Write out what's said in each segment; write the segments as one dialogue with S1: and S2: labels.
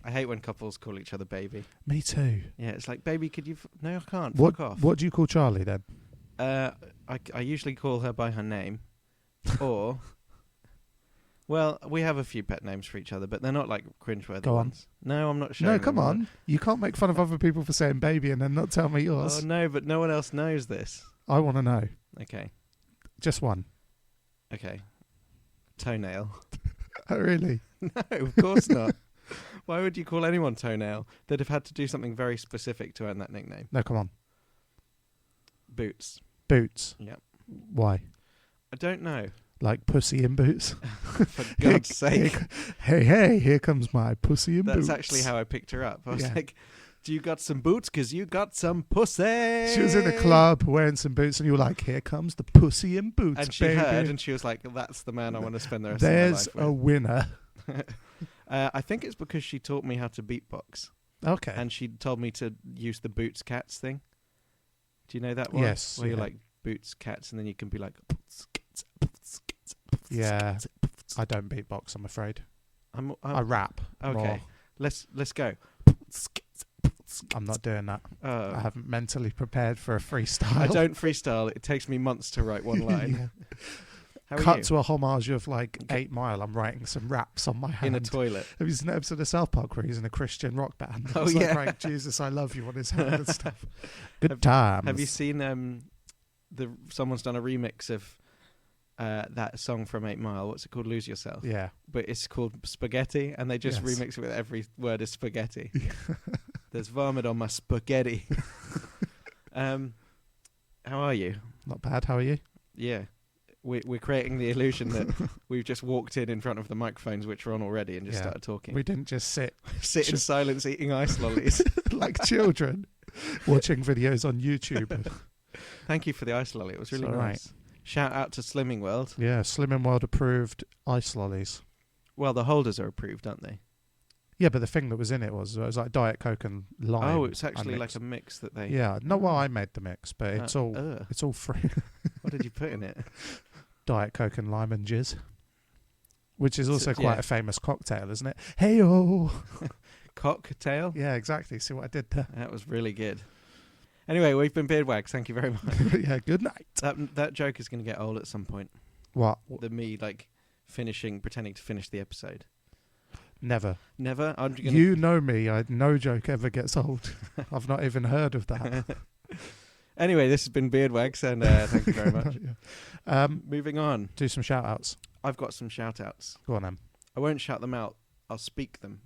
S1: I hate when couples call each other baby.
S2: Me too.
S1: Yeah, it's like, baby, could you... No, I can't.
S2: What,
S1: Fuck off.
S2: What do you call Charlie then?
S1: I usually call her by her name. Or... Well, we have a few pet names for each other, but they're not like cringeworthy ones. No, I'm not sure.
S2: No, come on. You can't make fun of other people for saying baby and then not tell me yours.
S1: Oh, no, but no one else knows this.
S2: I want to know.
S1: Okay.
S2: Just one.
S1: Okay. Toenail.
S2: Oh, really?
S1: No, of course not. Why would you call anyone Toenail? They'd have had to do something very specific to earn that nickname.
S2: No, come on.
S1: Boots.
S2: Boots?
S1: Yep.
S2: Why?
S1: I don't know.
S2: Like pussy in boots?
S1: For God's sake.
S2: Hey, here comes my pussy in boots.
S1: That's actually how I picked her up. I was like, do you got some boots? Because you got some pussy.
S2: She was in a club wearing some boots and you were like, here comes the pussy in boots,
S1: and she
S2: baby.
S1: heard and she was like, that's the man I want to spend the rest of my
S2: There's
S1: life with.
S2: a winner.
S1: I think it's because she taught me how to beatbox.
S2: Okay.
S1: And she told me to use the Boots Cats thing. Do you know that one?
S2: Yes.
S1: Where you're like Boots Cats and then you can be like...
S2: Yeah. I don't beatbox, I'm afraid. I rap.
S1: Okay.
S2: More.
S1: Let's go.
S2: I'm not doing that.
S1: Oh.
S2: I haven't mentally prepared for a freestyle.
S1: I don't freestyle. It takes me months to write one line. How
S2: Cut
S1: are you?
S2: to a homage of like 8 Mile. I'm writing some raps on my hand.
S1: In a toilet.
S2: Have you seen an episode of South Park where he's in a Christian rock band?
S1: Oh,
S2: it's
S1: yeah.
S2: like writing Jesus, I love you on his hand and stuff. Good times.
S1: Have you seen someone's done a remix of that song from 8 Mile? What's it called? Lose Yourself.
S2: Yeah.
S1: But it's called Spaghetti, and they just
S2: Yes.
S1: remix it with every word is spaghetti. There's vomit on my spaghetti. How are you?
S2: Not bad. How are you?
S1: Yeah. We're creating the illusion that we've just walked in front of the microphones, which are on already, and just started talking.
S2: We didn't just sit
S1: in silence eating ice lollies.
S2: like children watching videos on YouTube.
S1: Thank you for the ice lolly. It was really nice.
S2: Right.
S1: Shout out to Slimming World.
S2: Yeah, Slimming World approved ice lollies.
S1: Well, the holders are approved, aren't they?
S2: Yeah, but the thing that was in it was like Diet Coke and lime.
S1: Oh, it's actually like a mix that they...
S2: Yeah, not well, I made the mix, but it's all free.
S1: What did you put in it?
S2: Diet Coke and lime and jizz. Which is also quite a famous cocktail, isn't it? Hey-oh!
S1: Cocktail?
S2: Yeah, exactly. See what I did there?
S1: That was really good. Anyway, we've been BeardWags. Thank you very much.
S2: Yeah, good night.
S1: That joke is going to get old at some point.
S2: What?
S1: Me, like, pretending to finish the episode.
S2: Never.
S1: Never?
S2: You know me. No joke ever gets old. I've not even heard of that.
S1: Anyway, this has been BeardWags, and thank you very much. Moving on.
S2: Do some shout-outs.
S1: I've got some shout-outs.
S2: Go on, then.
S1: I won't shout them out. I'll speak them.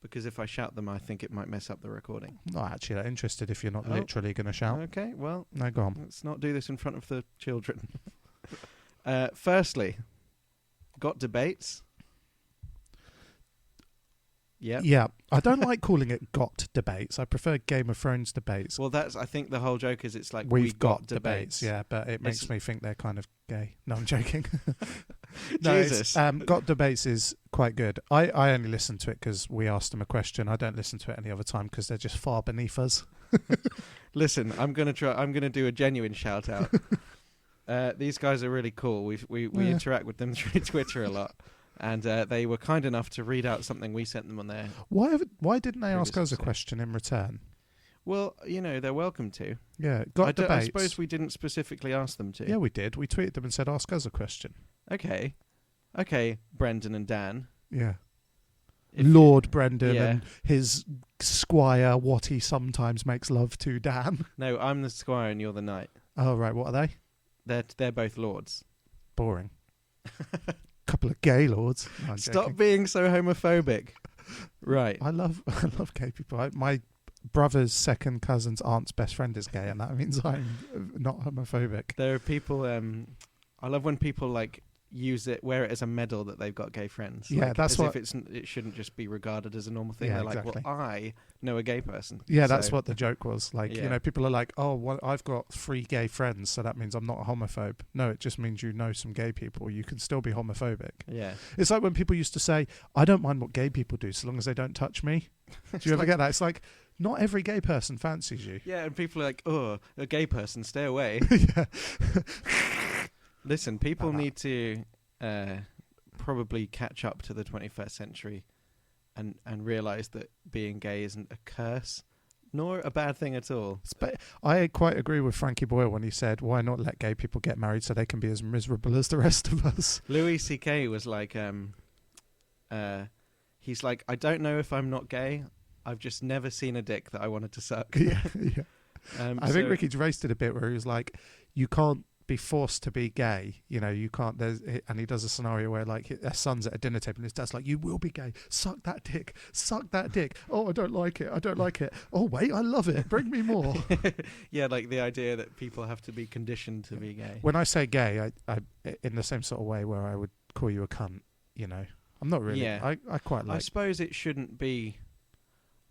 S1: Because if I shout them, I think it might mess up the recording.
S2: I'm not actually that interested if you're not literally going to shout.
S1: Okay, well...
S2: No, go on.
S1: Let's not do this in front of the children. Firstly, got debates? Yep.
S2: Yeah. I don't like calling it got debates. I prefer Game of Thrones debates.
S1: Well, I think the whole joke is it's like
S2: we've got debates. Yeah, but it makes me think they're kind of gay. No, I'm joking. No,
S1: Jesus.
S2: Got debates is quite good. I only listen to it because we asked them a question. I don't listen to it any other time because they're just far beneath us.
S1: Listen, I'm gonna do a genuine shout out. These guys are really cool. We interact with them through Twitter a lot. And they were kind enough to read out something we sent them on there.
S2: Why didn't they ask us a question in return? Well,
S1: they're welcome to.
S2: Yeah, debates.
S1: I suppose we didn't specifically ask them to.
S2: Yeah, we did. We tweeted them and said, ask us a question.
S1: Okay, Brendan and Dan.
S2: Yeah. Lord Brendan and his squire, what he sometimes makes love to, Dan.
S1: No, I'm the squire and you're the knight.
S2: Oh, right. What are they?
S1: They're both lords.
S2: Boring. Couple of gay lords. No,
S1: Stop being so homophobic. Right.
S2: I love gay people. My brother's second cousin's aunt's best friend is gay, and that means I'm not homophobic.
S1: There are people. I love when people like wear it as a medal that they've got gay friends.
S2: Yeah,
S1: like,
S2: that's what.
S1: If it shouldn't just be regarded as a normal thing.
S2: Yeah,
S1: They're
S2: exactly.
S1: like, well, I know a gay person.
S2: Yeah, that's what the joke was. Like,
S1: yeah.
S2: People are like, oh, well, I've got 3 gay friends, so that means I'm not a homophobe. No, it just means you know some gay people. You can still be homophobic.
S1: Yeah.
S2: It's like when people used to say, I don't mind what gay people do so long as they don't touch me. Do you ever get that? It's like, not every gay person fancies you.
S1: Yeah, and people are like, oh, a gay person, stay away.
S2: Yeah.
S1: Listen, people need to probably catch up to the 21st century and realize that being gay isn't a curse nor a bad thing at all.
S2: I quite agree with Frankie Boyle when he said, why not let gay people get married so they can be as miserable as the rest of us?
S1: Louis C.K. was like, he's like, I don't know if I'm not gay. I've just never seen a dick that I wanted to suck.
S2: Yeah. I think Ricky Gervais did a bit where he was like, you can't be forced to be gay, you can't. And he does a scenario where like their son's at a dinner table and his dad's like, you will be gay, suck that dick. Oh, I don't like it. Oh wait, I love it, bring me more.
S1: Yeah, like the idea that people have to be conditioned to be gay.
S2: When I say gay, I in the same sort of way where I would call you a cunt, I'm not really.
S1: Yeah.
S2: I quite like.
S1: I suppose it shouldn't be.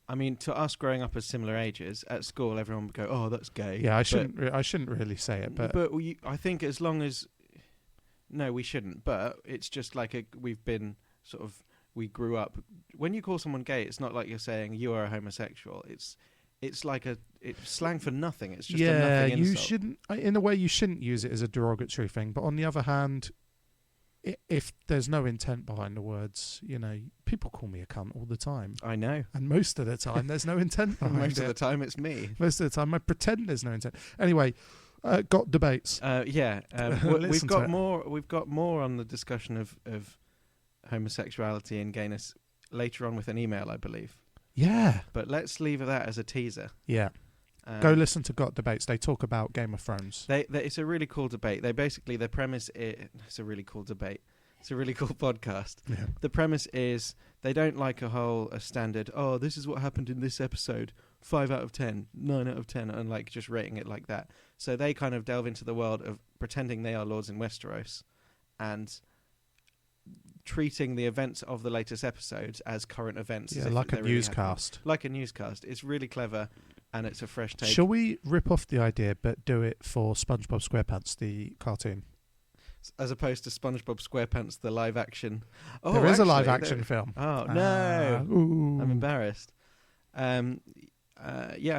S1: I mean, to us growing up as similar ages at school, everyone would go, "Oh, that's gay."
S2: Yeah, I shouldn't really say it, but
S1: I think as long as no, we shouldn't. But it's just like we've been sort of we grew up. When you call someone gay, it's not like you're saying you are a homosexual. It's like it's slang for nothing. It's just a nothing insult.
S2: You shouldn't. In a way, you shouldn't use it as a derogatory thing. But on the other hand, if there's no intent behind the words, people call me a cunt all the time.
S1: I know.
S2: And most of the time, there's no intent behind it.
S1: Most of the time, it's me.
S2: Most of the time, I pretend there's no intent. Anyway, got debates.
S1: We've got more. We've got more on the discussion of homosexuality and gayness later on with an email, I believe.
S2: Yeah.
S1: But let's leave that as a teaser.
S2: Yeah. Go listen to Got Debates. They talk about Game of Thrones.
S1: It's a really cool debate. Their premise it's a really cool debate. It's a really cool podcast.
S2: Yeah.
S1: The premise is they don't like a standard, oh, this is what happened in this episode, 5 out of 10, 9 out of 10, and like just rating it like that. So they kind of delve into the world of pretending they are lords in Westeros and treating the events of the latest episodes as current events.
S2: Yeah, like a newscast.
S1: Like a newscast. It's really clever. And it's a fresh take.
S2: Shall we rip off the idea but do it for SpongeBob SquarePants, the cartoon?
S1: As opposed to SpongeBob SquarePants, the live action. Oh,
S2: there is a live action film.
S1: Oh, no. I'm embarrassed. I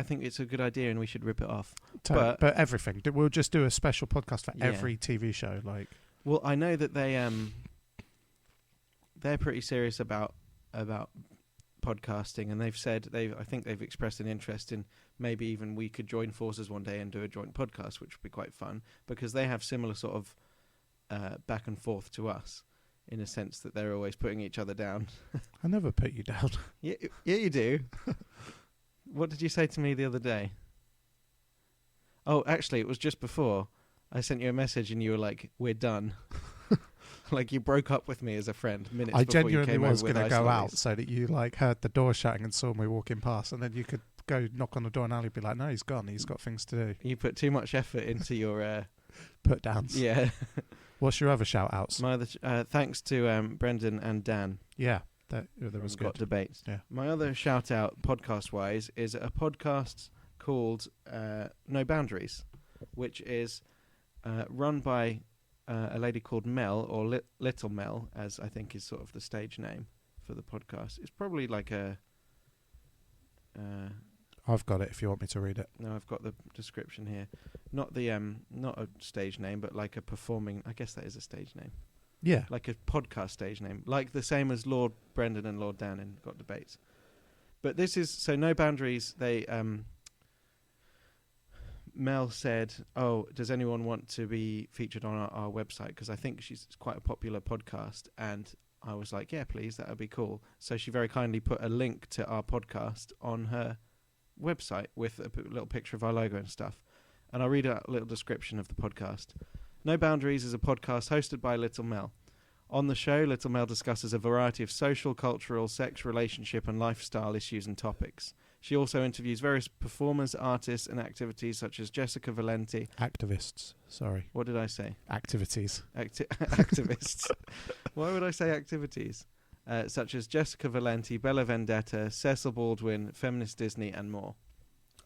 S1: think it's a good idea and we should rip it off.
S2: But everything. We'll just do a special podcast for every TV show.
S1: Well, I know that they're pretty serious about podcasting, and they've said I think they've expressed an interest in maybe even we could join forces one day and do a joint podcast, which would be quite fun because they have similar sort of back and forth to us in a sense that they're always putting each other down.
S2: I never put you down.
S1: Yeah, you do. What did you say to me the other day? Oh, actually, it was just before I sent you a message and you were like, "We're done." Like you broke up with me as a friend minutes before you came over.
S2: I genuinely was
S1: going
S2: to go out so that you heard the door shutting and saw me walking past, and then you could go knock on the door and I'd be like, "No, he's gone. He's got things to do."
S1: You put too much effort into your
S2: put downs.
S1: Yeah.
S2: What's your other shout outs?
S1: My other thanks to Brendan and Dan.
S2: Yeah, that was good.
S1: Got Debates.
S2: Yeah.
S1: My other shout out podcast wise is a podcast called No Boundaries, which is run by a lady called Mel, or Little Mel, as I think is sort of the stage name for the podcast. It's probably like a...
S2: I've got it if you want me to read it.
S1: No, I've got the description here. Not a stage name, but like a performing... I guess that is a stage name.
S2: Yeah.
S1: Like a podcast stage name. Like the same as Lord Brendan and Lord Dan in Got Debates. But this is... So No Boundaries, they... Mel said, "Oh, does anyone want to be featured on our website? Because I think she's quite a popular podcast." And I was like, "Yeah, please, that would be cool." So she very kindly put a link to our podcast on her website with a little picture of our logo and stuff. And I'll read a little description of the podcast. No Boundaries is a podcast hosted by Little Mel. On the show, Little Mel discusses a variety of social, cultural, sex, relationship, and lifestyle issues and topics. She also interviews various performers, artists, and activities such as Jessica Valenti.
S2: Activists, sorry.
S1: What did I say?
S2: Activities.
S1: Activists. Why would I say activities? Such as Jessica Valenti, Bella Vendetta, Cecil Baldwin, Feminist Disney, and more.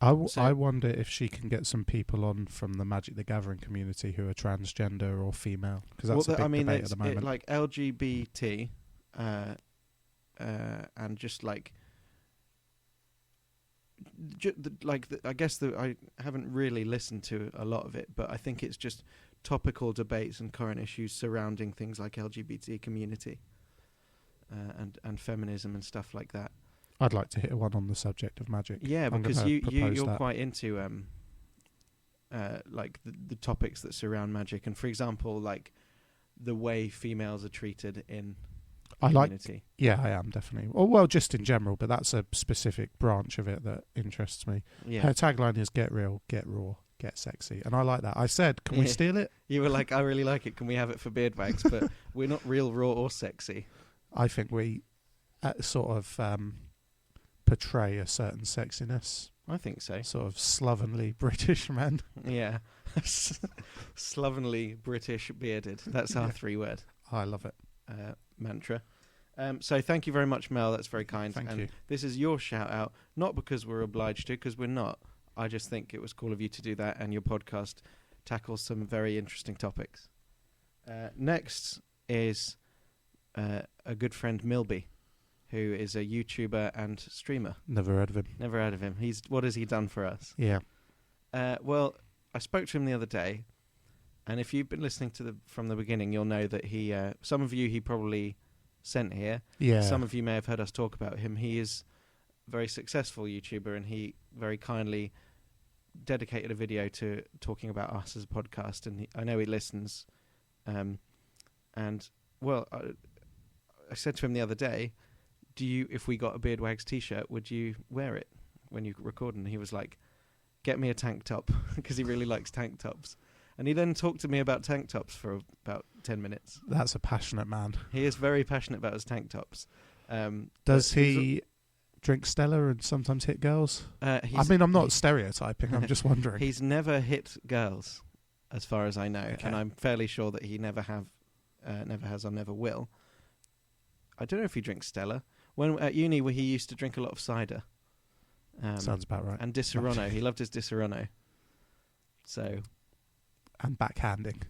S2: I wonder if she can get some people on from the Magic the Gathering community who are transgender or female, because that's a big debate at the moment.
S1: Like LGBT, and just like... I haven't really listened to a lot of it, but I think it's just topical debates and current issues surrounding things like LGBT community. and feminism and stuff like that.
S2: I'd like to hit one on the subject of magic.
S1: Yeah, because you're quite into like the topics that surround magic, and for example, like the way females are treated in community.
S2: Yeah, I am definitely. Well, just in general, but that's a specific branch of it that interests me.
S1: Yeah.
S2: Her tagline is "Get real, get raw, get sexy," and I like that. I said, "Can we steal it?"
S1: You were like, "I really like it. Can we have it for BeardWags?" But we're not real, raw, or sexy.
S2: I think we sort of portray a certain sexiness.
S1: I think so.
S2: Sort of slovenly British men.
S1: Yeah. Slovenly British bearded. That's our 3-word.
S2: I love it.
S1: Mantra. So thank you very much, Mel. That's very kind.
S2: Thank you.
S1: This is your shout out, not because we're obliged to, because we're not. I just think it was cool of you to do that, and your podcast tackles some very interesting topics. Next is a good friend, Milby, who is a YouTuber and streamer.
S2: Never heard of him.
S1: Never heard of him. What has he done for us?
S2: Yeah.
S1: Well, I spoke to him the other day, and if you've been listening from the beginning, you'll know that some of you he probably sent here.
S2: Yeah.
S1: Some of you may have heard us talk about him. He is a very successful YouTuber, and he very kindly dedicated a video to talking about us as a podcast, and I know he listens. And, well, I said to him the other day, if we got a BeardWags t-shirt, would you wear it when you record? And he was like, get me a tank top, because he really likes tank tops. And he then talked to me about tank tops for about 10 minutes.
S2: That's a passionate man.
S1: He is very passionate about his tank tops.
S2: Does he drink Stella and sometimes hit girls? I mean, I'm not stereotyping. I'm just wondering.
S1: He's never hit girls, as far as I know.
S2: Okay.
S1: And I'm fairly sure that he never has or never will. I don't know if he drinks Stella. When at uni, where he used to drink a lot of cider.
S2: Sounds about right.
S1: And Disaronno. He loved his Disaronno. So.
S2: And backhanding.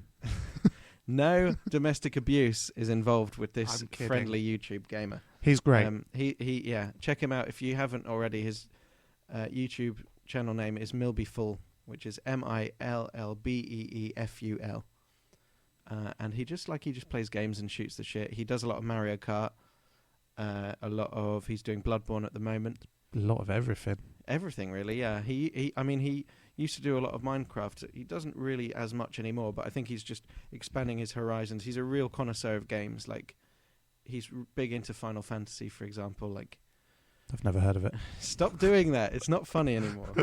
S1: No domestic abuse is involved with this friendly YouTube gamer.
S2: He's great.
S1: Check him out if you haven't already. His YouTube channel name is Milbyful, which is MILLBEEFUL. And he just plays games and shoots the shit. He does a lot of Mario Kart. He's doing Bloodborne at the moment.
S2: A lot of everything.
S1: Everything, really, yeah. He used to do a lot of Minecraft. He doesn't really as much anymore, but I think he's just expanding his horizons. He's a real connoisseur of games. Like, he's big into Final Fantasy, for example. Like,
S2: I've never heard of it.
S1: Stop doing that. It's not funny anymore.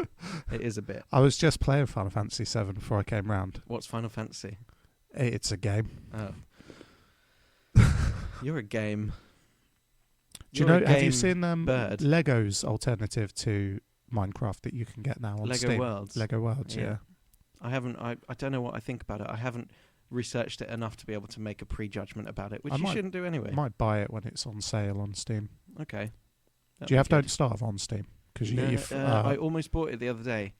S1: It is a bit.
S2: I was just playing Final Fantasy 7 before I came round.
S1: What's Final Fantasy?
S2: It's a game.
S1: Oh. You're a game.
S2: Do you know? Have you seen
S1: bird.
S2: Lego's alternative to Minecraft that you can get now on
S1: Lego
S2: Steam?
S1: Worlds.
S2: Lego Worlds, yeah.
S1: I haven't. I don't know what I think about it. I haven't researched it enough to be able to make a prejudgment about it, which you shouldn't do anyway.
S2: I might buy it when it's on sale on Steam.
S1: Okay.
S2: Do you have Don't Starve on Steam? Because
S1: I almost bought it the other day.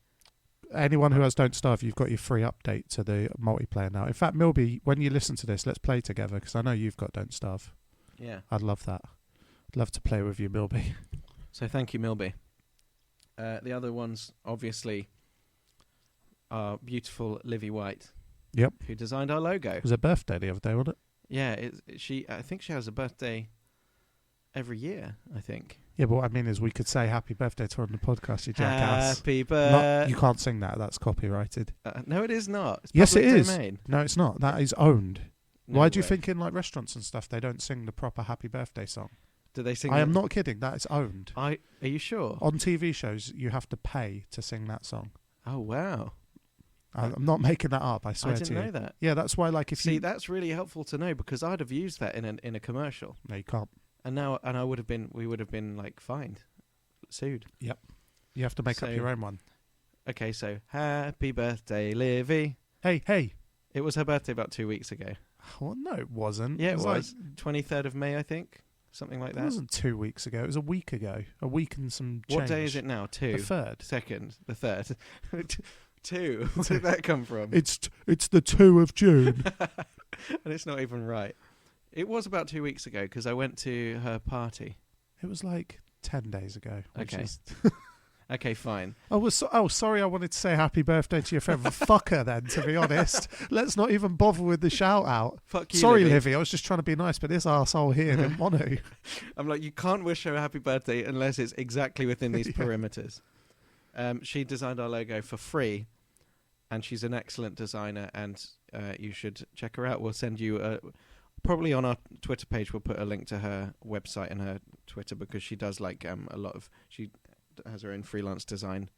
S2: Anyone who has Don't Starve, you've got your free update to the multiplayer now. In fact, Milby, when you listen to this, let's play together, because I know you've got Don't Starve.
S1: Yeah.
S2: I'd love that. I'd love to play with you, Milby.
S1: So thank you, Milby. The other ones, obviously, are beautiful Livy White.
S2: Yep.
S1: Who designed our logo.
S2: It was her birthday the other day, wasn't it?
S1: Yeah. I think she has a birthday every year, I think.
S2: Yeah, but what I mean is we could say happy birthday to her on the podcast, you jackass.
S1: Happy birthday.
S2: You can't sing that. That's copyrighted.
S1: No, it is not. It's
S2: yes, it is.
S1: Domain.
S2: No, it's not. That is owned.
S1: No
S2: Why do you
S1: way.
S2: think in like restaurants and stuff they don't sing the proper happy birthday song?
S1: Do they sing?
S2: I am not kidding. That is owned.
S1: Are you sure?
S2: On TV shows, you have to pay to sing that song.
S1: Oh, wow.
S2: I'm not making that up. I swear to you.
S1: I didn't know that.
S2: Yeah, that's why. Like, if you
S1: that's really helpful to know, because I'd have used that in a commercial.
S2: No, you can't.
S1: And we would have been like fined, sued.
S2: Yep. You have to make up your own one.
S1: Okay, so happy birthday, Livy.
S2: Hey.
S1: It was her birthday about 2 weeks ago.
S2: Well, no, it wasn't.
S1: Yeah, it was. 23rd of May, I think. Something like that.
S2: It wasn't 2 weeks ago. It was a week ago. A week and some change.
S1: What day is it now? 2?
S2: The 3rd.
S1: 2nd. The 3rd. 2. Where did that come from?
S2: It's the 2 of June.
S1: And it's not even right. It was about 2 weeks ago because I went to her party.
S2: It was like 10 days ago.
S1: Okay. Okay, fine.
S2: Sorry, I wanted to say happy birthday to your favourite fucker then, to be honest. Let's not even bother with the shout out.
S1: Fuck you,
S2: Sorry,
S1: Livy.
S2: Livy, I was just trying to be nice, but this arsehole here didn't want to.
S1: I'm like, you can't wish her a happy birthday unless it's exactly within these perimeters. She designed our logo for free, and she's an excellent designer, and you should check her out. We'll send you probably on our Twitter page, we'll put a link to her website and her Twitter, because she does like she has her own freelance design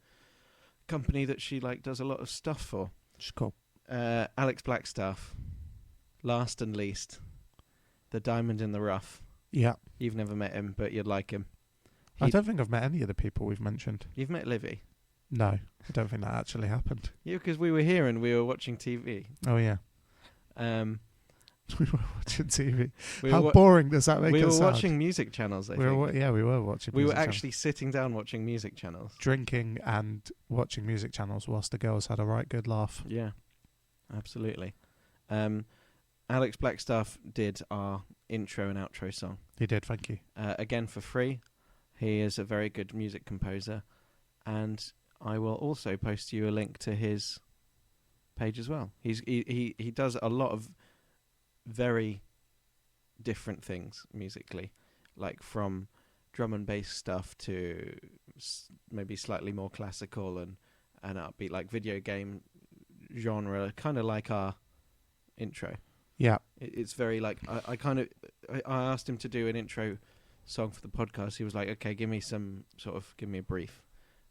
S1: company that she like does a lot of stuff for.
S2: It's cool.
S1: Alex Blackstaff, last and least, the diamond in the rough.
S2: Yeah.
S1: You've never met him, but you'd like him.
S2: I don't think I've met any of the people we've mentioned.
S1: You've met Livy?
S2: No, I don't think that actually happened.
S1: Yeah, because we were here and we were watching TV.
S2: Oh, yeah. We were watching TV. How boring does that make us sound?
S1: We were watching music channels, I think.
S2: We were watching
S1: We
S2: music
S1: were actually sitting down watching music channels.
S2: Drinking and watching music channels whilst the girls had a right good laugh.
S1: Yeah, absolutely. Alex Blackstaff did our intro and outro song.
S2: He did, thank you.
S1: Again, for free. He is a very good music composer. And I will also post you a link to his page as well. He does a lot of very different things musically, like from drum and bass stuff to maybe slightly more classical and upbeat, like video game genre, kind of like our intro.
S2: Yeah,
S1: it's very like I asked him to do an intro song for the podcast. He was like, okay, give me a brief,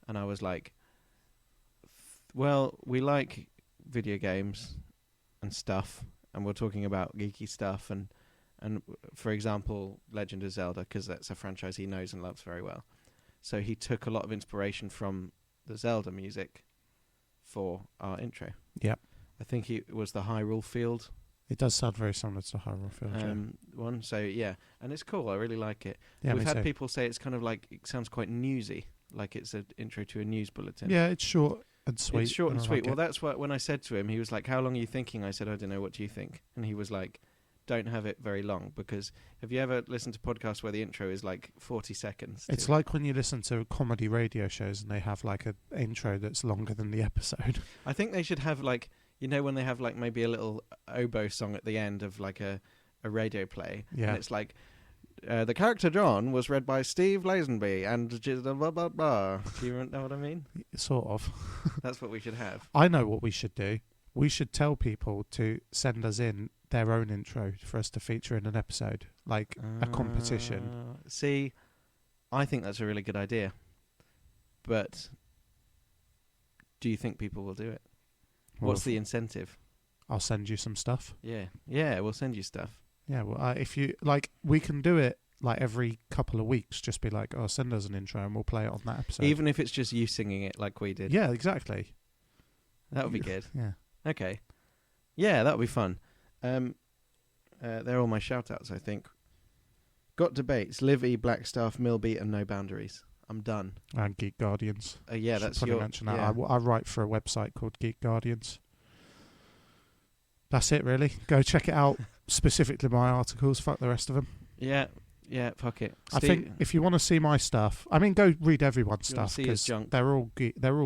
S1: and I was like, well, we like video games and stuff, and we're talking about geeky stuff, and for example, Legend of Zelda, because that's a franchise he knows and loves very well. So he took a lot of inspiration from the Zelda music for our intro.
S2: Yeah,
S1: I think it was the Hyrule Field.
S2: It does sound very similar to Hyrule Field.
S1: One, so yeah, and it's cool. I really like it.
S2: Yeah,
S1: we've had people say it's kind of like, it sounds quite newsy, like it's an intro to a news bulletin.
S2: Yeah, it's short and sweet.
S1: It's short and sweet.
S2: Like
S1: that's what, when I said to him, he was like, how long are you thinking? I said, I don't know, what do you think? And he was like, don't have it very long, because have you ever listened to podcasts where the intro is like 40 seconds?
S2: It's like when you listen to comedy radio shows and they have like an intro that's longer than the episode.
S1: I think they should have like, you know, when they have like maybe a little oboe song at the end of like a radio play.
S2: Yeah.
S1: And it's like, the character John was read by Steve Lazenby and blah, blah, blah. Do you know what I mean?
S2: Sort of.
S1: That's what we should have.
S2: I know what we should do. We should tell people to send us in their own intro for us to feature in an episode, like a competition.
S1: See, I think that's a really good idea. But do you think people will do it? What's the incentive?
S2: I'll send you some stuff.
S1: Yeah, we'll send you stuff.
S2: Yeah, well, if you like, we can do it like every couple of weeks. Just be like, oh, send us an intro and we'll play it on that episode.
S1: Even if it's just you singing it like we did.
S2: Yeah, exactly.
S1: That would be good.
S2: Yeah.
S1: Okay. Yeah, that would be fun. They're all my shout-outs, I think. Got debates. Livy, Blackstaff, Millbeat, and No Boundaries. I'm done.
S2: And Geek Guardians.
S1: Yeah,
S2: Should
S1: that's
S2: probably
S1: your...
S2: mention that.
S1: Yeah.
S2: I write for a website called Geek Guardians. That's it, really. Go check it out. Specifically my articles. Fuck the rest of them.
S1: Yeah, fuck it.
S2: I think if you want to see my stuff, I mean, go read everyone's stuff,
S1: because
S2: they're all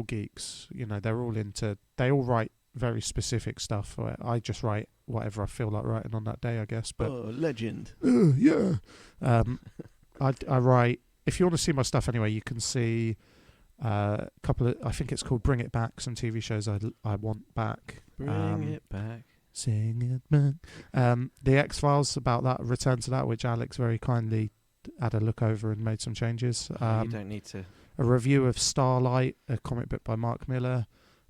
S2: geeks. You know, they're all into. They all write very specific stuff. I just write whatever I feel like writing on that day, I guess. But
S1: legend.
S2: Yeah. I write. If you want to see my stuff anyway, you can see a couple of. I think it's called "Bring It Back." Some TV shows I want back.
S1: Bring it back.
S2: Sing it back. The X-Files, about that, return to that, which Alex very kindly had a look over and made some changes.
S1: You don't need to.
S2: A review of Starlight, a comic book by Mark Miller.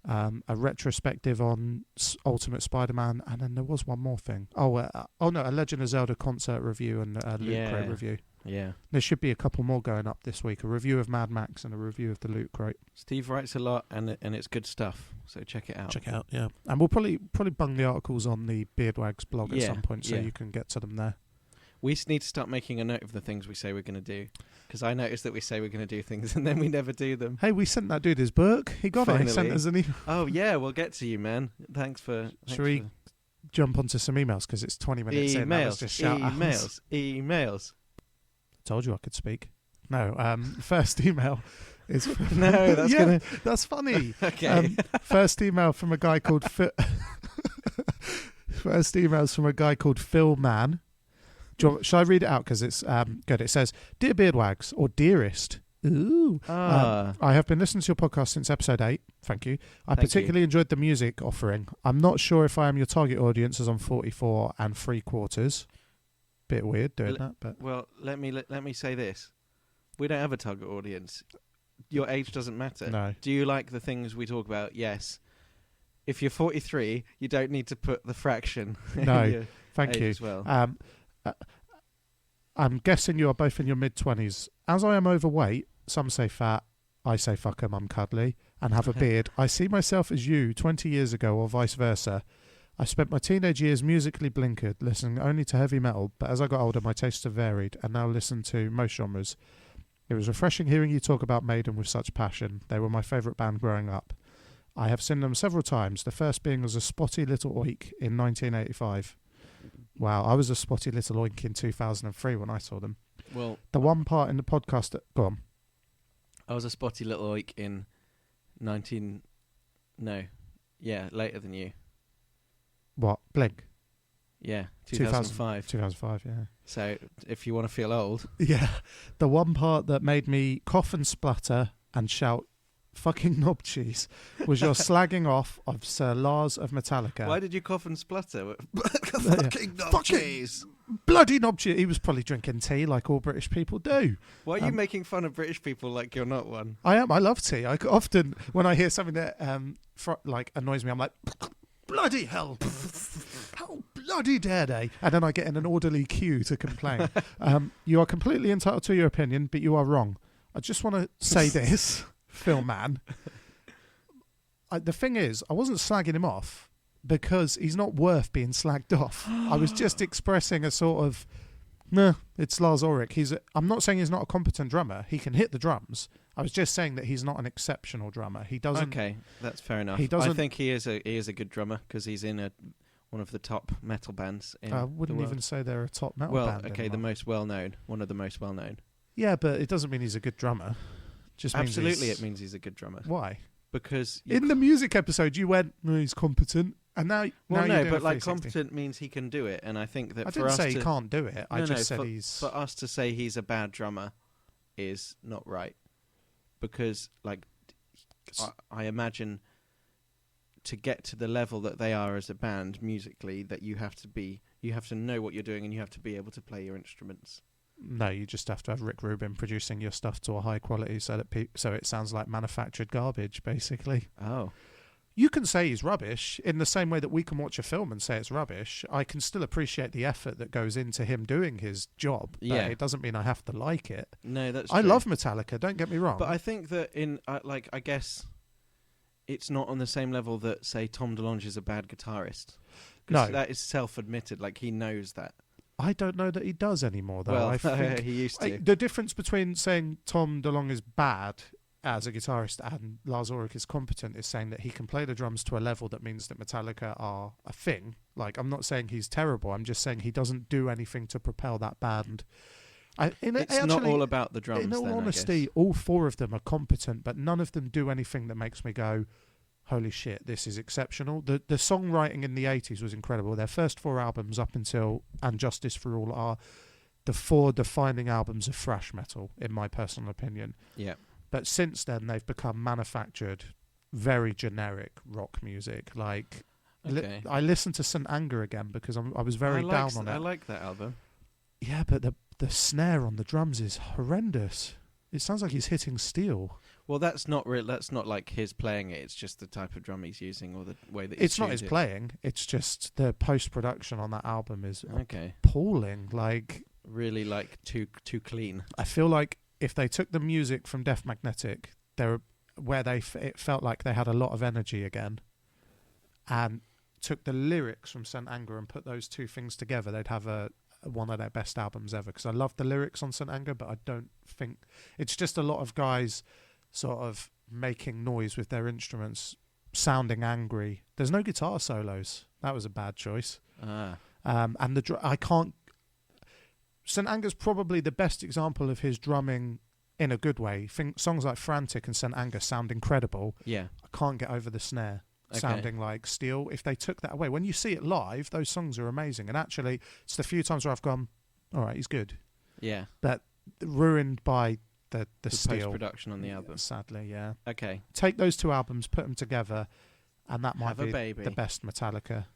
S2: A retrospective on Ultimate Spider-Man, and then there was one more thing. A Legend of Zelda concert review and a Loot Crate review.
S1: Yeah.
S2: There should be a couple more going up this week. A review of Mad Max and a review of the Loot Crate.
S1: Steve writes a lot, and it's good stuff. So check it out.
S2: Check it out, yeah. And we'll probably bung the articles on the BeardWags blog at some point, so you can get to them there.
S1: We need to start making a note of the things we say we're going to do. Because I noticed that we say we're going to do things and then we never do them.
S2: Hey, we sent that dude his book. He got it. He sent us an email.
S1: Oh, yeah, we'll get to you, man. Thanks for...
S2: Should we jump onto some emails? Because it's 20 minutes in. That was just
S1: Emails.
S2: Told you I could speak. No, first email It's
S1: No, that's
S2: yeah, that's funny.
S1: Okay.
S2: First email from a guy called First email's from a guy called Phil Mann. Shall I read it out? Because it's good. It says, "Dear BeardWags," or "Dearest." Ooh. I have been listening to your podcast since episode 8. Thank you. I particularly enjoyed the music offering. I'm not sure if I am your target audience, as I'm 44 and 3/4. Bit weird doing that, but
S1: well, let me say this: we don't have a target audience. Your age doesn't matter.
S2: No.
S1: Do you like the things we talk about? Yes. If you're 43, you don't need to put the fraction.
S2: No. Thank you.
S1: As well.
S2: I'm guessing you are both in your mid-20s. As I am overweight, some say fat, I say fuck 'em, I'm cuddly, and have a beard. I see myself as you 20 years ago, or vice versa. I spent my teenage years musically blinkered, listening only to heavy metal, but as I got older, my tastes have varied, and now listen to most genres. It was refreshing hearing you talk about Maiden with such passion. They were my favourite band growing up. I have seen them several times, the first being as a spotty little oik in 1985. Wow, I was a spotty little oink in 2003 when I saw them.
S1: Well,
S2: the one part in the podcast that... Go on.
S1: I was a spotty little oik in later than you.
S2: What? Blink?
S1: Yeah, 2005.
S2: 2005, yeah.
S1: So, if you want to feel old...
S2: Yeah. The one part that made me cough and splutter and shout, "Fucking knob cheese," was your slagging off of Sir Lars of Metallica.
S1: Why did you cough and splutter? Fucking knob cheese.
S2: Bloody knob cheese. He was probably drinking tea like all British people do.
S1: Why are you making fun of British people like you're not one?
S2: I am. I love tea. I often, when I hear something that annoys me, I'm like, bloody hell. How bloody dare they? And then I get in an orderly queue to complain. You are completely entitled to your opinion, but you are wrong. I just want to say this. Phil Mann. The thing is, I wasn't slagging him off because he's not worth being slagged off. I was just expressing a sort of, nah, it's Lars Ulrich. I'm not saying he's not a competent drummer. He can hit the drums. I was just saying that he's not an exceptional drummer. He doesn't. Okay,
S1: that's fair enough. I think he is a good drummer because he's in one of the top metal bands. I
S2: wouldn't even say they're a top metal band.
S1: Well, okay, the most well-known, one of the most well-known.
S2: Yeah, but it doesn't mean he's a good drummer. Just
S1: absolutely, it means he's a good drummer.
S2: Why?
S1: Because
S2: in the music episode, you went, "No, he's competent," and now
S1: no, but like competent means he can do it, and I think that
S2: I didn't say he can't do it. I just said
S1: for us to say he's a bad drummer is not right, because like I imagine to get to the level that they are as a band musically, that you have to know what you're doing, and you have to be able to play your instruments.
S2: No, you just have to have Rick Rubin producing your stuff to a high quality so that so it sounds like manufactured garbage, basically.
S1: Oh.
S2: You can say he's rubbish in the same way that we can watch a film and say it's rubbish. I can still appreciate the effort that goes into him doing his job. But it doesn't mean I have to like it.
S1: No, that's true.
S2: I love Metallica, don't get me wrong.
S1: But I think that I guess it's not on the same level that, say, Tom DeLonge is a bad guitarist.
S2: No.
S1: That is self-admitted. Like, he knows that.
S2: I don't know that he does anymore, though.
S1: Well,
S2: I think
S1: he used to.
S2: The difference between saying Tom DeLonge is bad as a guitarist and Lars Ulrich is competent is saying that he can play the drums to a level that means that Metallica are a thing. Like, I'm not saying he's terrible. I'm just saying he doesn't do anything to propel that band.
S1: It's not all about the drums.
S2: In all honesty, all four of them are competent, but none of them do anything that makes me go, holy shit, this is exceptional. The songwriting in the 80s was incredible. Their first 4 albums up until And Justice for All are the 4 defining albums of thrash metal, in my personal opinion.
S1: Yeah.
S2: But since then, they've become manufactured, very generic rock music. Like, I listened to St. Anger again because I was very down on it.
S1: I like that album.
S2: Yeah, but the snare on the drums is horrendous. It sounds like he's hitting steel.
S1: Well, that's not real. That's not like his playing it. It's just the type of drum he's using, or the way that
S2: it's not his playing. It's just the post production on that album is appalling. Like,
S1: really, like too clean.
S2: I feel like if they took the music from Death Magnetic, it felt like they had a lot of energy again, and took the lyrics from St. Anger and put those two things together, they'd have one of their best albums ever. Because I love the lyrics on St. Anger, but I don't think it's just a lot of guys sort of making noise with their instruments, sounding angry. There's no guitar solos. That was a bad choice. And I can't. St. Anger's probably the best example of his drumming in a good way. Songs like Frantic and St. Angus sound incredible.
S1: Yeah.
S2: I can't get over the snare
S1: Okay.
S2: sounding like steel. If they took that away, when you see it live, those songs are amazing. And actually, it's the few times where I've gone, all right, he's good.
S1: Yeah.
S2: But ruined by the steel.
S1: Post-production on the album.
S2: Sadly, yeah.
S1: Okay.
S2: Take those two albums, put them together, and that might be the best Metallica.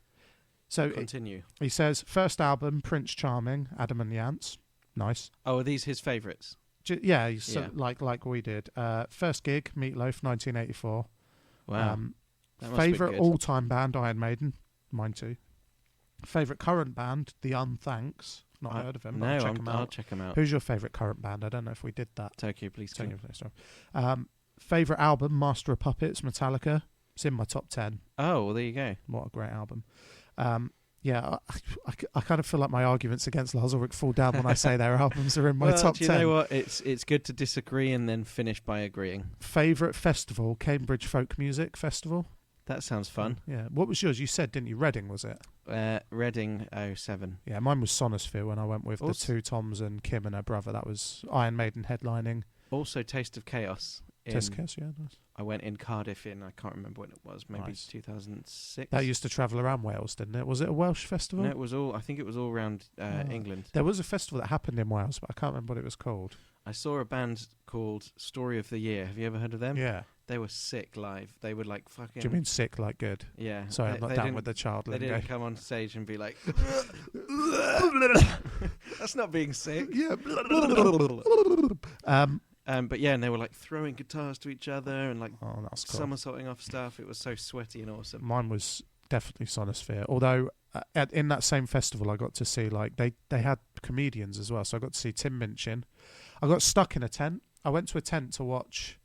S2: So
S1: continue.
S2: He says, first album, Prince Charming, Adam and Yance. Nice.
S1: Oh, are these his favourites?
S2: Yeah, like we did. First gig, Meatloaf, 1984.
S1: Wow.
S2: Favourite all-time band, Iron Maiden. Mine too. Favourite current band, The Unthanks. Not heard of them.
S1: No,
S2: I'll
S1: check them out.
S2: Who's your favourite current band? I don't know if we did that.
S1: Tokyo Police.
S2: Favourite album, Master of Puppets, Metallica. It's in my top 10.
S1: Oh, well, there you go.
S2: What a great album. Yeah, I kind of feel like my arguments against Lars Ulrich fall down when I say their albums are in my top 10.
S1: You know what? It's good to disagree and then finish by agreeing.
S2: Favourite festival, Cambridge Folk Music Festival.
S1: That sounds fun.
S2: Yeah. What was yours? You said, didn't you? Reading, was it?
S1: Reading 07.
S2: Yeah, mine was Sonosphere when I went with the two Toms and Kim and her brother. That was Iron Maiden headlining.
S1: Also Taste of Chaos.
S2: Taste of Chaos, yeah, nice.
S1: I went in Cardiff I can't remember when it was, maybe 2006.
S2: That used to travel around Wales, didn't it? Was it a Welsh festival?
S1: No, I think it was all around England.
S2: There was a festival that happened in Wales, but I can't remember what it was called.
S1: I saw a band called Story of the Year. Have you ever heard of them?
S2: Yeah.
S1: They were sick live. They were like fucking...
S2: Do you mean sick like good?
S1: Yeah.
S2: Sorry, I'm not down with the child
S1: They
S2: lingo.
S1: didn't come on stage and be like... That's not being sick.
S2: Yeah.
S1: But yeah, and they were like throwing guitars to each other and like
S2: that's cool.
S1: somersaulting off stuff. It was so sweaty and awesome.
S2: Mine was definitely Sonosphere. Although in that same festival, I got to see like they had comedians as well. So I got to see Tim Minchin. I got stuck in a tent. I went to a tent to watch.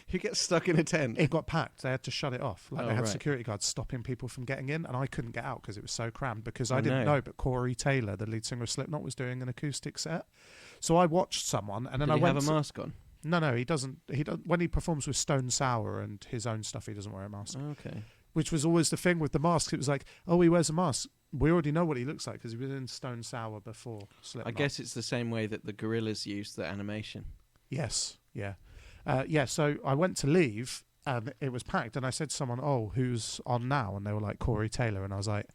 S1: You get stuck in a tent?
S2: It got packed. They had to shut it off. Like they had security guards stopping people from getting in, and I couldn't get out because it was so crammed. Because I didn't know, but Corey Taylor, the lead singer of Slipknot, was doing an acoustic set. So I watched someone, and then
S1: Did he have a mask on?
S2: No, he doesn't. When he performs with Stone Sour and his own stuff, he doesn't wear a mask.
S1: Okay.
S2: Which was always the thing with the masks. It was like, oh, he wears a mask. We already know what he looks like because he was in Stone Sour before Slipknot.
S1: I guess it's the same way that the Gorillaz used the animation.
S2: Yes, yeah. So I went to leave and it was packed, and I said to someone, oh, who's on now? And they were like, Corey Taylor. And I was like,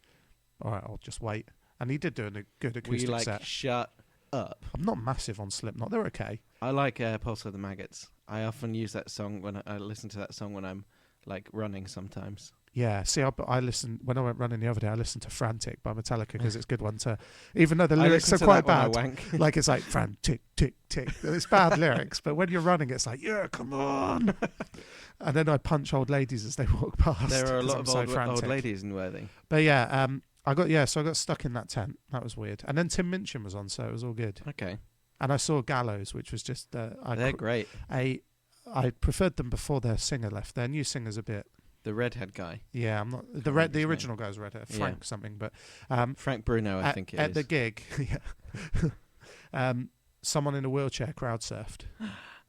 S2: all right, I'll just wait. And he did do a good acoustic set.
S1: Shut up.
S2: I'm not massive on Slipknot. They're okay.
S1: I like Pulse of the Maggots. I often use that song when I listen to that song when I'm like running sometimes.
S2: Yeah, see, I listened when I went running the other day. I listened to "Frantic" by Metallica because it's a good one to, even though the lyrics are quite bad. Like it's like frantic, tick, tick. It's bad lyrics, but when you're running, it's like, yeah, come on. And then I punch old ladies as they walk past.
S1: There are a lot of old ladies in Worthing.
S2: But yeah, I got stuck in that tent. That was weird. And then Tim Minchin was on, so it was all good.
S1: Okay.
S2: And I saw Gallows, which was just
S1: they're great.
S2: I preferred them before their singer left. Their new singer's a bit.
S1: The redhead guy.
S2: Yeah, I'm not the original guy's redhead, Frank something, but
S1: Frank Bruno, I think it is.
S2: At the gig, someone in a wheelchair crowd surfed.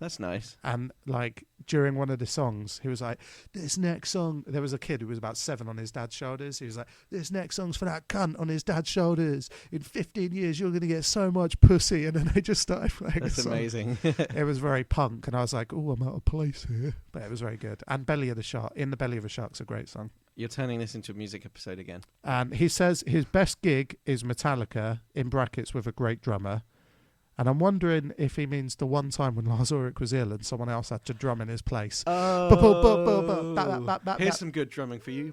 S1: That's nice.
S2: And like during one of the songs, he was like, "This next song." There was a kid who was about 7 on his dad's shoulders. He was like, "This next song's for that cunt on his dad's shoulders. In 15 years, you're going to get so much pussy." And then they just started playing.
S1: That's amazing.
S2: It was very punk, and I was like, "Oh, I'm out of place here." But it was very good. And "Belly of the Shark," "In the Belly of a Shark's" a great song.
S1: You're turning this into a music episode again.
S2: And he says his best gig is Metallica in brackets with a great drummer. And I'm wondering if he means the one time when Lars Ulrich was ill and someone else had to drum in his place.
S1: Oh, here's some good drumming for you.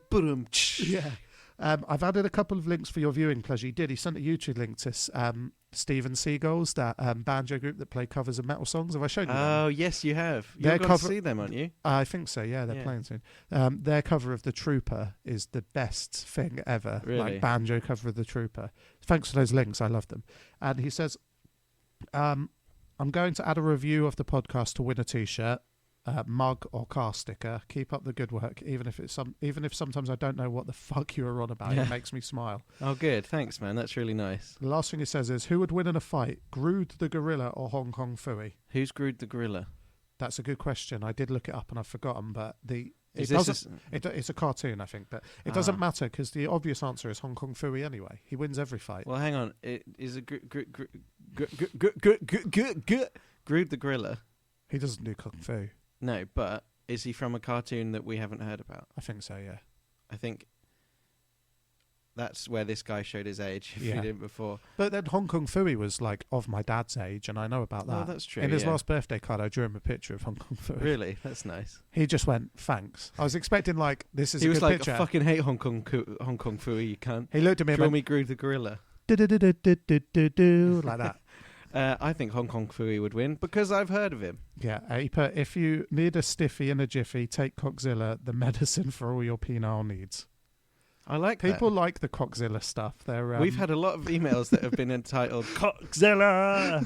S2: Yeah. I've added a couple of links for your viewing pleasure. He sent a YouTube link to Steven Seagal's, that banjo group that play covers of metal songs. Have I shown you them?
S1: Oh, yes, you have. You're going to see them, aren't you?
S2: I think so, yeah. They're playing soon. Their cover of The Trooper is the best thing ever.
S1: Really?
S2: Like banjo cover of The Trooper. Thanks for those links. I love them. And he says... I'm going to add a review of the podcast to win a T-shirt, mug or car sticker. Keep up the good work, even if sometimes I don't know what the fuck you are on about. It makes me smile.
S1: Oh, good. Thanks, man. That's really nice.
S2: The last thing he says is, who would win in a fight, Grood the gorilla or Hong Kong Phooey?
S1: Who's Grood the gorilla?
S2: That's a good question. I did look it up and I've forgotten, but it's a cartoon, I think, but it doesn't matter because the obvious answer is Hong Kong Phooey anyway. He wins every fight.
S1: Well, hang on. It is a Groot the gorilla.
S2: He doesn't do kung fu.
S1: No, but is he from a cartoon that we haven't heard about?
S2: I think so, yeah.
S1: I think that's where this guy showed his age, if he didn't before.
S2: But then Hong Kong Phooey was like of my dad's age, and I know about that.
S1: Oh, that's true.
S2: In his last birthday card, I drew him a picture of Hong Kong Phooey.
S1: Really? That's nice.
S2: He just went, thanks. I was expecting like, this is
S1: he
S2: a
S1: was
S2: good
S1: like,
S2: picture.
S1: I fucking hate Hong Kong Phooey, you cunt.
S2: He looked at me and
S1: Draw
S2: went,
S1: me Groot the gorilla.
S2: do like that.
S1: I think Hong Kong Phooey would win because I've heard of him.
S2: Yeah, he put, if you need a stiffy and a jiffy, take Cockzilla, the medicine for all your penile needs.
S1: I like
S2: People
S1: that.
S2: like the Cockzilla stuff.
S1: We've had a lot of emails that have been entitled
S2: Cockzilla.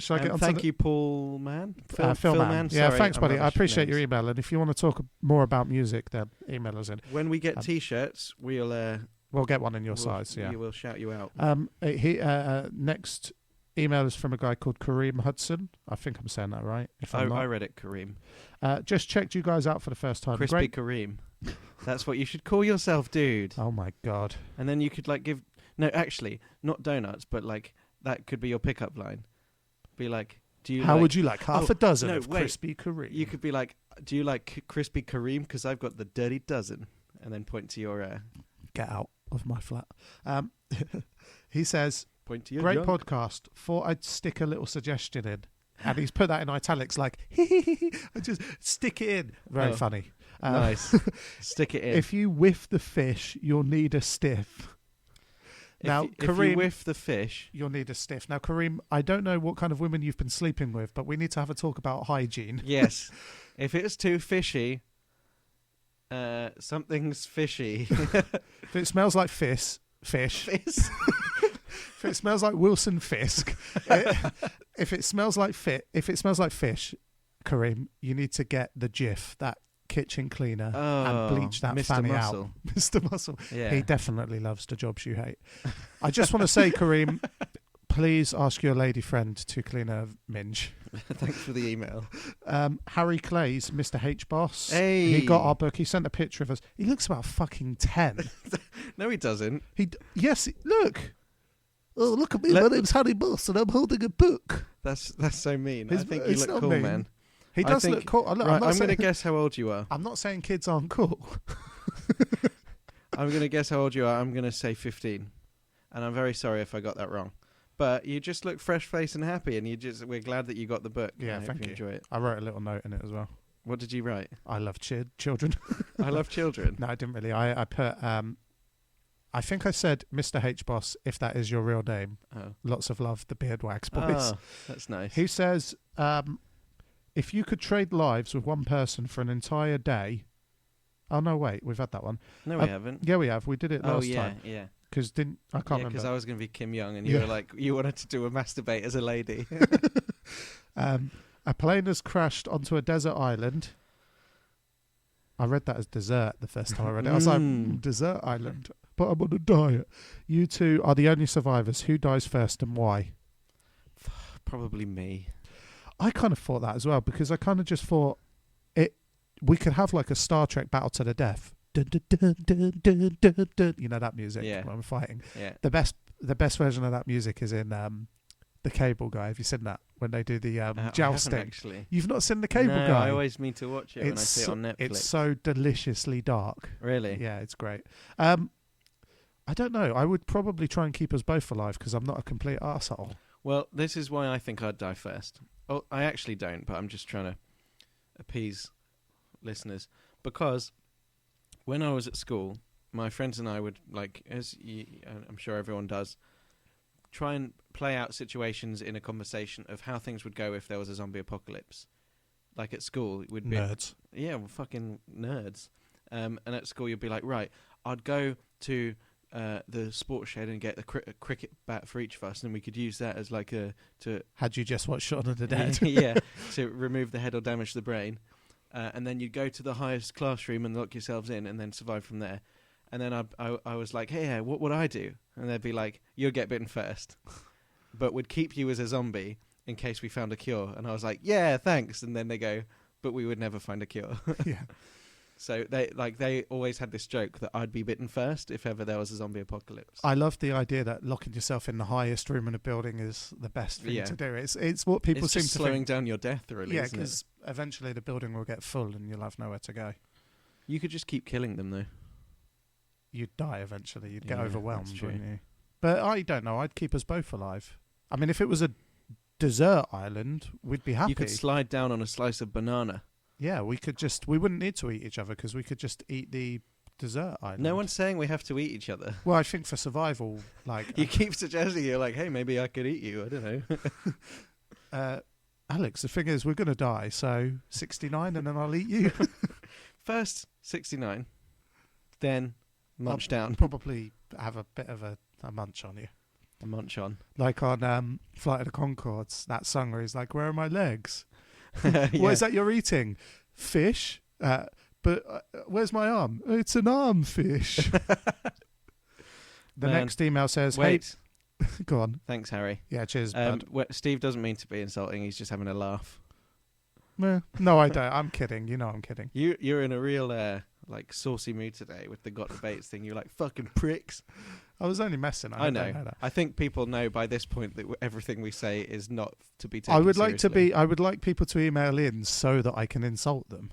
S2: Shall I get on
S1: thank you, Paul Mann?
S2: Phil Mann. Yeah,
S1: Sorry,
S2: thanks, buddy. I appreciate
S1: names.
S2: your email. And if you want to talk more about music, then email us in.
S1: When we get T-shirts, we'll
S2: get one in your size. Yeah,
S1: we'll shout you out.
S2: Next email is from a guy called Kareem Hudson. I think I'm saying that right. If I'm not.
S1: I read it, Kareem.
S2: Just checked you guys out for the first time.
S1: Crispy Kareem. That's what you should call yourself, dude.
S2: Oh my god.
S1: And then you could like give actually, not donuts, but like that could be your pickup line. Be like, do you?
S2: How would you like half a dozen of
S1: wait.
S2: Crispy Kareem?
S1: You could be like, do you like Crispy Kareem? Because I've got the dirty dozen, and then point to your.
S2: Get out of my flat. He says,
S1: point to your
S2: great
S1: junk.
S2: podcast. Thought I'd stick a little suggestion in. And he's put that in italics like, I just stick it in. Very funny.
S1: Nice. Stick it in.
S2: If you whiff the fish, you'll need a stiff. Kareem,
S1: if you whiff the fish,
S2: you'll need a stiff. Now, Kareem, I don't know what kind of women you've been sleeping with, but we need to have a talk about hygiene.
S1: Yes. If it's too fishy, something's fishy.
S2: If it smells like fish. If it smells like Wilson Fisk, if it smells like fish, Kareem, you need to get the Jif, that kitchen cleaner, and bleach that
S1: Mr.
S2: fanny
S1: Muscle.
S2: out. Mr. Muscle.
S1: Yeah.
S2: He definitely loves the jobs you hate. I just want to say, Kareem, please ask your lady friend to clean her minge.
S1: Thanks for the email.
S2: Harry Clays, Mr. H Boss.
S1: Hey.
S2: He got our book. He sent a picture of us. He looks about fucking 10.
S1: No, he doesn't.
S2: Yes, look. Oh, look at me. My name's Harry Boss and I'm holding a book.
S1: That's so mean. I think you
S2: it's
S1: look
S2: not
S1: cool,
S2: mean.
S1: man.
S2: He does look cool. Look,
S1: right, I'm going to guess how old you are.
S2: I'm not saying kids aren't cool.
S1: I'm going to guess how old you are. I'm going to say 15. And I'm very sorry if I got that wrong. But you just look fresh-faced and happy, and we're glad that you got the book.
S2: Yeah,
S1: I
S2: thank you.
S1: Enjoy it.
S2: I wrote a little note in it as well.
S1: What did you write?
S2: I love children.
S1: I love children.
S2: No, I didn't really. I put... I think I said, Mr. H Boss, if that is your real name.
S1: Oh.
S2: Lots of love, the BeardWags boys.
S1: Oh, that's nice.
S2: He says, if you could trade lives with one person for an entire day... Oh, no, wait. We've had that one.
S1: No, we haven't.
S2: Yeah, we have. We did it last time.
S1: Oh, yeah.
S2: Because I can't remember.
S1: Because I was going to be Kim Young, and you were like, you wanted to do a masturbate as a lady.
S2: A plane has crashed onto a desert island. I read that as dessert the first time I read it. I was like, desert island, but I'm on a diet. You two are the only survivors. Who dies first and why?
S1: Probably me.
S2: I kind of thought that as well, because I kind of just thought we could have like a Star Trek battle to the death. Dun, dun, dun, dun, dun, dun, dun. You know that music when we're fighting.
S1: Yeah.
S2: The best version of that music is in The Cable Guy. Have you seen that when they do the jousting?
S1: I haven't actually.
S2: You've not seen The Cable Guy?
S1: I always mean to watch it when I see it on Netflix.
S2: It's so deliciously dark.
S1: Really?
S2: Yeah, it's great. I don't know. I would probably try and keep us both alive because I'm not a complete arsehole.
S1: Well, this is why I think I'd die first. Oh, I actually don't, but I'm just trying to appease listeners. Because when I was at school, my friends and I would, like, I'm sure everyone does, try and play out situations in a conversation of how things would go if there was a zombie apocalypse. Like at school, it would be...
S2: Nerds.
S1: Yeah, well, fucking nerds. And at school, you'd be like, right, I'd go to the sports shed and get a cricket bat for each of us, and we could use that as like
S2: Had you just watched Shaun of the Dead?
S1: Yeah, to remove the head or damage the brain. And then you'd go to the highest classroom and lock yourselves in and then survive from there. And then I was like, hey, what would I do? And they'd be like, you'll get bitten first. But we'd keep you as a zombie in case we found a cure. And I was like, yeah, thanks. And then they go, but we would never find a cure.
S2: Yeah.
S1: So they always had this joke that I'd be bitten first if ever there was a zombie apocalypse.
S2: I love the idea that locking yourself in the highest room in a building is the best thing to do. It's what people seem to
S1: slowing down your death, really.
S2: Yeah, because eventually the building will get full and you'll have nowhere to go.
S1: You could just keep killing them, though.
S2: You'd die eventually. You'd get overwhelmed, wouldn't you? But I don't know. I'd keep us both alive. I mean, if it was a desert island, we'd be happy.
S1: You could slide down on a slice of banana.
S2: Yeah, we wouldn't need to eat each other because we could just eat the desert island.
S1: No one's saying we have to eat each other.
S2: Well, I think for survival, like...
S1: You keep suggesting, you're like, hey, maybe I could eat you. I don't
S2: know. Alex, the thing is, we're going to die, so 69 and then I'll eat you.
S1: First 69, then munch down.
S2: Probably have a bit of a munch on you.
S1: A munch on.
S2: Like on Flight of the Conchords, that song where he's like, where are my legs? What is that you're eating? Fish? But where's my arm? It's an arm fish. The next email says,
S1: wait.
S2: Hey, go on.
S1: Thanks, Harry.
S2: Yeah, cheers, bud.
S1: Steve doesn't mean to be insulting. He's just having a laugh.
S2: No, I don't. I'm kidding. You know I'm kidding.
S1: You're in a real like saucy mood today with the got debates thing. You're like, fucking pricks.
S2: I was only messing.
S1: I know. I think people know by this point that everything we say is not to be taken
S2: I would
S1: seriously.
S2: I would like people to email in so that I can insult them.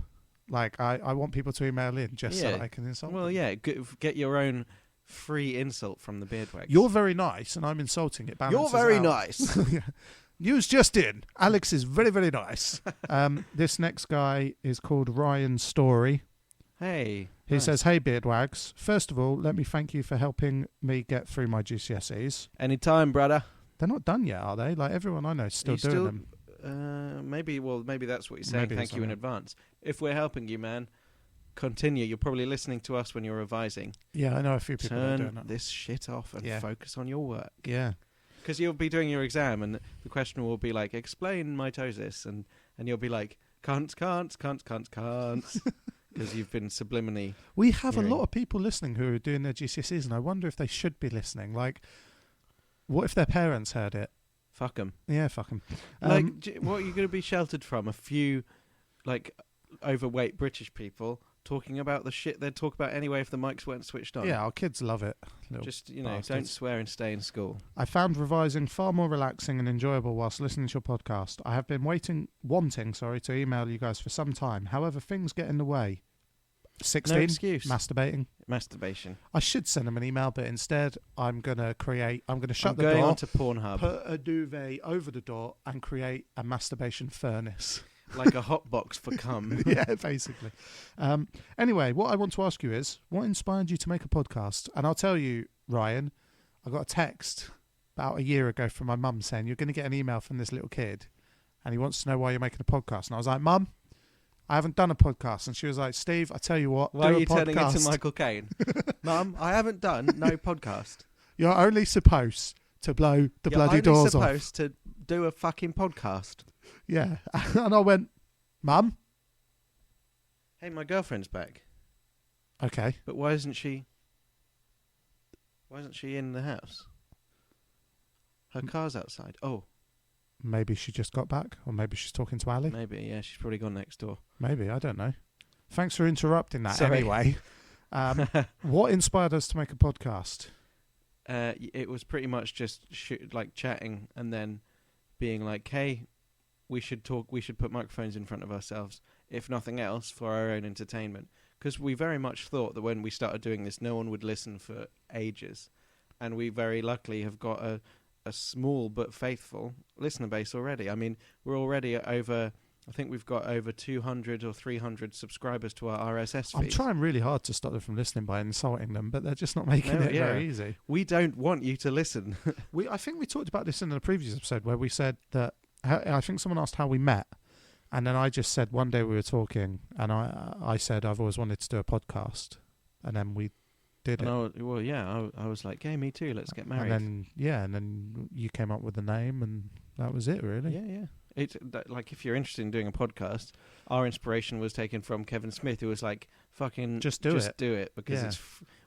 S2: Like I want people to email in just so that I can insult them.
S1: Well, yeah, get your own free insult from the BeardWags.
S2: You're very nice, and I'm insulting it.
S1: You're very nice.
S2: News just in. Alex is very, very nice. This next guy is called Ryan Story.
S1: Hey.
S2: He says, hey, BeardWags. First of all, let me thank you for helping me get through my GCSEs.
S1: Anytime, brother.
S2: They're not done yet, are they? Like, everyone I know is still doing them.
S1: Maybe that's what you're saying. Thank you in advance. If we're helping you, man, continue. You're probably listening to us when you're revising.
S2: Yeah, I know a few people that are doing that.
S1: Turn this shit off and focus on your work.
S2: Yeah.
S1: Because you'll be doing your exam and the question will be like, explain mitosis. And you'll be like, can't. Because you've been subliminally.
S2: We have a lot of people listening who are doing their GCSEs, and I wonder if they should be listening. Like, what if their parents heard it?
S1: Fuck them.
S2: Yeah, fuck them.
S1: Like, what are you going to be sheltered from? A few, like, overweight British people talking about the shit they'd talk about anyway if the mics weren't switched on.
S2: Yeah, our kids love it.
S1: Just, don't swear and stay in school.
S2: I found revising far more relaxing and enjoyable whilst listening to your podcast. I have been wanting to email you guys for some time. However, things get in the way. 16.
S1: No excuse.
S2: Masturbation. I should send them an email, but instead I'm going to shut the door.
S1: Going onto Pornhub.
S2: Put a duvet over the door and create a masturbation furnace.
S1: Like a hot box for cum.
S2: Yeah, basically. Anyway, what I want to ask you is, what inspired you to make a podcast? And I'll tell you, Ryan, I got a text about a year ago from my mum saying, you're going to get an email from this little kid and he wants to know why you're making a podcast. And I was like, Mum, I haven't done a podcast. And she was like, Steve, I tell you what,
S1: why
S2: do
S1: are you
S2: a podcast.
S1: turning into Michael Caine? Mum, I haven't done no podcast.
S2: You're only supposed to blow the bloody doors off.
S1: You're only supposed to do a fucking podcast.
S2: Yeah. And I went, Mum?
S1: Hey, my girlfriend's back.
S2: Okay.
S1: But why isn't she in the house? Her car's outside. Oh.
S2: Maybe she just got back, or maybe she's talking to Ali.
S1: Maybe, yeah, she's probably gone next door.
S2: Maybe, I don't know. Thanks for interrupting that.
S1: Sorry.
S2: Anyway. What inspired us to make a podcast?
S1: It was pretty much just chatting and then being like, hey, we should put microphones in front of ourselves, if nothing else, for our own entertainment. Because we very much thought that when we started doing this, no one would listen for ages. And we very luckily have got a small but faithful listener base already. I mean, we're already at over, I think we've got over 200 or 300 subscribers to our RSS feed.
S2: I'm trying really hard to stop them from listening by insulting them, but they're just not making it very easy.
S1: We don't want you to listen.
S2: I think we talked about this in a previous episode where we said that, I think someone asked how we met, and then I just said one day we were talking, and I said I've always wanted to do a podcast, and then we did it.
S1: I was like, hey, me too, let's get married.
S2: And then you came up with the name, and that was it, really.
S1: Yeah. Like, if you're interested in doing a podcast, our inspiration was taken from Kevin Smith, who was like, fucking just do it because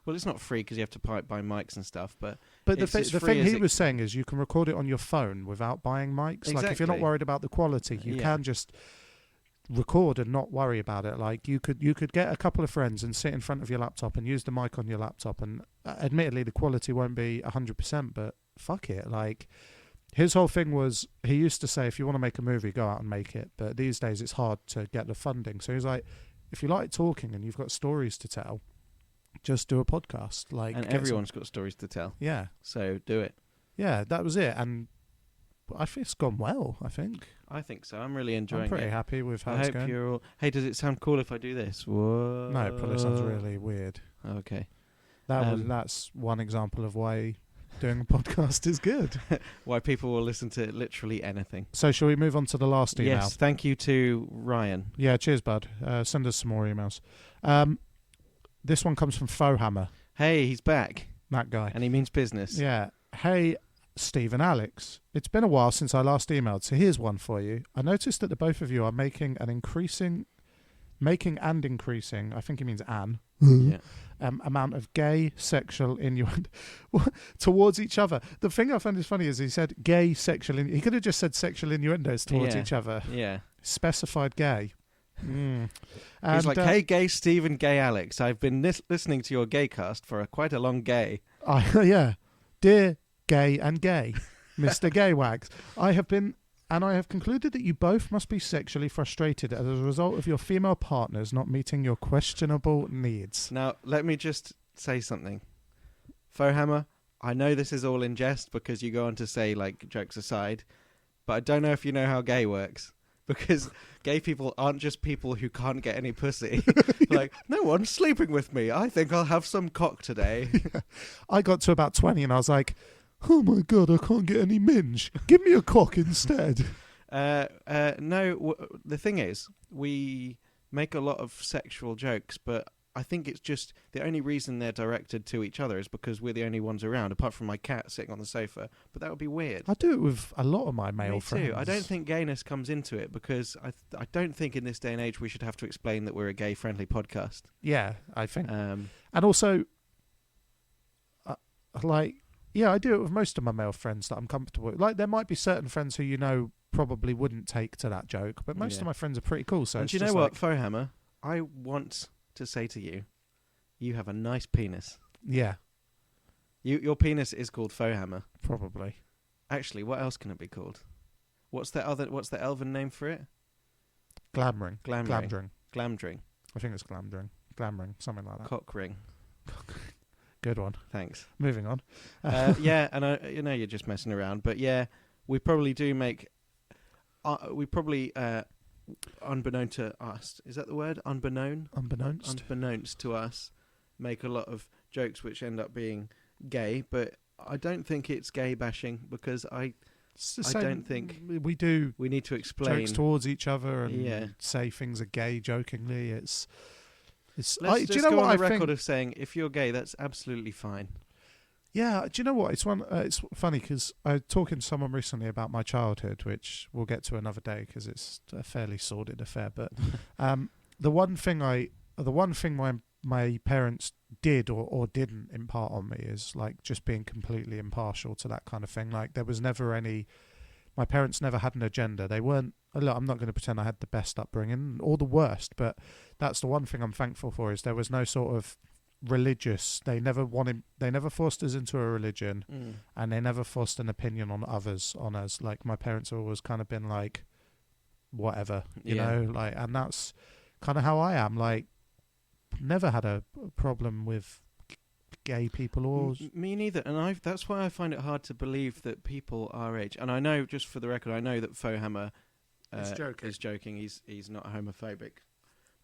S1: it's not free because you have to buy mics and stuff, but
S2: the thing he was saying is you can record it on your phone without buying mics.
S1: Exactly.
S2: Like, if you're not worried about the quality, you can just record and not worry about it. Like you could get a couple of friends and sit in front of your laptop and use the mic on your laptop, and admittedly the quality won't be 100%, but fuck it. Like his whole thing was, he used to say, if you want to make a movie, go out and make it, but these days it's hard to get the funding. So he's like, if you like talking and you've got stories to tell, just do a podcast. Like,
S1: and everyone's got stories to tell.
S2: Yeah.
S1: So do it.
S2: Yeah, that was it. And I think it's gone well, I think.
S1: I think so. I'm really enjoying it.
S2: I'm pretty happy with how it's going.
S1: I hope you're all... Hey, does it sound cool if I do this? Whoa.
S2: No, but it sounds really weird.
S1: Okay.
S2: That's one example of why doing a podcast is good.
S1: Why people will listen to literally anything.
S2: So shall we move on to the last email?
S1: Yes, thank you to Ryan.
S2: Yeah, cheers, bud. Send us some more emails. This one comes from Fohammer.
S1: Hey, he's back.
S2: That guy.
S1: And he means business.
S2: Yeah. Hey, Steve and Alex. It's been a while since I last emailed, so here's one for you. I noticed that the both of you are making and increasing, I think he means Anne,
S1: yeah.
S2: Amount of gay sexual innuendo towards each other. The thing I found is funny is he said gay sexual, he could have just said sexual innuendos towards each other.
S1: Yeah.
S2: Specified gay.
S1: He's like, hey, gay Steve and gay Alex, I've been listening to your gay cast for quite a long gay.
S2: Yeah. Dear gay and gay, Mr. BeardWags, I have concluded that you both must be sexually frustrated as a result of your female partners not meeting your questionable needs.
S1: Now, let me just say something. Fohammer, I know this is all in jest because you go on to say, like, jokes aside, but I don't know if you know how gay works. Because gay people aren't just people who can't get any pussy. Like, no one's sleeping with me. I think I'll have some cock today.
S2: Yeah. I got to about 20 and I was like, oh my God, I can't get any minge. Give me a cock instead.
S1: No, the thing is, we make a lot of sexual jokes, but I think it's just the only reason they're directed to each other is because we're the only ones around, apart from my cat sitting on the sofa. But that would be weird.
S2: I do it with a lot of my male friends.
S1: Me too. I don't think gayness comes into it because I don't think in this day and age we should have to explain that we're a gay-friendly podcast.
S2: Yeah, I think. And also, I do it with most of my male friends that I'm comfortable with. Like, there might be certain friends who you know probably wouldn't take to that joke, but most of my friends are pretty cool. So,
S1: and do you know what, Fohammer? I want to say to you, you have a nice penis.
S2: Yeah.
S1: Your penis is called Fohammer.
S2: Probably.
S1: Actually, what else can it be called? What's the elven name for it?
S2: Glamring.
S1: Glamdring.
S2: I think it's glamdring. Glamring, something like that.
S1: Cockring.
S2: Good one.
S1: Thanks.
S2: Moving on.
S1: Yeah, and I know you're just messing around, but yeah, we probably do make. Unbeknown to us, is that the word? Unbeknownst to us, make a lot of jokes which end up being gay, but I don't think it's gay bashing because I don't think
S2: we do.
S1: We need to explain
S2: jokes towards each other and say things are gay jokingly. Let's
S1: just go on the record of saying if you're gay, that's absolutely fine.
S2: Yeah, do you know what? It's funny because I was talking to someone recently about my childhood, which we'll get to another day because it's a fairly sordid affair. But the one thing my parents did or didn't impart on me is like just being completely impartial to that kind of thing. Like there was never my parents never had an agenda. They weren't. Look, I'm not going to pretend I had the best upbringing or the worst, but that's the one thing I'm thankful for is there was no sort of religious. They never forced us into a religion, and they never forced an opinion on others on us. Like my parents have always kind of been like, whatever, you know, like, and that's kind of how I am. Like, never had a problem with gay people or
S1: me neither. And that's why I find it hard to believe that people our age. And I know, just for the record, I know that Fohammer is joking. He's not homophobic.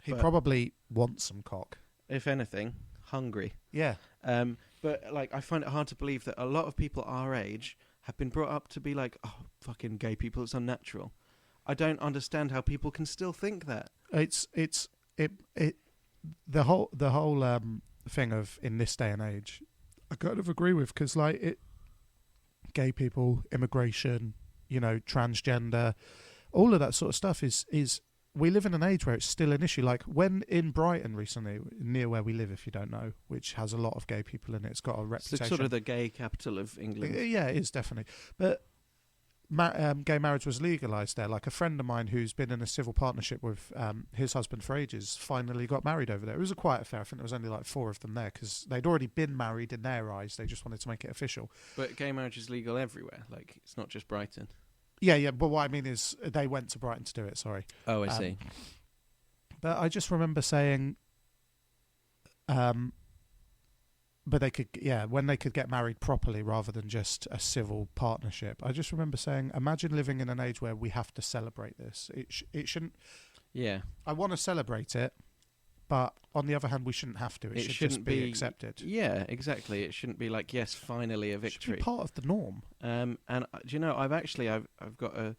S2: He probably wants some cock.
S1: If anything, hungry.
S2: Yeah.
S1: But like, I find it hard to believe that a lot of people our age have been brought up to be like, oh, fucking gay people, it's unnatural. I don't understand how people can still think that.
S2: The whole thing of in this day and age, I kind of agree with because like gay people, immigration, you know, transgender, all of that sort of stuff is. We live in an age where it's still an issue. Like when in Brighton recently, near where we live, if you don't know, which has a lot of gay people in it, it's got a reputation.
S1: It's sort of the gay capital of England.
S2: Yeah, it is definitely. But gay marriage was legalised there. Like a friend of mine who's been in a civil partnership with his husband for ages finally got married over there. It was a quiet affair. I think there was only like 4 of them there because they'd already been married in their eyes. They just wanted to make it official.
S1: But gay marriage is legal everywhere. Like, it's not just Brighton.
S2: Yeah. But what I mean is they went to Brighton to do it. Sorry.
S1: Oh, I see.
S2: But I just remember saying, but they could, when they could get married properly rather than just a civil partnership. I just remember saying, imagine living in an age where we have to celebrate this. It shouldn't.
S1: Yeah.
S2: I want to celebrate it, but on the other hand, we shouldn't have to. It should just be accepted.
S1: Yeah, exactly. It shouldn't be like, yes, finally a victory.
S2: It should be part of the norm.
S1: And do you know, I've got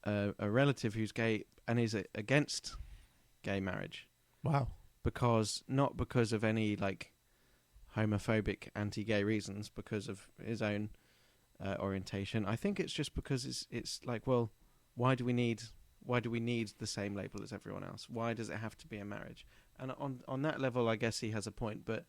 S1: a relative who's gay and is against gay marriage.
S2: Wow.
S1: Not because of any like homophobic anti-gay reasons, because of his own orientation. I think it's just because it's like, well, why do we need the same label as everyone else? Why does it have to be a marriage? And on that level, I guess he has a point. But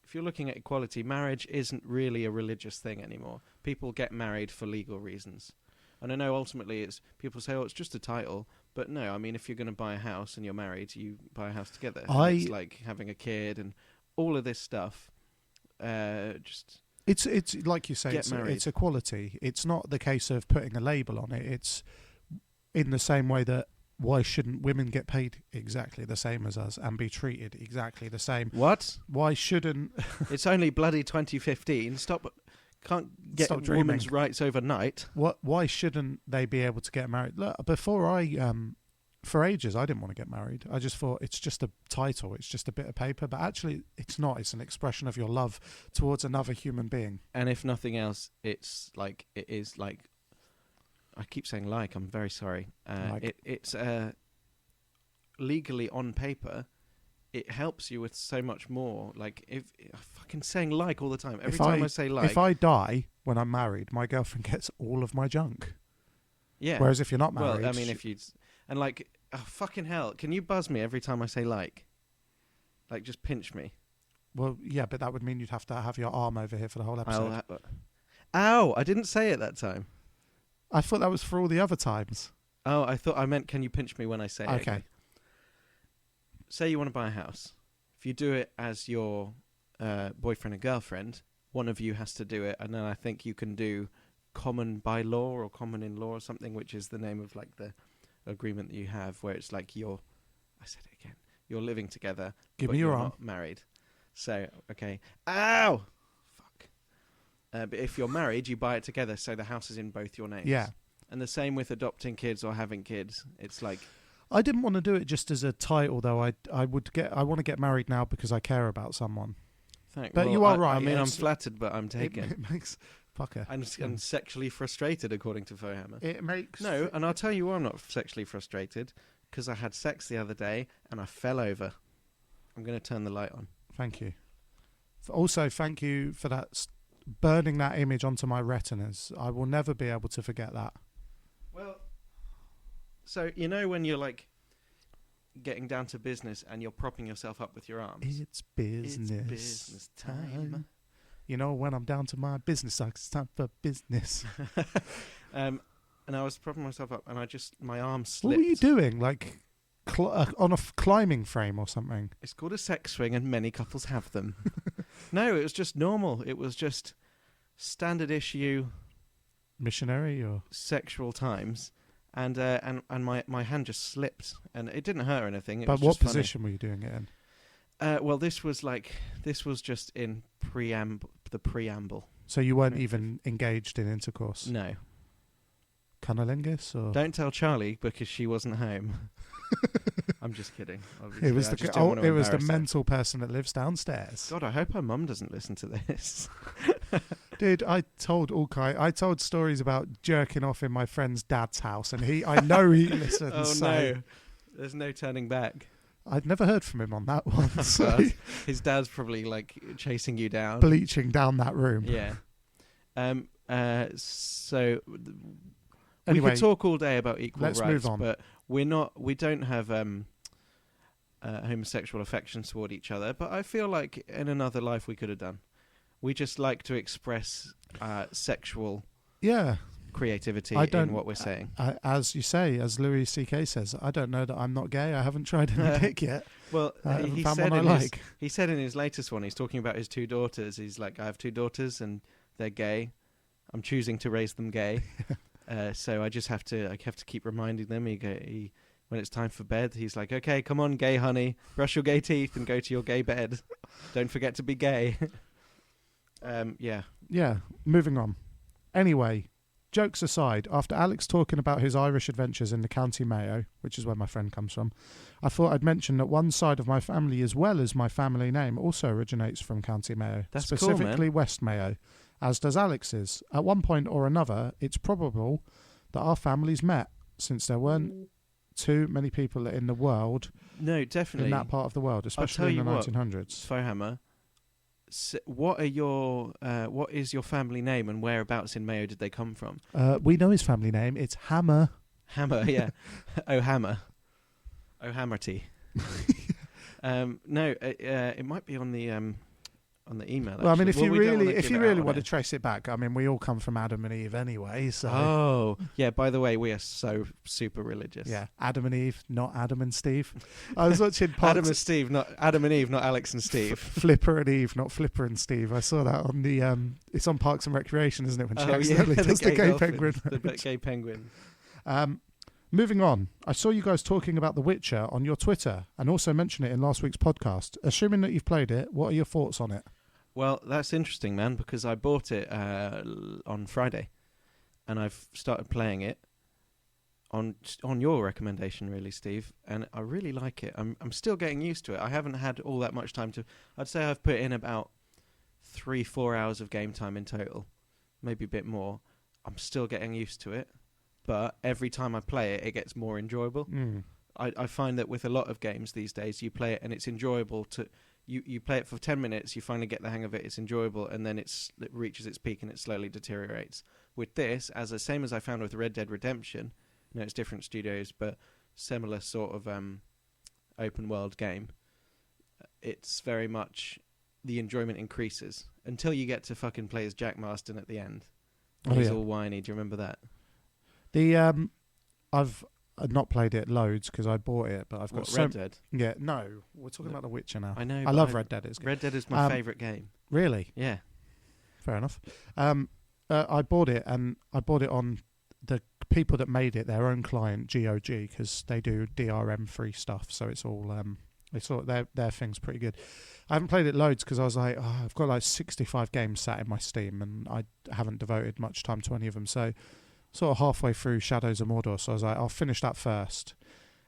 S1: if you're looking at equality, marriage isn't really a religious thing anymore. People get married for legal reasons. And I know ultimately it's people say, oh, it's just a title. But no, I mean, if you're going to buy a house and you're married, you buy a house together. It's like having a kid and all of this stuff.
S2: It's like you say, it's equality. It's not the case of putting a label on it. It's in the same way that why shouldn't women get paid exactly the same as us and be treated exactly the same?
S1: What?
S2: Why shouldn't...
S1: It's only bloody 2015. Can't get women's rights overnight.
S2: Why shouldn't they be able to get married? Look, before for ages, I didn't want to get married. I just thought it's just a title. It's just a bit of paper. But actually, it's not. It's an expression of your love towards another human being.
S1: And if nothing else, it is like, I keep saying like, I'm very sorry. It's legally on paper, it helps you with so much more. Like, if I'm fucking saying like all the time. Every time I say like.
S2: If I die when I'm married, my girlfriend gets all of my junk.
S1: Yeah.
S2: Whereas if you're not married...
S1: Well, I mean, if you... And like, oh, fucking hell, can you buzz me every time I say like? Like, just pinch me.
S2: Well, yeah, but that would mean you'd have to have your arm over here for the whole episode.
S1: Ow, I didn't say it that time.
S2: I thought that was for all the other times.
S1: Oh, I thought I meant can you pinch me when I say it?
S2: Okay.
S1: Say you want to buy a house. If you do it as your boyfriend and girlfriend, one of you has to do it, and then I think you can do common by law or common in law or something, which is the name of like the agreement that you have, where it's like you're living together.
S2: Give me your arm.
S1: Not married. So, okay. Ow! Fuck. But if you're married, you buy it together, so the house is in both your names.
S2: Yeah.
S1: And the same with adopting kids or having kids. It's like...
S2: I didn't want to do it just as a title, though. I want to get married now because I care about someone.
S1: Thanks.
S2: But you are right.
S1: I mean, I'm flattered, but I'm taken.
S2: It makes... Fucker.
S1: And sexually frustrated, according to Fohammer.
S2: It makes...
S1: No, and I'll tell you why I'm not sexually frustrated. Because I had sex the other day and I fell over. I'm going to turn the light on.
S2: Thank you. Also, thank you for that, burning that image onto my retinas. I will never be able to forget that.
S1: Well, so, you know when you're like getting down to business and you're propping yourself up with your arms?
S2: It's business time. You know, when I'm down to my business, it's time for business.
S1: And I was propping myself up, and my arm slipped.
S2: What were you doing? Like on a climbing frame or something?
S1: It's called a sex swing, and many couples have them. No, it was just normal. It was just standard issue.
S2: Missionary or
S1: sexual times, and my hand just slipped, and it didn't hurt or anything.
S2: But what position were you doing it in?
S1: Well, this was just in the preamble.
S2: So you weren't even engaged in intercourse?
S1: No.
S2: Cunnilingus or?
S1: Don't tell Charlie because she wasn't home. I'm just kidding. Obviously.
S2: It was the mental person that lives downstairs.
S1: God, I hope her mum doesn't listen to this.
S2: Dude, I told stories about jerking off in my friend's dad's house, and I know he listens.
S1: Oh
S2: so
S1: no, there's no turning back.
S2: I'd never heard from him on that one. So
S1: his dad's probably like chasing you down,
S2: bleaching down that room.
S1: Yeah. So anyway, we could talk all day about equal rights,
S2: move on.
S1: But we don't have homosexual affections toward each other. But I feel like in another life we could have done. We just like to express sexual creativity in what we're saying.
S2: As you say, as Louis C.K. says, I don't know that I'm not gay. I haven't tried any dick yet.
S1: Well, he said in his latest one, he's talking about his 2 daughters. He's like, I have 2 daughters and they're gay. I'm choosing to raise them gay. So I have to keep reminding them. When it's time for bed, he's like, okay, come on, gay honey, brush your gay teeth and go to your gay bed. Don't forget to be gay.
S2: Yeah, moving on. Anyway, jokes aside, after Alex talking about his Irish adventures in the County Mayo, which is where my friend comes from, I thought I'd mention that one side of my family, as well as my family name, also originates from County Mayo.
S1: That's
S2: specifically
S1: cool, man.
S2: West Mayo, as does Alex's. At one point or another, it's probable that our families met, since there weren't too many people in the world.
S1: No, definitely.
S2: In that part of the world, especially in the 1900s.
S1: Fohammer, what is your family name and whereabouts in Mayo did they come from?
S2: We know his family name. It's Hammer.
S1: Hammer, yeah. O'Hammer. O'Hammerty. No, it might be on the email.
S2: Well, I mean, if you really want to trace it back, I mean, we all come from Adam and Eve anyway. So.
S1: Oh, yeah. By the way, we are so super religious.
S2: Yeah, Adam and Eve, not Adam and Steve. I was watching
S1: Adam and Steve, not Adam and Eve, not Alex and Steve.
S2: Flipper and Eve, not Flipper and Steve. I saw that on the. It's on Parks and Recreation, isn't it? When she accidentally does the gay penguin.
S1: The gay penguin.
S2: Moving on, I saw you guys talking about The Witcher on your Twitter and also mention it in last week's podcast. Assuming that you've played it, what are your thoughts on it?
S1: Well, that's interesting, man, because I bought it on Friday and I've started playing it on your recommendation, really, Steve, and I really like it. I'm still getting used to it. I haven't had all that much time to... I'd say I've put in about 3-4 hours of game time in total, maybe a bit more. I'm still getting used to it. But every time I play it, it gets more enjoyable. I find that with a lot of games these days, you play it and it's enjoyable to... You play it for 10 minutes, you finally get the hang of it, it's enjoyable, and then it reaches its peak and it slowly deteriorates. With this, same as I found with Red Dead Redemption, it's different studios, but similar sort of open world game, it's very much the enjoyment increases until you get to fucking play as Jack Marston at the end. He's all whiny. Do you remember that?
S2: I've not played it loads because I bought it, but I've got
S1: Red Dead.
S2: Yeah, no, we're talking about The Witcher now.
S1: I know.
S2: I love Red Dead. It's good.
S1: Red Dead is my favourite game.
S2: Really?
S1: Yeah.
S2: Fair enough. I bought it, and I bought it on the people that made it, their own client, GOG, because they do DRM free stuff. So it's all their thing's pretty good. I haven't played it loads because I was like, I've got like 65 games sat in my Steam, and I haven't devoted much time to any of them. So sort of halfway through Shadows of Mordor, so I was like, I'll finish that first.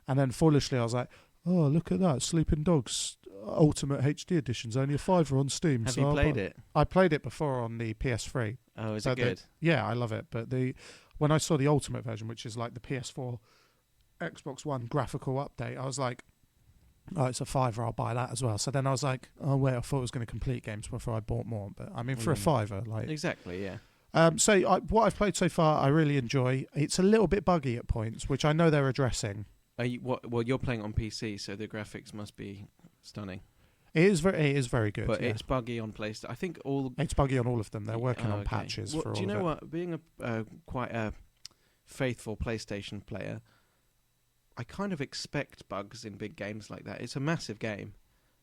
S2: And then foolishly I was like, oh, look at that, Sleeping Dogs Ultimate HD Edition's only $5 on Steam.
S1: Have you played it?
S2: I played it before on the PS3.
S1: Oh, is it good?
S2: Yeah, I love it. But when I saw the Ultimate version, which is like the PS4, Xbox One graphical update, I was like, oh, it's a $5, I'll buy that as well. So then I was like, oh wait, I thought it was going to complete games before I bought more. But I mean, for a $5, like...
S1: Exactly, yeah.
S2: What I've played so far, I really enjoy. It's a little bit buggy at points, which I know they're addressing.
S1: Well, you're playing on PC, so the graphics must be stunning.
S2: It is very good.
S1: But it's buggy on PlayStation. I think
S2: it's buggy on all of them. They're working on patches for all of it.
S1: Do you know what? Being quite a faithful PlayStation player, I kind of expect bugs in big games like that. It's a massive game,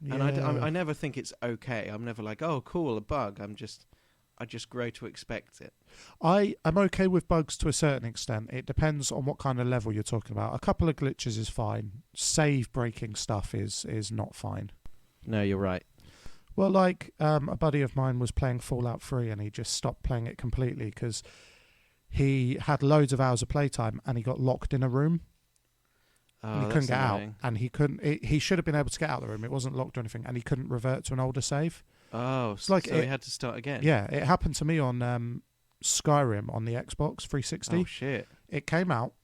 S1: and I never think it's okay. I'm never like, oh, cool, a bug. I just grow to expect it.
S2: I am okay with bugs to a certain extent. It depends on what kind of level you're talking about. A couple of glitches is fine. Save breaking stuff is not fine.
S1: No, you're right.
S2: Well, like a buddy of mine was playing Fallout 3 and he just stopped playing it completely because he had loads of hours of playtime and he got locked in a room. And he couldn't get out. And he should have been able to get out of the room. It wasn't locked or anything. And he couldn't revert to an older save.
S1: Oh, so he had to start again.
S2: Yeah, it happened to me on Skyrim on the Xbox 360.
S1: Oh, shit.
S2: It came out,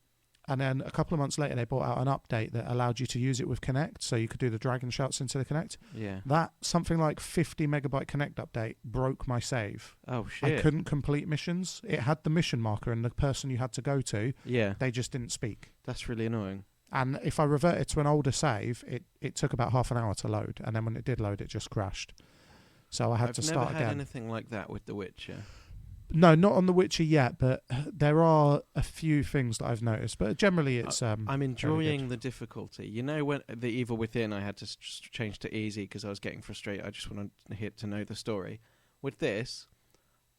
S2: and then a couple of months later, they brought out an update that allowed you to use it with Kinect, so you could do the dragon shouts into the Kinect.
S1: Yeah.
S2: That, something like 50 megabyte Kinect update, broke my save.
S1: Oh, shit.
S2: I couldn't complete missions. It had the mission marker, and the person you had to go to, they just didn't speak.
S1: That's really annoying.
S2: And if I reverted to an older save, it took about half an hour to load, and then when it did load, it just crashed. So I had to start again.
S1: I've never had anything like that with The Witcher.
S2: No, not on The Witcher yet, but there are a few things that I've noticed. But generally, it's
S1: I'm enjoying the difficulty. You know, when the Evil Within, I had to change to easy because I was getting frustrated. I just wanted to know the story. With this,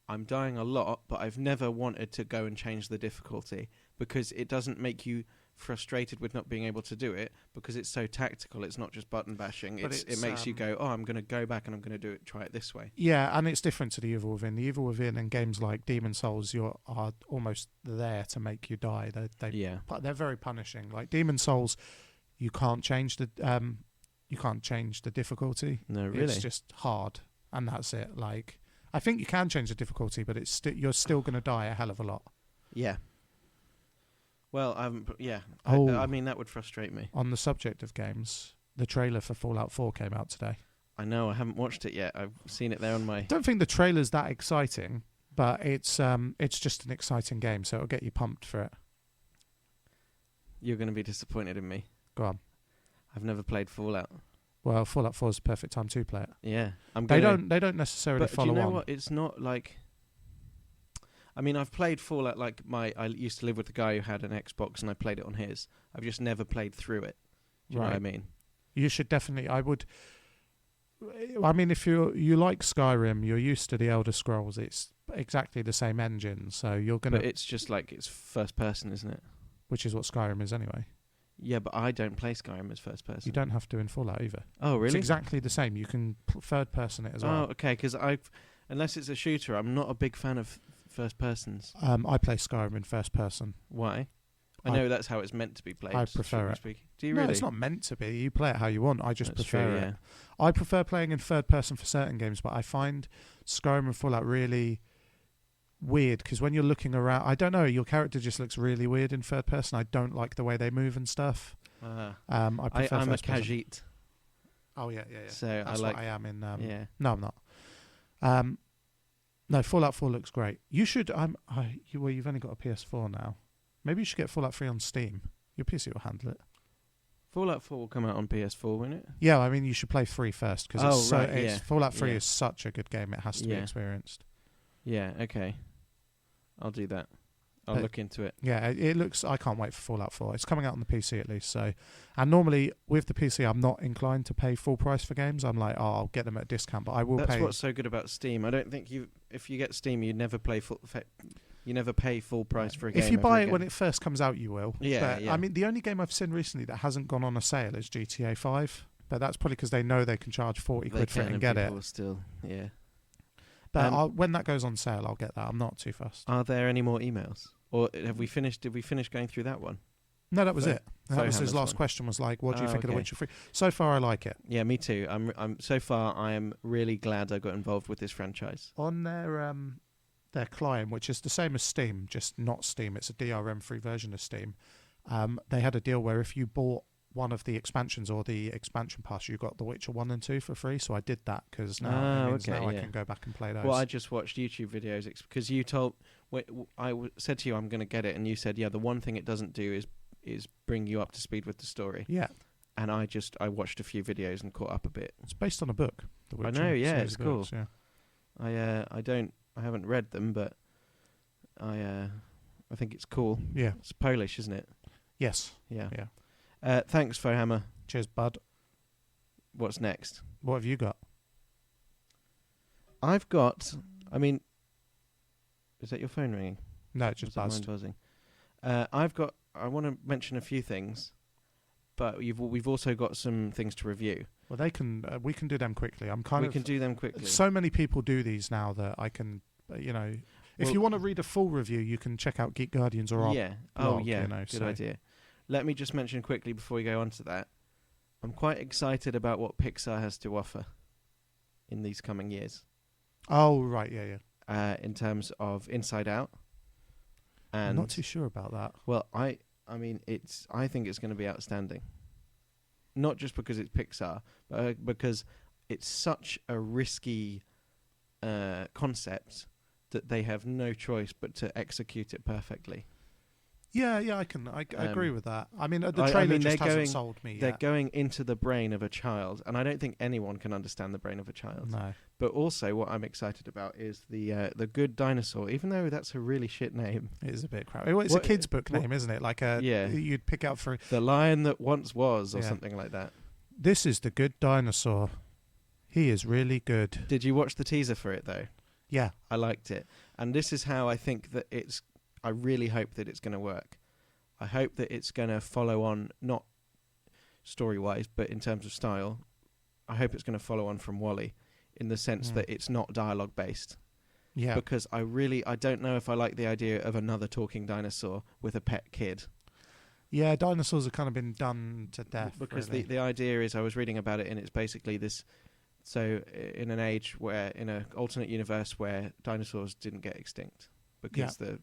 S1: I'm dying a lot, but I've never wanted to go and change the difficulty because it doesn't make you frustrated with not being able to do it because it's so tactical. It's not just button bashing. It makes you go, I'm going to go back and I'm going to try it this way.
S2: Yeah, and it's different to the Evil Within. The Evil Within in games like Demon Souls, are almost there to make you die. They're very punishing. Like Demon Souls, you can't change the difficulty.
S1: No, really,
S2: it's just hard, and that's it. Like I think you can change the difficulty, but you're still going to die a hell of a lot.
S1: Yeah. Well, I mean, that would frustrate me.
S2: On the subject of games, the trailer for Fallout 4 came out today.
S1: I know, I haven't watched it yet. I've seen it there on my...
S2: I don't think the trailer's that exciting, but it's just an exciting game, so it'll get you pumped for it.
S1: You're going to be disappointed in me.
S2: Go on.
S1: I've never played Fallout.
S2: Well, Fallout 4 is the perfect time to play it.
S1: Yeah.
S2: They don't necessarily follow on.
S1: Do you know what? It's not like... I mean, I've played Fallout, like I used to live with a guy who had an Xbox and I played it on his. I've just never played through it. Do you know what I mean? You
S2: should definitely, if you like Skyrim, you're used to the Elder Scrolls, it's exactly the same engine, so you're going to...
S1: But it's just like, it's first person, isn't it?
S2: Which is what Skyrim is anyway.
S1: Yeah, but I don't play Skyrim as first person.
S2: You don't have to in Fallout either.
S1: Oh, really?
S2: It's exactly the same. You can third person it as well.
S1: Oh, okay, because unless it's a shooter, I'm not a big fan of first persons.
S2: I play Skyrim in first person.
S1: Why? I know that's how it's meant to be played.
S2: I prefer it.
S1: Do you really?
S2: No, it's not meant to be. You play it how you want. I just prefer it.
S1: Yeah.
S2: I prefer playing in third person for certain games, but I find Skyrim and Fallout really weird because when you're looking around, I don't know, your character just looks really weird in third person. I don't like the way they move and stuff. I prefer
S1: I'm a
S2: first person.
S1: Khajiit.
S2: Oh yeah.
S1: So
S2: that's what I am in.
S1: Yeah.
S2: No, I'm not. No, Fallout 4 looks great. You should. You've only got a PS4 now. Maybe you should get Fallout 3 on Steam. Your PC will handle it.
S1: Fallout 4 will come out on PS4, won't it?
S2: Yeah, I mean you should play 3 first because Fallout 3
S1: Yeah.
S2: is such a good game. It has to be experienced.
S1: Yeah. Okay. I'll do that. I'll look into it.
S2: Yeah, it looks... I can't wait for Fallout 4. It's coming out on the PC at least. So, and normally with the PC, I'm not inclined to pay full price for games. I'm like, I'll get them at a discount, but I will pay...
S1: That's what's so good about Steam. I don't think if you get Steam, you never pay full price for a game.
S2: If you buy it when it first comes out, you will.
S1: Yeah,
S2: I mean, the only game I've seen recently that hasn't gone on a sale is GTA 5, but that's probably because they know they can charge 40 quid for it and get it.
S1: Still, yeah.
S2: But when that goes on sale, I'll get that. I'm not too fussed.
S1: Are there any more emails? Or have we finished? Did we finish going through that one?
S2: No, that was it. That was his last question. Was like, what do you think of The Witcher 3? So far, I like it.
S1: Yeah, me too. So far, I am really glad I got involved with this franchise.
S2: On their client, which is the same as Steam, just not Steam. It's a DRM-free version of Steam. They had a deal where if you bought one of the expansions or the expansion pass, you got The Witcher 1 and 2 for free. So I did that because now I can go back and play those.
S1: Well, I just watched YouTube videos because you told... said to you I'm going to get it, and you said, yeah, the one thing it doesn't do is bring you up to speed with the story.
S2: Yeah.
S1: And I watched a few videos and caught up a bit.
S2: It's based on a book. The Witcher,
S1: I know, yeah, it's cool.
S2: Books, yeah.
S1: I haven't read them, but I think it's cool.
S2: Yeah.
S1: It's Polish, isn't it?
S2: Yes.
S1: Yeah. Thanks, Fohammer.
S2: Cheers, bud.
S1: What's next?
S2: What have you got?
S1: I've got... is that your phone ringing?
S2: No, it just buzzed.
S1: Buzzing. I want to mention a few things, but we've also got some things to review.
S2: Well, we can do them quickly.
S1: We can do them quickly.
S2: So many people do these now that I can, if you want to read a full review, you can check out Geek Guardians or our blog,
S1: good idea. Let me just mention quickly before we go on to that. I'm quite excited about what Pixar has to offer in these coming years.
S2: Oh, right, yeah.
S1: In terms of Inside Out. And
S2: I'm not too sure about that.
S1: Well, I think it's going to be outstanding. Not just because it's Pixar, but because it's such a risky concept that they have no choice but to execute it perfectly.
S2: Yeah, I agree with that. I mean, the trailer just hasn't sold me yet.
S1: They're going into the brain of a child, and I don't think anyone can understand the brain of a child.
S2: No.
S1: But also, what I'm excited about is the Good Dinosaur, even though that's a really shit name.
S2: It is a bit crap. It's a kid's book name, isn't it? Like you'd pick up for...
S1: The Lion That Once Was, or something like that.
S2: This is the Good Dinosaur. He is really good.
S1: Did you watch the teaser for it, though?
S2: Yeah.
S1: I liked it. And this is how I think that I really hope that it's going to work. I hope that it's going to follow on, not story-wise, but in terms of style. I hope it's going to follow on from WALL-E in the sense that it's not dialogue-based.
S2: Yeah.
S1: Because I don't know if I like the idea of another talking dinosaur with a pet kid.
S2: Yeah, dinosaurs have kind of been done to death.
S1: Because
S2: really.
S1: the idea is, I was reading about it, and it's basically this... So in an age where, in an alternate universe where dinosaurs didn't get extinct because the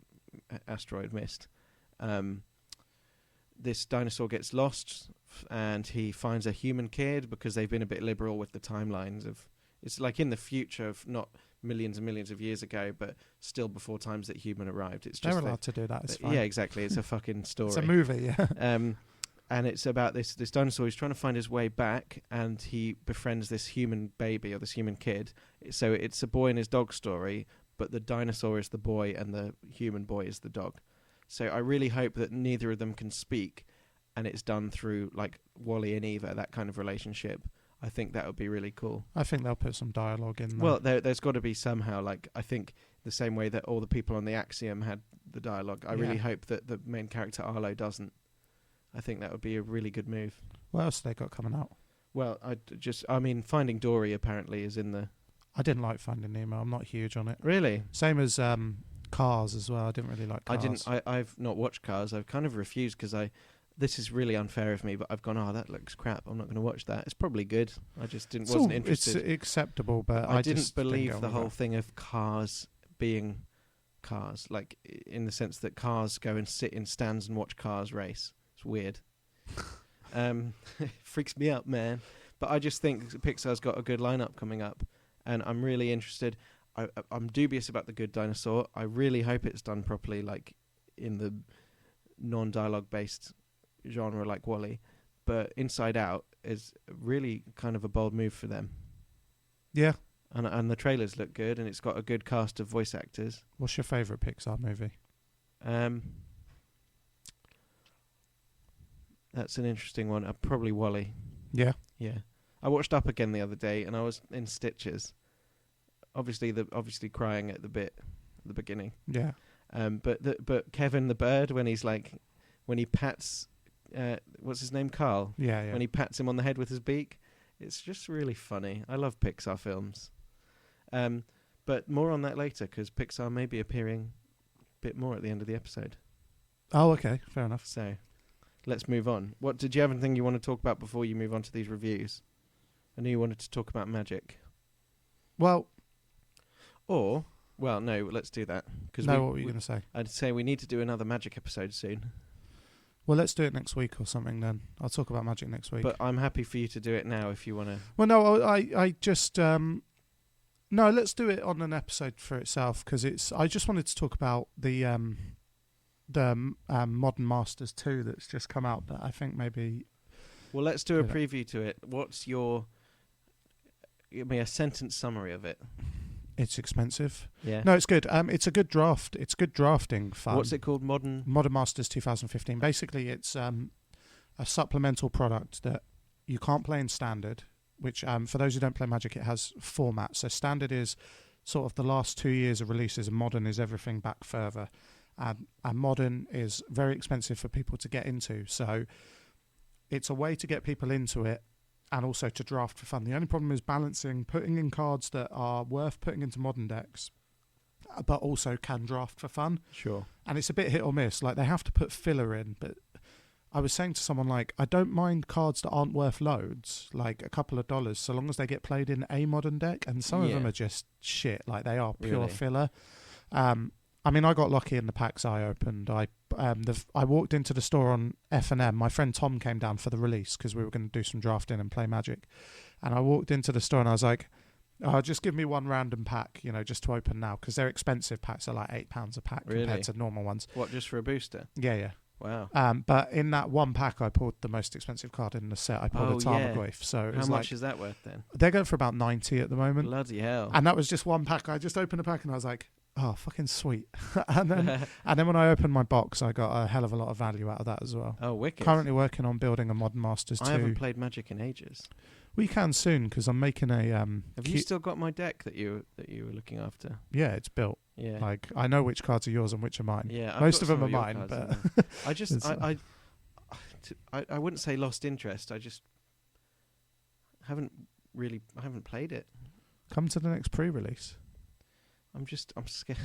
S1: asteroid missed, this dinosaur gets lost, and he finds a human kid because they've been a bit liberal with the timelines of... It's like in the future of not millions and millions of years ago, but still before times that human arrived. It's just
S2: they're allowed to do that. It's fine.
S1: Yeah, exactly. It's a fucking story.
S2: It's a movie, yeah.
S1: And it's about this dinosaur who's trying to find his way back, and he befriends this human baby or this human kid. So it's a boy and his dog story, but the dinosaur is the boy and the human boy is the dog. So I really hope that neither of them can speak, and it's done through like WALL-E and Eva, that kind of relationship. I think that would be really cool.
S2: I think they'll put some dialogue in there.
S1: Well, there's got to be somehow, like, I think the same way that all the people on the Axiom had the dialogue. I really hope that the main character Arlo doesn't. I think that would be a really good move.
S2: What else have they got coming out?
S1: Well, I mean, Finding Dory apparently is in the...
S2: I didn't like Finding Nemo. I'm not huge on it.
S1: Really?
S2: Same as Cars as well. I didn't really like Cars.
S1: I've not watched Cars. I've kind of refused because this is really unfair of me, but I've gone, that looks crap. I'm not going to watch that. It's probably good. I just wasn't interested.
S2: It's acceptable, but I
S1: didn't believe the whole thing of Cars being Cars, like in the sense that cars go and sit in stands and watch cars race. It's weird. It freaks me out, man. But I just think Pixar's got a good lineup coming up, and I'm really interested. I'm dubious about the Good Dinosaur. I really hope it's done properly, like in the non-dialogue based genre like WALL-E. But Inside Out is really kind of a bold move for them.
S2: Yeah.
S1: And the trailers look good, and it's got a good cast of voice actors.
S2: What's your favourite Pixar movie?
S1: That's an interesting one. Probably WALL-E.
S2: Yeah.
S1: Yeah. I watched Up again the other day, and I was in stitches. Obviously crying at the beginning.
S2: Yeah.
S1: But Kevin the bird, when he pats, what's his name, Carl?
S2: Yeah.
S1: When he pats him on the head with his beak, it's just really funny. I love Pixar films. But more on that later, because Pixar may be appearing a bit more at the end of the episode.
S2: Oh, okay, fair enough.
S1: So, let's move on. What did you have anything you want to talk about before you move on to these reviews? I knew you wanted to talk about magic.
S2: Well,
S1: no, let's do that.
S2: What were you going to say?
S1: I'd say we need to do another magic episode soon.
S2: Well, let's do it next week or something then. I'll talk about magic next week.
S1: But I'm happy for you to do it now if you want to.
S2: Well, no, I just... no, let's do it on an episode for itself, because I just wanted to talk about the Modern Masters 2 that's just come out that I think maybe...
S1: Well, let's do a preview to it. What's your... Give me a sentence summary of it.
S2: It's expensive.
S1: Yeah.
S2: No, it's good. It's a good draft. It's good drafting fun.
S1: What's it called? Modern
S2: Masters 2015. Basically, it's a supplemental product that you can't play in standard, which for those who don't play Magic, it has formats. So standard is sort of the last 2 years of releases, and modern is everything back further. And modern is very expensive for people to get into. So it's a way to get people into it, and also to draft for fun. The only problem is balancing putting in cards that are worth putting into modern decks, but also can draft for fun.
S1: Sure.
S2: And it's a bit hit or miss. Like, they have to put filler in. But I was saying to someone, like, I don't mind cards that aren't worth loads, like a couple of dollars, so long as they get played in a modern deck. And some of them are just shit. Like, they are pure filler. I mean, I got lucky in the packs I opened. I walked into the store on F&M. My friend Tom came down for the release because we were going to do some drafting and play Magic. And I walked into the store and I was like, Oh, just give me one random pack, just to open now, because they're expensive packs. They're like £8 a pack compared to normal ones.
S1: What, just for a booster?
S2: Yeah.
S1: Wow.
S2: But in that one pack, I pulled the most expensive card in the set. I pulled a Tarmogoyf. So
S1: how much is that worth then?
S2: They're going for about 90 at the moment.
S1: Bloody hell!
S2: And that was just one pack. I just opened a pack and I was like, oh, fucking sweet. and then when I opened my box, I got a hell of a lot of value out of that as well.
S1: Oh, wicked!
S2: Currently working on building a Modern Masters 2.
S1: I haven't played Magic in ages.
S2: We can soon, because I'm making a.
S1: Have you still got my deck that you were looking after?
S2: Yeah, it's built.
S1: Yeah.
S2: Like, I know which cards are yours and which are mine.
S1: Yeah,
S2: most of them are mine, but
S1: I just I wouldn't say lost interest. I just haven't played it.
S2: Come to the next pre-release.
S1: I'm scared.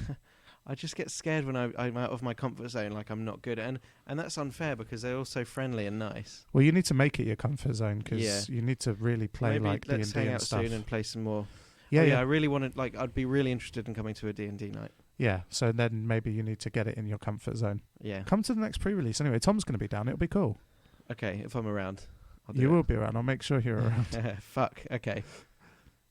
S1: I just get scared when I'm out of my comfort zone, like I'm not good at, and that's unfair because they're all so friendly and nice.
S2: Well, you need to make it your comfort zone, because you need to really play like D&D and stuff. Maybe let's hang out soon
S1: and play some more.
S2: Yeah.
S1: I really wanted, I'd be really interested in coming to a D&D night.
S2: Yeah, so then maybe you need to get it in your comfort zone.
S1: Yeah.
S2: Come to the next pre-release. Anyway, Tom's going to be down. It'll be cool.
S1: Okay, if I'm around.
S2: You will be around. I'll make sure you're around.
S1: Fuck, okay.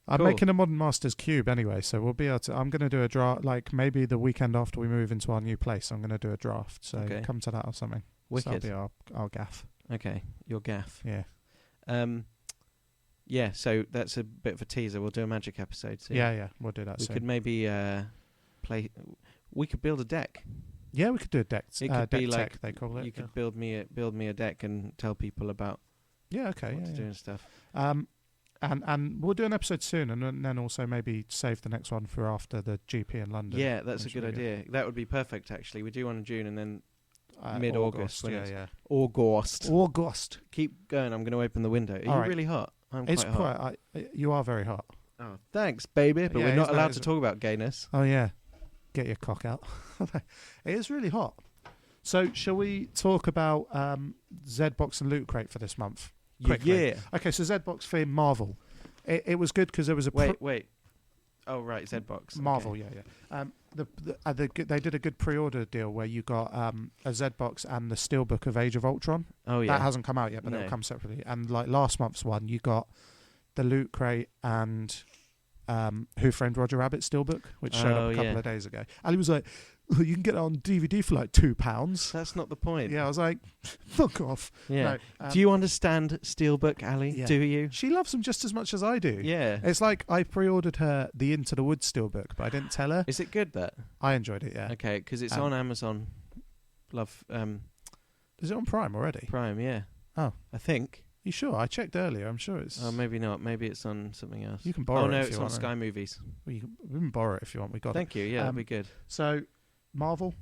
S2: I'm making a Modern Masters cube anyway, so we'll be able to. I'm going to do a draft, like maybe the weekend after we move into our new place. I'm going to do a draft, so come to that or something.
S1: Wicked.
S2: So that'll be our gaff.
S1: Okay, your gaff.
S2: Yeah.
S1: Yeah. So that's a bit of a teaser. We'll do a Magic episode soon.
S2: Yeah, we'll do that.
S1: We
S2: soon.
S1: could maybe play. We could build a deck.
S2: Yeah, we could do a deck.
S1: It could be
S2: deck
S1: like
S2: tech, they call it.
S1: You could build me a deck and tell people about.
S2: Yeah. Okay.
S1: What to do and stuff.
S2: And we'll do an episode soon, and then also maybe save the next one for after the GP in London.
S1: Yeah, that's a good idea. That would be perfect, actually. We do one in June and then mid-August. August. Keep going. I'm going to open the window. Are you really hot?
S2: It's quite hot. You are very hot.
S1: Oh, thanks, baby. But we're not allowed to talk about gayness.
S2: Oh, yeah. Get your cock out. It is really hot. So, shall we talk about Z-Box and Loot Crate for this month? Quickly. Yeah. Okay, so Z-Box for Marvel. It was good because there was a...
S1: Wait. Oh, right, Z-Box.
S2: Marvel, okay. Yeah. They did a good pre-order deal where you got a Z-Box and the Steelbook of Age of Ultron.
S1: Oh, yeah.
S2: That hasn't come out yet, but it'll come separately. And like last month's one, you got the Loot Crate and Who Framed Roger Rabbit Steelbook, which showed up a couple of days ago. And he was like, you can get it on DVD for like £2.
S1: That's not the point.
S2: Yeah, I was like, fuck off.
S1: Yeah. No, do you understand Steelbook, Ali? Yeah. Do you?
S2: She loves them just as much as I do.
S1: Yeah.
S2: It's like I pre-ordered her the Into the Woods Steelbook, but I didn't tell her.
S1: Is it good, that?
S2: I enjoyed it, yeah.
S1: Okay, because it's on Amazon.
S2: Is it on Prime already?
S1: Prime, yeah.
S2: Oh.
S1: I think.
S2: You sure? I checked earlier. I'm sure it's...
S1: Oh, maybe not. Maybe it's on something else.
S2: You can borrow it if you want.
S1: Oh, no, it's on Sky Movies.
S2: Well, we can borrow it if you want. We got
S1: Thank you. Yeah, that'd be good.
S2: So, Marvel...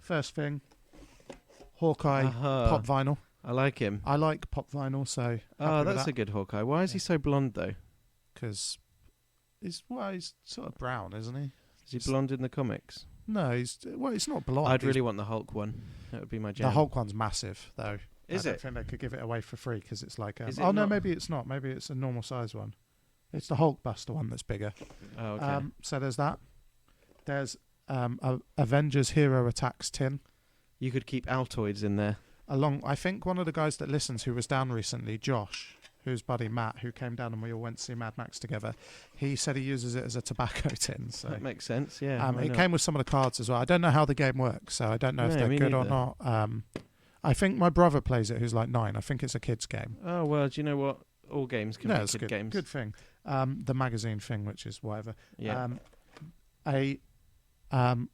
S2: First thing, Hawkeye pop vinyl.
S1: I like him.
S2: I like pop vinyl, so...
S1: Oh, that's a good Hawkeye. Why is he so blonde, though?
S2: Because he's sort of brown, isn't he?
S1: Is he blonde in the comics?
S2: No, he's not blonde.
S1: I'd really want the Hulk one. That would be my jam.
S2: The Hulk one's massive, though.
S1: Is
S2: I
S1: it?
S2: don't think they could give it away for free, because it's like...
S1: no,
S2: maybe it's not. Maybe it's a normal size one. It's the Hulk Buster one that's bigger.
S1: Oh, okay.
S2: So there's that. There's... Avengers Hero Attacks tin.
S1: You could keep Altoids in there.
S2: I think one of the guys that listens who was down recently, Josh, whose buddy Matt, who came down and we all went to see Mad Max together, he said he uses it as a tobacco tin. So
S1: that makes sense, yeah.
S2: It came with some of the cards as well. I don't know how the game works, so I don't know if they're good or not. I think my brother plays it, who's like 9. I think it's a kid's game.
S1: Oh, well, do you know what? All games can be kid games.
S2: Good thing. The magazine thing, which is whatever.
S1: Yeah.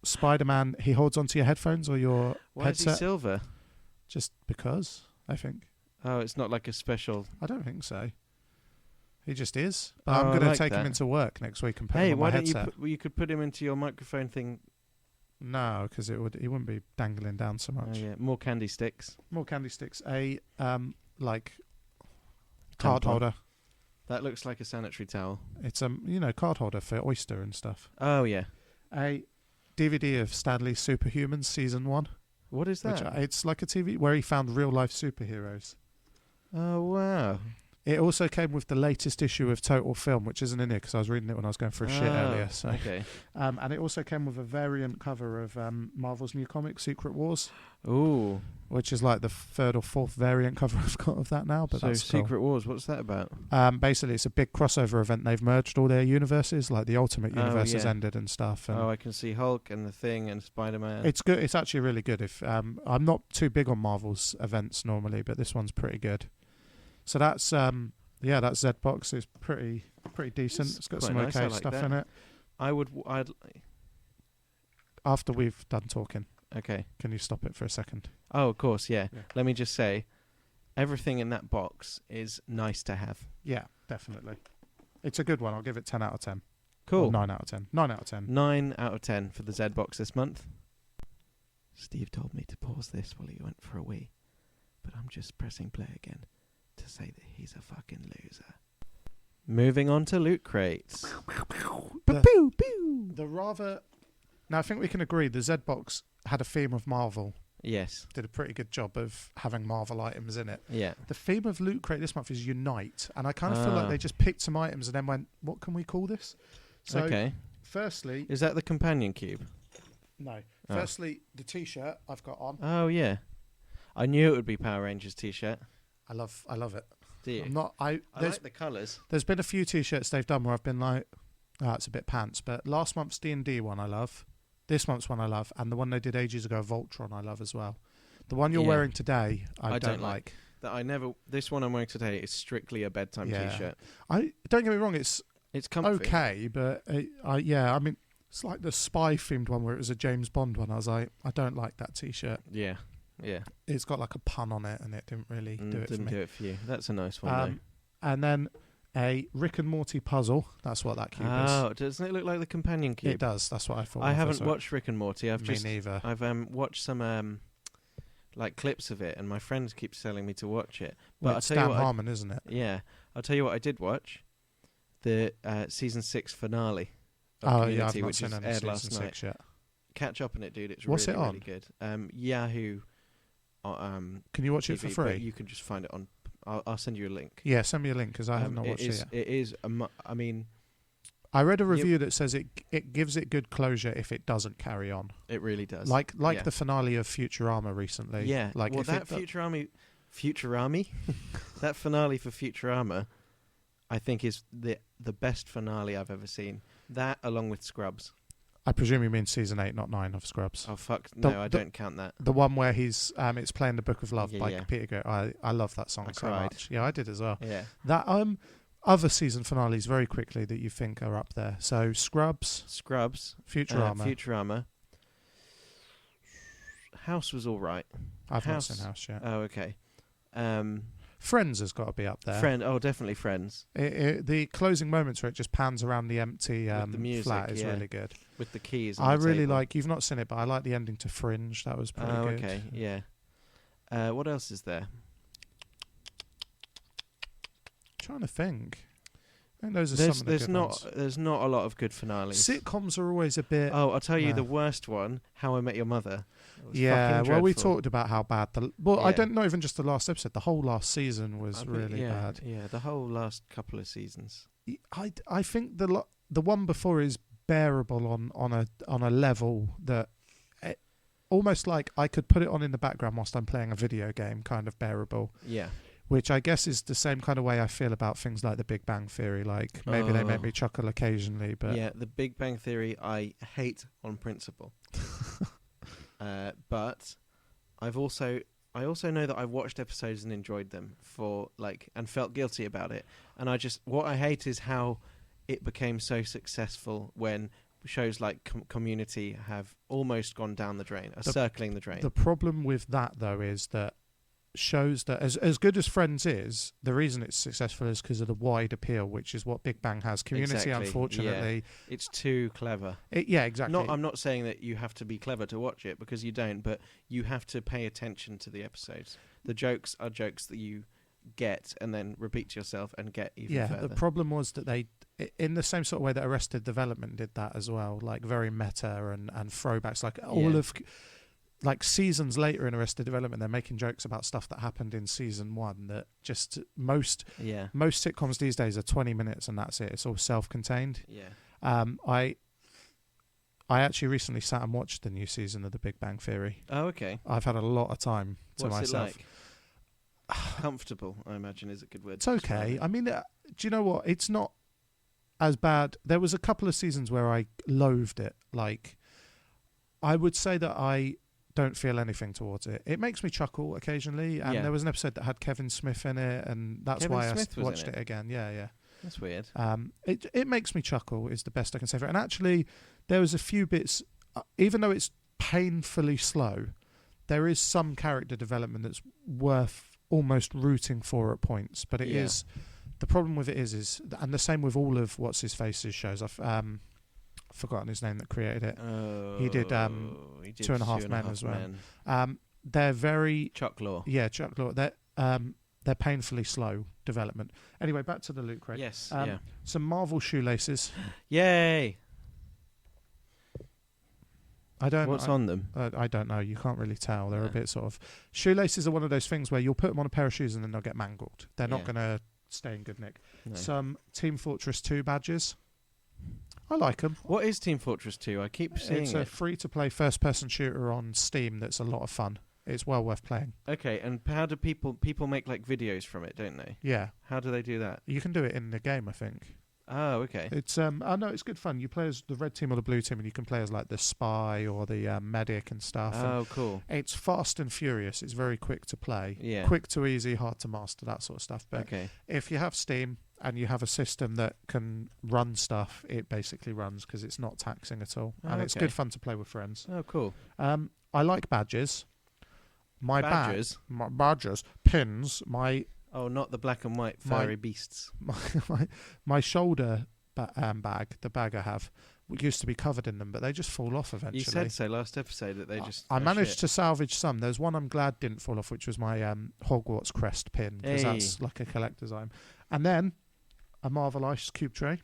S2: Spider-Man, he holds onto your headphones or your headset.
S1: Why is he silver?
S2: Just because, I think.
S1: Oh, it's not like a special...
S2: I don't think so. He just is. But I'm going to take him into work next week and put him on my headset.
S1: You could put him into your microphone thing.
S2: No, because he wouldn't be dangling down so much.
S1: Oh, yeah. More candy sticks.
S2: A card holder.
S1: That looks like a sanitary towel.
S2: It's card holder for Oyster and stuff.
S1: Oh, yeah.
S2: A DVD of Stanley's Superhumans Season 1.
S1: What is that?
S2: It's like a TV where he found real-life superheroes.
S1: Oh, wow.
S2: It also came with the latest issue of Total Film, which isn't in here because I was reading it when I was going for a shit earlier. So.
S1: Okay.
S2: And it also came with a variant cover of Marvel's new comic, Secret Wars.
S1: Ooh.
S2: Which is like the third or fourth variant cover I've got of that now. But
S1: so
S2: that's
S1: Secret
S2: cool.
S1: Wars, what's that about?
S2: Basically, it's a big crossover event. They've merged all their universes, like the Ultimate Universe has ended and stuff. And
S1: I can see Hulk and the Thing and Spider-Man.
S2: it's good. It's actually really good. If I'm not too big on Marvel's events normally, but this one's pretty good. So that's that's Z-Box. It's pretty decent. It's got some
S1: nice.
S2: okay
S1: like
S2: stuff
S1: that.
S2: in it.
S1: I'd.
S2: After we've done talking,
S1: Okay.
S2: can you stop it for a second?
S1: Oh, of course, yeah. Let me just say, everything in that box is nice to have.
S2: Yeah, definitely. It's a good one. I'll give it 10 out of 10.
S1: Cool.
S2: Or 9 out of 10. 9 out of 10.
S1: 9 out of 10 for the Z-Box this month. Steve told me to pause this while he went for a wee, but I'm just pressing play again to say that he's a fucking loser. Moving on to Loot Crates.
S2: The rather... Now, I think we can agree the Z-Box had a theme of Marvel.
S1: Yes.
S2: Did a pretty good job of having Marvel items in it.
S1: Yeah.
S2: The theme of Loot Crate this month is Unite, and I kind of feel like they just picked some items and then went, what can we call this? So,
S1: okay.
S2: Firstly...
S1: Is that the companion cube?
S2: No. Firstly, the T-shirt I've got on.
S1: Oh, yeah. I knew it would be Power Rangers T-shirt.
S2: I love it.
S1: Do you?
S2: I
S1: like the colours.
S2: There's been a few T-shirts they've done where I've been like, it's a bit pants. But last month's D&D one I love. This month's one I love. And the one they did ages ago, Voltron, I love as well. The one you're wearing today, I don't like.
S1: This one I'm wearing today is strictly a bedtime T-shirt.
S2: Don't get me wrong, it's
S1: comfy.
S2: Okay, but I mean, it's like the spy themed one where it was a James Bond one. I was like, I don't like that T-shirt.
S1: Yeah.
S2: It's got like a pun on it, and it didn't really do it for me.
S1: Didn't do it for you. That's a nice one, though.
S2: And then a Rick and Morty puzzle. That's what that cube is.
S1: Oh, doesn't it look like the companion cube?
S2: It does. That's what I thought.
S1: I haven't watched Rick and Morty.
S2: Me neither.
S1: I've watched some like clips of it, and my friends keep telling me to watch it. But
S2: It's Dan Harmon, isn't it?
S1: Yeah, I'll tell you what I did watch: the season 6 finale. Of Community,
S2: I've not
S1: which
S2: seen
S1: is
S2: any
S1: aired
S2: season
S1: last
S2: 6
S1: night.
S2: yet.
S1: Catch up on it, dude. It's
S2: What's
S1: really,
S2: it on?
S1: really good. Yahoo.
S2: Can you watch
S1: TV,
S2: it for free?
S1: But you can just find it on. I'll send you a link.
S2: Yeah, send me a link because I have not watched it yet.
S1: It is. I mean,
S2: I read a review that says it gives it good closure if it doesn't carry on.
S1: It really does.
S2: Like the finale of Futurama recently.
S1: Yeah.
S2: Like
S1: well, that Futurama, that finale for Futurama, I think is the best finale I've ever seen. That along with Scrubs.
S2: I presume you mean season 8, not 9 of Scrubs.
S1: Oh fuck! No, I don't count that.
S2: The one where he's it's playing the Book of Love by Peter Gray. I love that song so
S1: cried.
S2: much. Yeah, I did as well.
S1: Yeah.
S2: That other season finales very quickly that you think are up there. So Scrubs,
S1: Futurama. House was all right.
S2: I've not seen House yet.
S1: Oh, okay.
S2: Friends has got to be up there.
S1: Definitely Friends.
S2: The closing moments where it just pans around the empty
S1: the music,
S2: flat is really good.
S1: With the keys.
S2: I really like. You've not seen it, but I like the ending to Fringe. That was pretty good.
S1: Okay, yeah. What else is there?
S2: Trying to think. I think those are some of the good ones.
S1: There's not a lot of good finales.
S2: Sitcoms are always a bit.
S1: Oh, I'll tell you the worst one. How I Met Your Mother.
S2: Yeah, well, we talked about how bad I don't know, even just the last episode. The whole last season was really bad.
S1: Yeah, the whole last couple of seasons.
S2: I think the one before is bearable on a level that almost like I could put it on in the background whilst I'm playing a video game, kind of bearable.
S1: Yeah.
S2: Which I guess is the same kind of way I feel about things like The Big Bang Theory. Like maybe they make me chuckle occasionally, but
S1: yeah, The Big Bang Theory I hate on principle. But I also know that I've watched episodes and enjoyed them and felt guilty about it. And what I hate is how it became so successful when shows like Community have almost gone down the drain, circling the drain.
S2: The problem with that though is that shows that as good as Friends is, the reason it's successful is because of the wide appeal, which is what Big Bang has. Community, unfortunately,
S1: it's too clever.
S2: Exactly.
S1: I'm not saying that you have to be clever to watch it, because you don't, but you have to pay attention to the episodes. The jokes are jokes that you get and then repeat to yourself and get even further.
S2: The problem was that they, in the same sort of way that Arrested Development did that as well, like very meta and throwbacks, like all of like seasons later in Arrested Development, they're making jokes about stuff that happened in season 1 that just most sitcoms these days are 20 minutes and that's it. It's all self-contained. I actually recently sat and watched the new season of The Big Bang Theory.
S1: Oh, okay.
S2: I've had a lot of time to myself.
S1: What's it like? Comfortable, I imagine, is a good word.
S2: It's okay. I mean, do you know what? It's not as bad. There was a couple of seasons where I loathed it. Like, I would say that I don't feel anything towards it. It makes me chuckle occasionally, and there was an episode that had Kevin Smith in it, and that's why I watched it again. Yeah.
S1: That's weird.
S2: It makes me chuckle is the best I can say for it. And actually, there was a few bits, even though it's painfully slow, there is some character development that's worth almost rooting for at points. But it is, the problem with it is, and the same with all of What's His Face's shows. I've forgotten his name that created it. He did 2.5 Men as well. They're very
S1: Chuck Lorre.
S2: Yeah, Chuck Lorre. They're painfully slow development. Anyway, back to the Loot Crate.
S1: Yes.
S2: Some Marvel shoelaces.
S1: Yay! What's on them?
S2: I don't know. You can't really tell. They're a bit sort of. Shoelaces are one of those things where you'll put them on a pair of shoes and then they'll get mangled. They're not going to stay in good nick. No. Some Team Fortress 2 badges. I like them.
S1: What is Team Fortress 2? I keep seeing
S2: It's a free-to-play first-person shooter on Steam that's a lot of fun. It's well worth playing. Okay,
S1: and how do people make like videos from it, don't they?
S2: Yeah.
S1: How do they do that?
S2: You can do it in the game, I think.
S1: Oh, okay.
S2: It's it's good fun. You play as the red team or the blue team, and you can play as like the spy or the medic and stuff.
S1: Oh, cool.
S2: It's fast and furious. It's very quick to play.
S1: Yeah.
S2: Quick to easy, hard to master, that sort of stuff. But if you have Steam and you have a system that can run stuff, it basically runs because it's not taxing at all. And it's good fun to play with friends.
S1: Oh, cool.
S2: I like badges.
S1: Badges?
S2: My badges, pins,
S1: Oh, not the black and white furry beasts.
S2: My shoulder bag, the bag I have, used to be covered in them, but they just fall off eventually.
S1: You said so last episode that they just...
S2: I managed to salvage some. There's one I'm glad didn't fall off, which was my Hogwarts crest pin, because that's like a collector's item. And then a Marvel Ice Cube tray.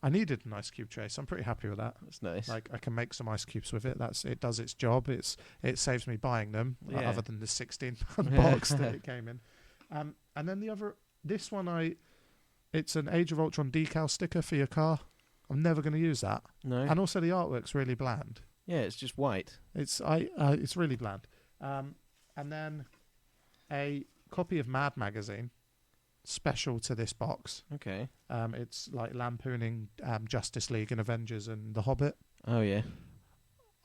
S2: I needed an ice cube tray, so I'm pretty happy with that.
S1: That's nice.
S2: Like, I can make some ice cubes with it. It does its job. It saves me buying them, other than the £16 box that it came in. And then this one, it's an Age of Ultron decal sticker for your car. I'm never going to use that.
S1: No.
S2: And also the artwork's really bland.
S1: Yeah, it's just white.
S2: It's really bland. And then a copy of Mad Magazine, special to this box.
S1: Okay.
S2: It's like lampooning Justice League and Avengers and The Hobbit.
S1: Oh, yeah.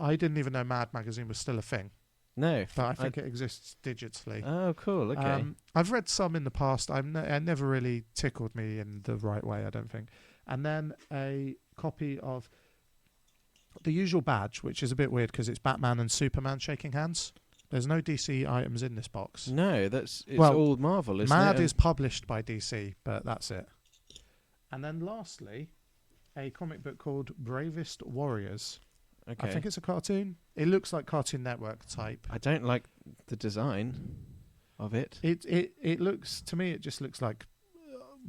S2: I didn't even know Mad Magazine was still a thing.
S1: No.
S2: But I think it exists digitally.
S1: Oh, cool. Okay.
S2: I've read some in the past. I never really tickled me in the right way, I don't think. And then a copy of the usual badge, which is a bit weird because it's Batman and Superman shaking hands. There's no DC items in this box.
S1: No, it's all Marvel, isn't it?
S2: Mad is published by DC, but that's it. And then lastly, a comic book called Bravest Warriors. Okay. I think it's a cartoon. It looks like Cartoon Network type.
S1: I don't like the design of it.
S2: It looks, to me, it just looks like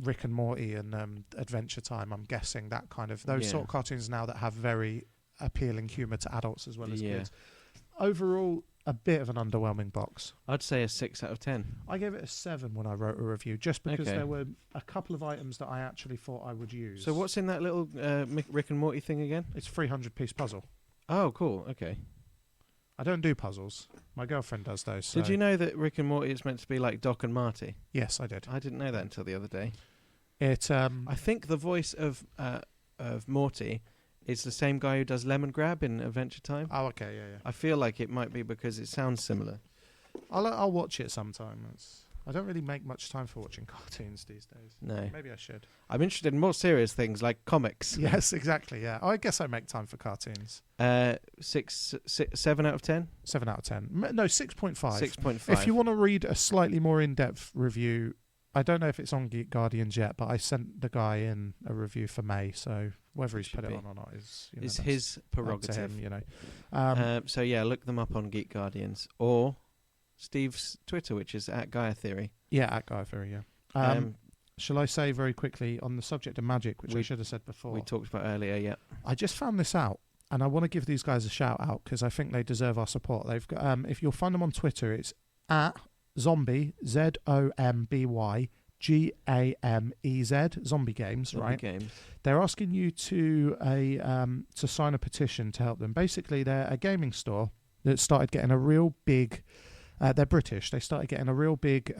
S2: Rick and Morty and Adventure Time. I'm guessing that kind of, those sort of cartoons now that have very appealing humour to adults as well as kids. Overall, a bit of an underwhelming box.
S1: I'd say a 6 out of 10.
S2: I gave it a 7 when I wrote a review, just because there were a couple of items that I actually thought I would use.
S1: So what's in that little Rick and Morty thing again?
S2: It's a 300-piece puzzle.
S1: Oh, cool. Okay.
S2: I don't do puzzles. My girlfriend does those. So.
S1: Did you know that Rick and Morty is meant to be like Doc and Marty?
S2: Yes, I did.
S1: I didn't know that until the other day.
S2: I
S1: think the voice of Morty is the same guy who does Lemon Grab in Adventure Time.
S2: Oh, okay, yeah.
S1: I feel like it might be because it sounds similar.
S2: I'll watch it sometime. I don't really make much time for watching cartoons these days.
S1: No.
S2: Maybe I should.
S1: I'm interested in more serious things like comics.
S2: Yes, exactly, yeah. I guess I make time for cartoons.
S1: 7 out of 10?
S2: 7 out of 10. No, 6.5.
S1: 6.5.
S2: If you want to read a slightly more in-depth review, I don't know if it's on Geek Guardians yet, but I sent the guy in a review for May, so whether he's put it on or not is
S1: his prerogative.
S2: Him,
S1: so yeah, look them up on Geek Guardians or Steve's Twitter, which is @Gaia-Theory.
S2: Yeah, @Gaia-Theory, yeah. Shall I say very quickly on the subject of magic, which I should have said before?
S1: We talked about earlier, yeah.
S2: I just found this out. and I want to give these guys a shout out because I think they deserve our support. They've got, if you'll find them on Twitter, it's at zombie ZOMBY GAMEZ Zombie Games,
S1: Zombie
S2: right?
S1: Games.
S2: They're asking you to sign a petition to help them. Basically, they're a gaming store that started getting a real big. They're British. They started getting a real big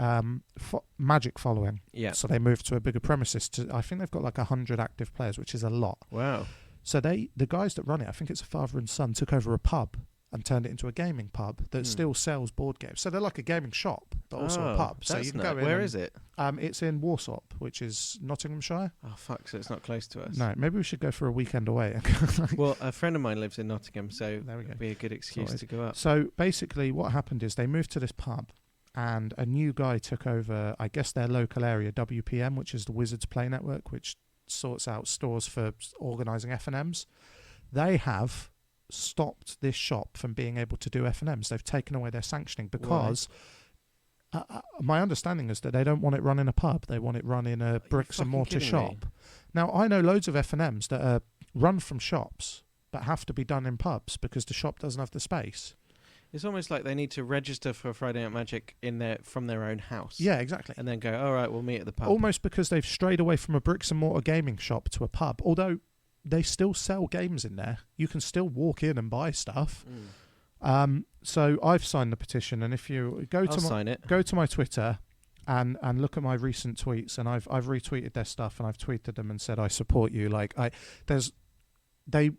S2: Magic following.
S1: Yeah.
S2: So they moved to a bigger premises. I think they've got like 100 active players, which is a lot.
S1: Wow.
S2: So the guys that run it, I think it's a father and son, took over a pub and turned it into a gaming pub that still sells board games. So they're like a gaming shop, but also a pub. So you can go in.
S1: Where is it?
S2: It's in Warsop, which is Nottinghamshire.
S1: Oh, fuck, so it's not close to us.
S2: No, maybe we should go for a weekend away.
S1: Well, a friend of mine lives in Nottingham, so
S2: there we go.
S1: It'd be a good excuse to go up.
S2: So basically what happened is they moved to this pub and a new guy took over, I guess, their local area, WPM, which is the Wizards Play Network, which sorts out stores for organising F&Ms. They have stopped this shop from being able to do F&Ms. They've taken away their sanctioning because my understanding is that they don't want it run in a pub. They want it run in a bricks and mortar shop. Now, I know loads of F&Ms that are run from shops but have to be done in pubs because the shop doesn't have the space.
S1: It's almost like they need to register for Friday Night Magic from their own house.
S2: Yeah, exactly.
S1: And then go, all right, we'll meet at the pub.
S2: Almost because they've strayed away from a bricks and mortar gaming shop to a pub. Although they still sell games in there. You can still walk in and buy stuff. So I've signed the petition, and if you go to my Twitter and look at my recent tweets, and I've retweeted their stuff and I've tweeted them and said I support you. Like they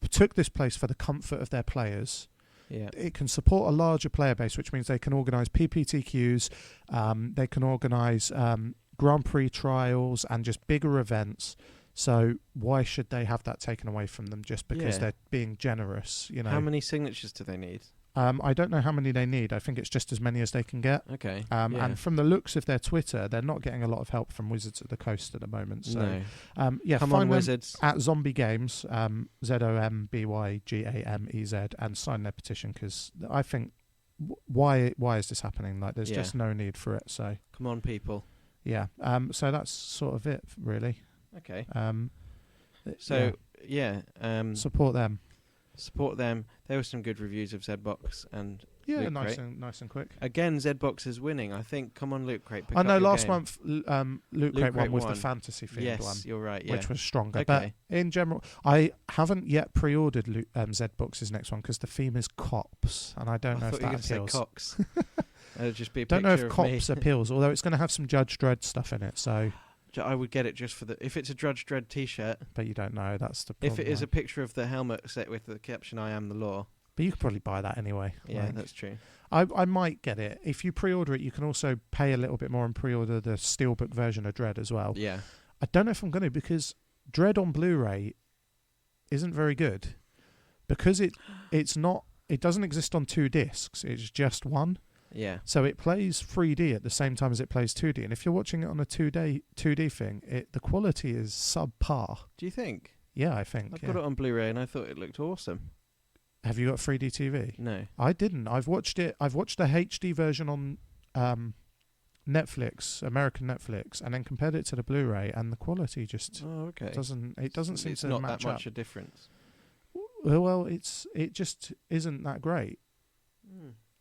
S2: took this place for the comfort of their players.
S1: Yeah.
S2: It can support a larger player base, which means they can organise PPTQs, they can organise Grand Prix trials and just bigger events. So why should they have that taken away from them just because they're being generous? You know,
S1: how many signatures do they need?
S2: I don't know how many they need. I think it's just as many as they can get.
S1: Okay.
S2: And from the looks of their Twitter, they're not getting a lot of help from Wizards of the Coast at the moment. So,
S1: come on, Wizards.
S2: At Zombie Games, ZOMBYGAMEZ, and sign their petition because I think why is this happening? Like, there's just no need for it. So
S1: come on, people.
S2: Yeah. So that's sort of it, really.
S1: Okay.
S2: Support them.
S1: Support them. There were some good reviews of Zbox and Loot
S2: nice
S1: Crate.
S2: nice and quick.
S1: Again, Zbox is winning. I think. Come on, Loot Crate.
S2: I know last month Loot Crate one was the fantasy themed one.
S1: Yes, you're right. Yeah.
S2: Which was stronger.
S1: Okay.
S2: But in general, I haven't yet pre-ordered Zbox's next one because the theme is cops, and I don't know if that appeals.
S1: Say cocks. It'll just be a
S2: don't
S1: picture
S2: know if
S1: of
S2: cops appeals, although it's going to have some Judge Dredd stuff in it. So
S1: I would get it just for if it's a Judge Dredd T-shirt.
S2: But you don't know. That's the problem.
S1: If it is a picture of the helmet set with the caption "I am the law."
S2: But you could probably buy that anyway.
S1: Yeah, that's true.
S2: I might get it. If you pre-order it, you can also pay a little bit more and pre-order the Steelbook version of Dredd as well.
S1: Yeah.
S2: I don't know if I'm going to because Dredd on Blu-ray isn't very good because it doesn't exist on 2 discs. It's just one.
S1: Yeah.
S2: So it plays 3D at the same time as it plays 2D. And if you're watching it on a 2D thing, the quality is subpar.
S1: Do you think?
S2: Yeah, I think.
S1: I've got it on Blu-ray and I thought it looked awesome.
S2: Have you got 3D TV?
S1: No.
S2: I didn't. I've watched the HD version on Netflix, American Netflix, and then compared it to the Blu-ray, and the quality just doesn't seem to
S1: match up. It's not that much a difference.
S2: Well, it just isn't that great.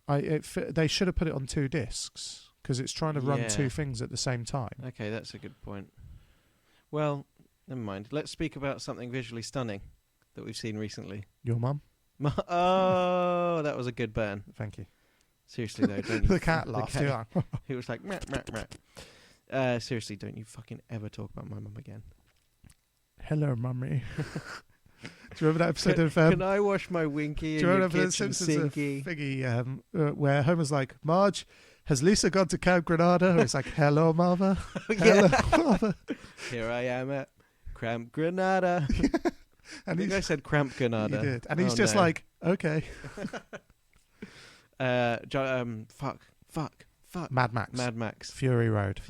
S2: They should have put it on 2 discs because it's trying to run 2 things at the same time. Okay,
S1: that's a good point. Well, never mind. Let's speak about something visually stunning that we've seen recently.
S2: Your mum?
S1: Oh, that was a good burn.
S2: Thank you.
S1: Seriously though, don't you?
S2: The cat laughed.
S1: He was like, meh, meh, meh. Seriously, don't you fucking ever talk about my mum again.
S2: Hello, mummy. Do you remember that episode of...
S1: Can I wash my winky in your kitchen sinky?
S2: Thingy, where Homer's like, Marge, has Lisa gone to Camp Granada? It's like, hello, mother. Hello, mother.
S1: Here I am at Camp Granada.
S2: And
S1: I think I said Cramp Granada.
S2: You did. And he's just like, okay.
S1: Fuck.
S2: Mad Max. Fury Road.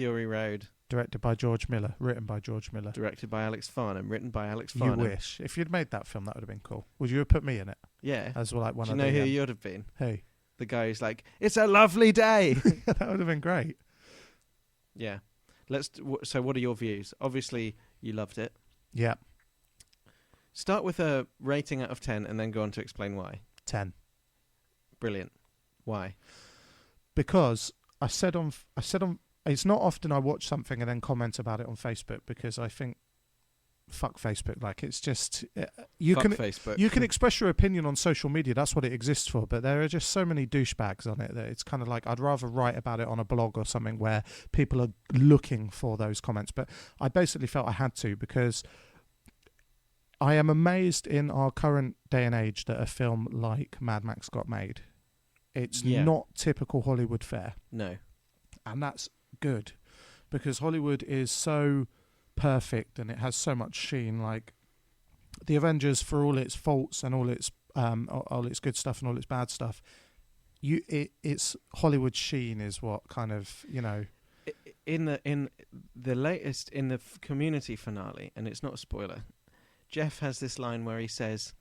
S2: Directed by George Miller. Written by George Miller.
S1: Directed by Alex Farnham. Written by Alex Farnham.
S2: You wish. If you'd made that film, that would have been cool. Would you have put me in it?
S1: Yeah.
S2: As well, like one
S1: of
S2: the...
S1: Do you know who you'd have been?
S2: Who?
S1: The guy who's like, it's a lovely day.
S2: That would have been great.
S1: Yeah. So what are your views? Obviously, you loved it.
S2: Yeah.
S1: Start with a rating out of 10 and then go on to explain why.
S2: 10.
S1: Brilliant. Why?
S2: Because I said on it's not often I watch something and then comment about it on Facebook, because I think fuck Facebook. Like, it's just
S1: Facebook.
S2: You can express your opinion on social media. That's what it exists for. But there are just so many douchebags on it that it's kind of like I'd rather write about it on a blog or something where people are looking for those comments. But I basically felt I had to, because I am amazed in our current day and age that a film like Mad Max got made. It's not typical Hollywood fare.
S1: No.
S2: And that's good, because Hollywood is so perfect and it has so much sheen. Like, the Avengers, for all its faults and all its good stuff and all its bad stuff, it's Hollywood sheen is what kind of, you know.
S1: In the latest, in the Community finale, and it's not a spoiler, Jeff has this line where he says,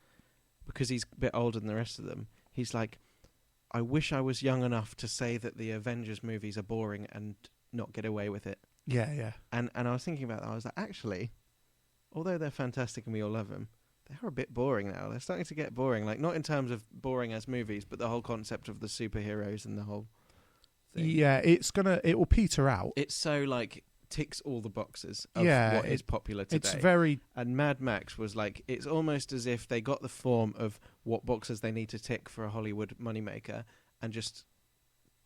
S1: because he's a bit older than the rest of them, he's like, I wish I was young enough to say that the Avengers movies are boring and not get away with it.
S2: Yeah.
S1: And I was thinking about that. I was like, actually, although they're fantastic and we all love them, they're a bit boring now. They're starting to get boring. Like, not in terms of boring as movies, but the whole concept of the superheroes and the whole thing.
S2: Yeah, it will peter out.
S1: It's so, like, ticks all the boxes of what is popular today.
S2: It's very...
S1: And Mad Max was like, it's almost as if they got the form of what boxes they need to tick for a Hollywood moneymaker and just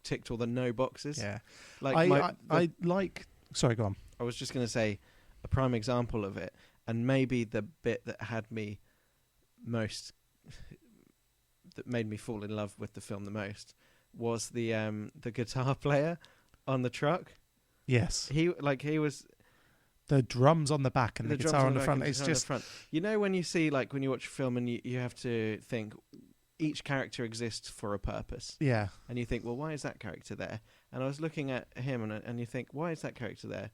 S1: ticked all the no boxes.
S2: Yeah.
S1: Like
S2: Sorry, go on.
S1: I was just going to say a prime example of it, and maybe the bit that had me most, that made me fall in love with the film the most, was the guitar player on the truck.
S2: Yes.
S1: He was...
S2: The drums on the back and the guitar on the front. It's just...
S1: You know, when you see, like, when you watch a film and you have to think each character exists for a purpose.
S2: Yeah.
S1: And you think, well, why is that character there? And I was looking at him and you think, why is that character there?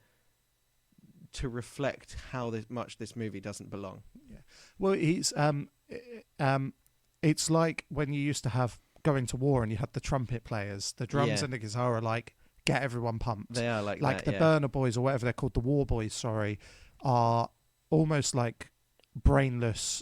S1: To reflect how much this movie doesn't belong.
S2: Yeah. Well, it's like when you used to have going to war and you had the trumpet players. The drums and the guitar are like, get everyone pumped.
S1: They are like
S2: that,
S1: the
S2: Burner Boys, or whatever they're called, the War Boys, sorry, are almost like brainless,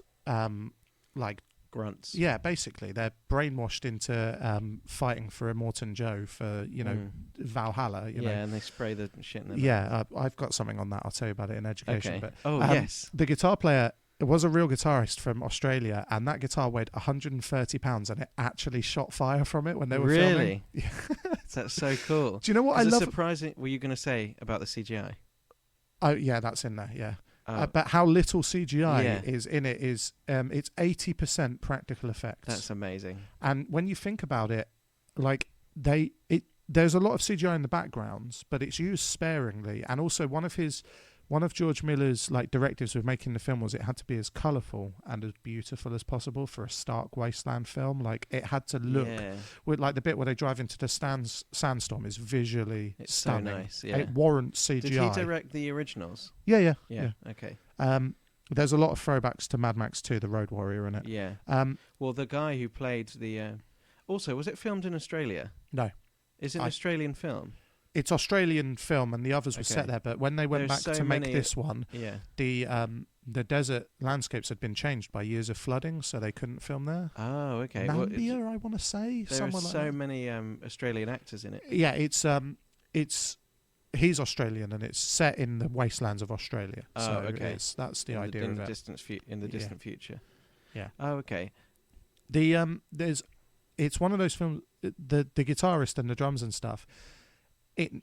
S2: like
S1: grunts.
S2: Yeah, basically, they're brainwashed into fighting for Immortan Joe for, you know, Valhalla. You know.
S1: And they spray the shit in their
S2: Yeah, I've got something on that. I'll tell you about it in education.
S1: Okay.
S2: But
S1: yes,
S2: the guitar player. It was a real guitarist from Australia, and that guitar weighed 130 pounds, and it actually shot fire from it when they were filming.
S1: Really? That's so cool.
S2: Do you know what I love?
S1: Surprising. Were you going to say about the CGI?
S2: Oh yeah, that's in there. Yeah, but how little CGI is in it is it's 80% practical effects.
S1: That's amazing.
S2: And when you think about it, like there's a lot of CGI in the backgrounds, but it's used sparingly. And also one of George Miller's like directives with making the film was it had to be as colourful and as beautiful as possible for a stark wasteland film. Like, it had to look with, like, the bit where they drive into the sandstorm is visually stunning.
S1: So nice. Yeah.
S2: It warrants CGI.
S1: Did he direct the originals?
S2: Yeah.
S1: Okay.
S2: There's a lot of throwbacks to Mad Max 2, The Road Warrior, in it.
S1: Yeah. Well, the guy who played the... Also, was it filmed in Australia?
S2: No.
S1: Is it an Australian film?
S2: It's Australian film, and the others were set there. But when they went back to make this one, the desert landscapes had been changed by years of flooding, so they couldn't film there.
S1: Oh, okay.
S2: Nambia, I want to say.
S1: There are so many Australian actors in it.
S2: Yeah, he's Australian, and it's set in the wastelands of Australia.
S1: Oh,
S2: so
S1: okay.
S2: That's the idea of it.
S1: In the distant future.
S2: Yeah.
S1: Oh, okay.
S2: It's one of those films. The guitarist and the drums and stuff.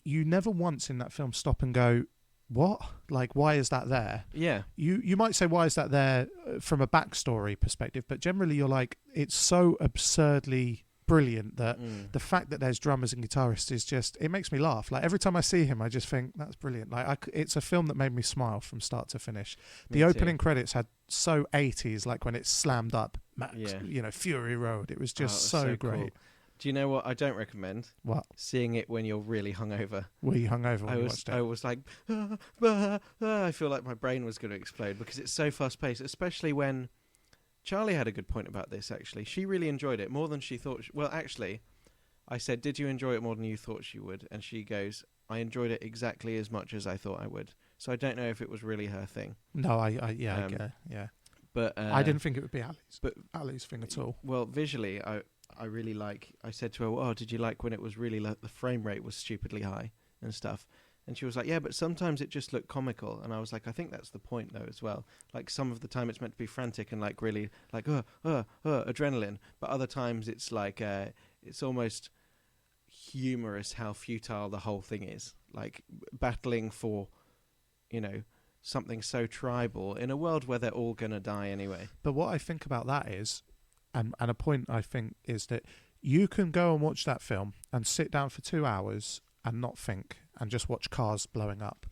S2: You never once in that film stop and go, what? Like, why is that there?
S1: Yeah.
S2: You might say, why is that there from a backstory perspective? But generally, you're like, it's so absurdly brilliant that the fact that there's drummers and guitarists is just, it makes me laugh. Like, every time I see him, I just think, that's brilliant. Like, it's a film that made me smile from start to finish. The opening credits had so 80s, like when it slammed up, Fury Road. It was just so great. Cool.
S1: Do you know what I don't recommend?
S2: What?
S1: Seeing it when you're really hungover.
S2: Were you hungover when you watched it?
S1: I was like, I feel like my brain was going to explode because it's so fast-paced, especially when... Charlie had a good point about this, actually. She really enjoyed it more than she thought... Well, actually, I said, did you enjoy it more than you thought you would? And she goes, I enjoyed it exactly as much as I thought I would. So I don't know if it was really her thing.
S2: No, I get it, yeah.
S1: But
S2: I didn't think it would be Ali's thing at all.
S1: Well, visually, I really like. I said to her, "Oh, did you like when it was really the frame rate was stupidly high and stuff?" And she was like, "Yeah, but sometimes it just looked comical." And I was like, "I think that's the point, though, as well. Like some of the time it's meant to be frantic and like really like adrenaline, but other times it's like it's almost humorous how futile the whole thing is. Like battling for, something so tribal in a world where they're all gonna die anyway."
S2: But what I think about that is, and a point I think is that you can go and watch that film and sit down for 2 hours and not think and just watch cars blowing up.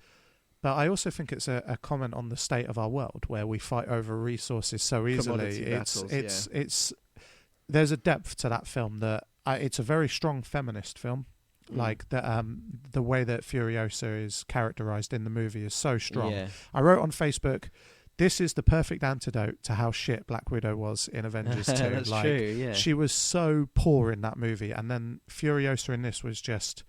S2: But I also think it's a comment on the state of our world where we fight over resources so easily. It's there's a depth to that film that it's a very strong feminist film. Like the way that Furiosa is characterized in the movie is so strong. Yeah. I wrote on Facebook, this is the perfect antidote to how shit Black Widow was in Avengers 2.
S1: That's true, yeah.
S2: She was so poor in that movie, and then Furiosa in this was just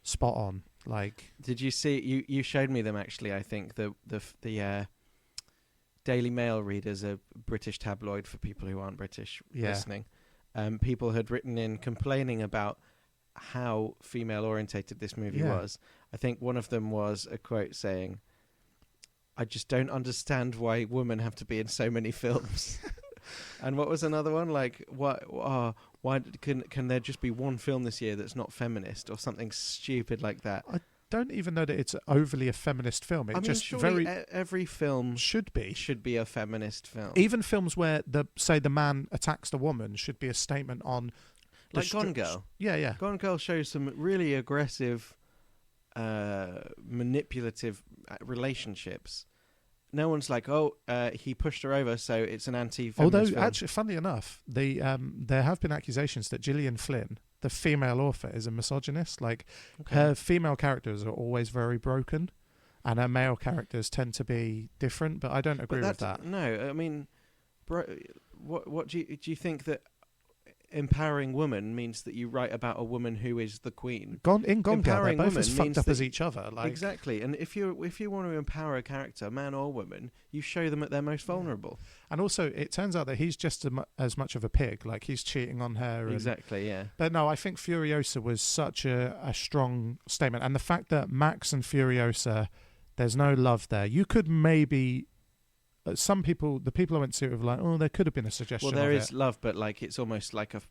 S2: spot on. Like,
S1: did you see? You showed me them actually. I think the Daily Mail readers, a British tabloid for people who aren't British listening. People had written in complaining about how female orientated this movie was. I think one of them was a quote saying, "I just don't understand why women have to be in so many films." And what was another one? Like, why can there just be one film this year that's not feminist or something stupid like that?
S2: I don't even know that it's overly a feminist film.
S1: Every film
S2: should
S1: be a feminist film.
S2: Even films where the man attacks the woman should be a statement on,
S1: like Gone Girl.
S2: Yeah.
S1: Gone Girl shows some really aggressive, manipulative relationships. No one's like, he pushed her over, so it's an anti-feminist
S2: Although,
S1: film.
S2: actually, funnily enough, there have been accusations that Gillian Flynn, the female author, is a misogynist. Like, her female characters are always very broken, and her male characters tend to be different, but I don't agree with that.
S1: No, I mean, what do you think that empowering woman means that you write about a woman who is the queen?
S2: Gone Girl, they're both as fucked up as each other. Like,
S1: exactly, and if you want to empower a character, man or woman, you show them at their most vulnerable.
S2: And also, it turns out that he's just as much of a pig. Like, he's cheating on her.
S1: Exactly, yeah.
S2: But no, I think Furiosa was such a strong statement, and the fact that Max and Furiosa, there's no love there. You could maybe. Some people, the people I went to, were like, "Oh, there could have been a suggestion."
S1: Well, there is love, but like it's almost like a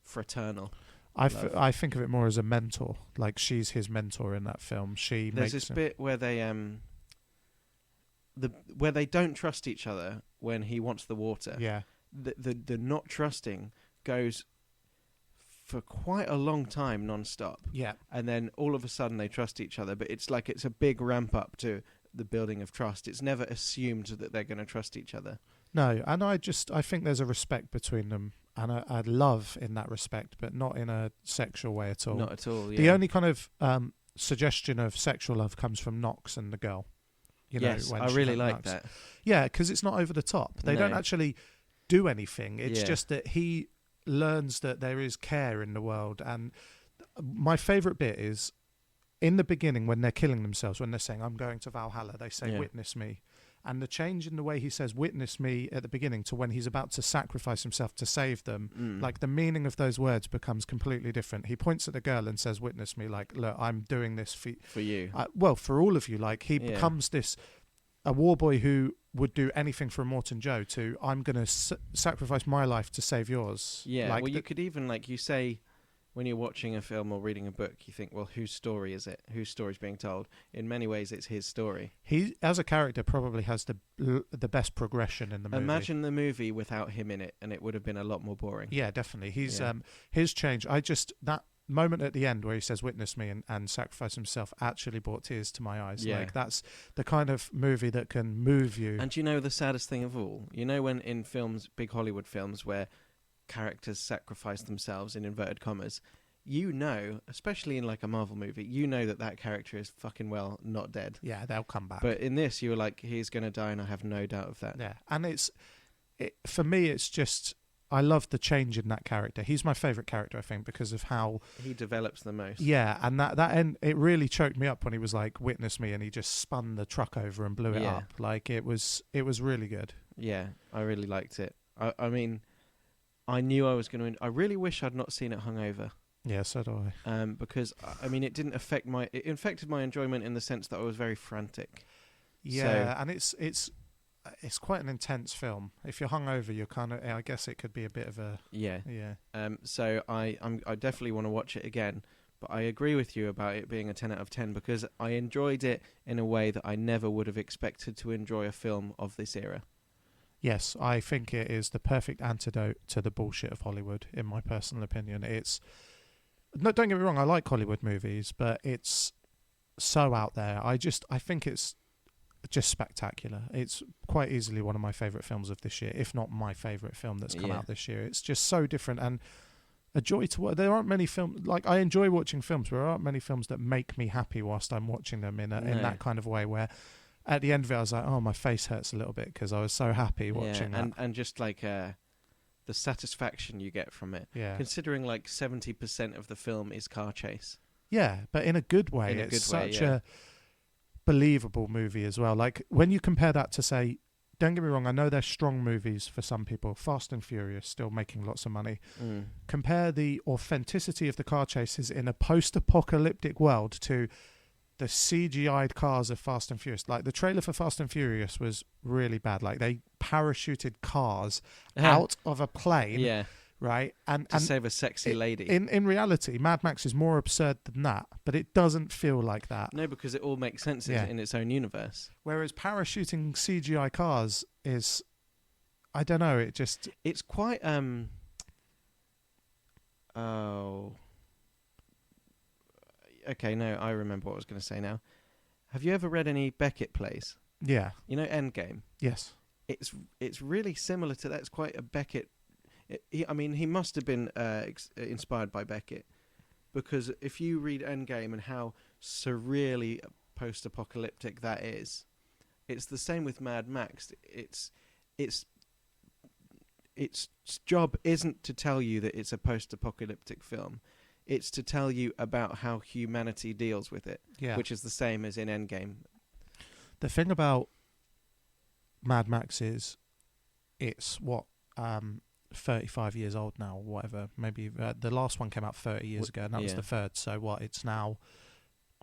S1: fraternal.
S2: I think of it more as a mentor. Like, she's his mentor in that film.
S1: There's this bit where they where they don't trust each other when he wants the water.
S2: Yeah.
S1: The not trusting goes for quite a long time, non-stop.
S2: Yeah. And
S1: then all of a sudden they trust each other, but it's like it's a big ramp up to the building of trust. It's never assumed that they're going to trust each other.
S2: No, and I think there's a respect between them, and I love in that respect, but not in a sexual way at all.
S1: Not at all, yeah.
S2: The only kind of suggestion of sexual love comes from Knox and the girl.
S1: Yes, I really like that.
S2: Yeah, because it's not over the top. They don't actually do anything. It's just that he learns that there is care in the world. And my favourite bit is, in the beginning, when they're killing themselves, when they're saying, "I'm going to Valhalla," they say, "Witness me." And the change in the way he says "witness me" at the beginning to when he's about to sacrifice himself to save them, like the meaning of those words becomes completely different. He points at the girl and says, "Witness me," like, "Look, I'm doing this for
S1: you."
S2: Well, for all of you. Like, he becomes a war boy who would do anything for Immortan Joe to, "I'm going to sacrifice my life to save yours."
S1: Yeah, like, well, you could even, like you say, when you're watching a film or reading a book, you think, well, whose story is it? Whose story is being told? In many ways, it's his story.
S2: He, as a character, probably has the best progression in the movie.
S1: Imagine the movie without him in it, and it would have been a lot more boring.
S2: Yeah, definitely. He's his change. That moment at the end where he says "witness me" and sacrifice himself actually brought tears to my eyes.
S1: Yeah.
S2: Like, that's the kind of movie that can move you.
S1: And you know the saddest thing of all? You know when in films, big Hollywood films, where characters sacrifice themselves in inverted commas, you know, especially in like a Marvel movie, you know that character is fucking well not dead.
S2: Yeah, they'll come back.
S1: But in this, you were like, he's going to die, and I have no doubt of that.
S2: Yeah, and for me, it's just, I love the change in that character. He's my favourite character, I think, because of how
S1: he develops the most.
S2: Yeah, and that end, it really choked me up when he was like, "Witness me," and he just spun the truck over and blew it up. Like, it was really good.
S1: Yeah, I really liked it. I mean, I knew I was going to. I really wish I'd not seen it hungover.
S2: Yeah, so do
S1: I. Because I mean, it didn't affect my. It affected my enjoyment in the sense that I was very frantic.
S2: Yeah, and it's quite an intense film. If you're hungover, you're kind of. I guess it could be a bit of a.
S1: Yeah.
S2: Yeah.
S1: So I definitely want to watch it again. But I agree with you about it being a 10 out of 10 because I enjoyed it in a way that I never would have expected to enjoy a film of this era.
S2: Yes, I think it is the perfect antidote to the bullshit of Hollywood, in my personal opinion. Don't get me wrong, I like Hollywood movies, but it's so out there. I think it's just spectacular. It's quite easily one of my favourite films of this year, if not my favourite film that's come out this year. It's just so different and a joy to watch. There aren't many films, like I enjoy watching films, but there aren't many films that make me happy whilst I'm watching them in that kind of way where at the end of it, I was like, oh, my face hurts a little bit because I was so happy watching that.
S1: And just like the satisfaction you get from it.
S2: Yeah.
S1: Considering like 70% of the film is car chase.
S2: Yeah, but in a good way. It's such a believable movie as well. Like when you compare that to, say, don't get me wrong, I know they're strong movies for some people. Fast and Furious, still making lots of money. Compare the authenticity of the car chases in a post-apocalyptic world to the CGI'd cars of Fast and Furious. Like the trailer for Fast and Furious was really bad. Like they parachuted cars out of a plane.
S1: Yeah.
S2: Right? And
S1: save a sexy lady.
S2: In reality, Mad Max is more absurd than that, but it doesn't feel like that.
S1: No, because it all makes sense in its own universe.
S2: Whereas parachuting CGI cars is, I don't know,
S1: it's quite okay, no, I remember what I was going to say now. Have you ever read any Beckett plays?
S2: Yeah.
S1: You know Endgame?
S2: Yes.
S1: It's really similar to that. It's quite a Beckett. He must have been inspired by Beckett, because if you read Endgame and how surreally post-apocalyptic that is, it's the same with Mad Max. Its job isn't to tell you that it's a post-apocalyptic film. It's to tell you about how humanity deals with it, which is the same as in Endgame.
S2: The thing about Mad Max is it's 35 years old now, or whatever. Maybe the last one came out 30 years ago, and that was the third. So it's now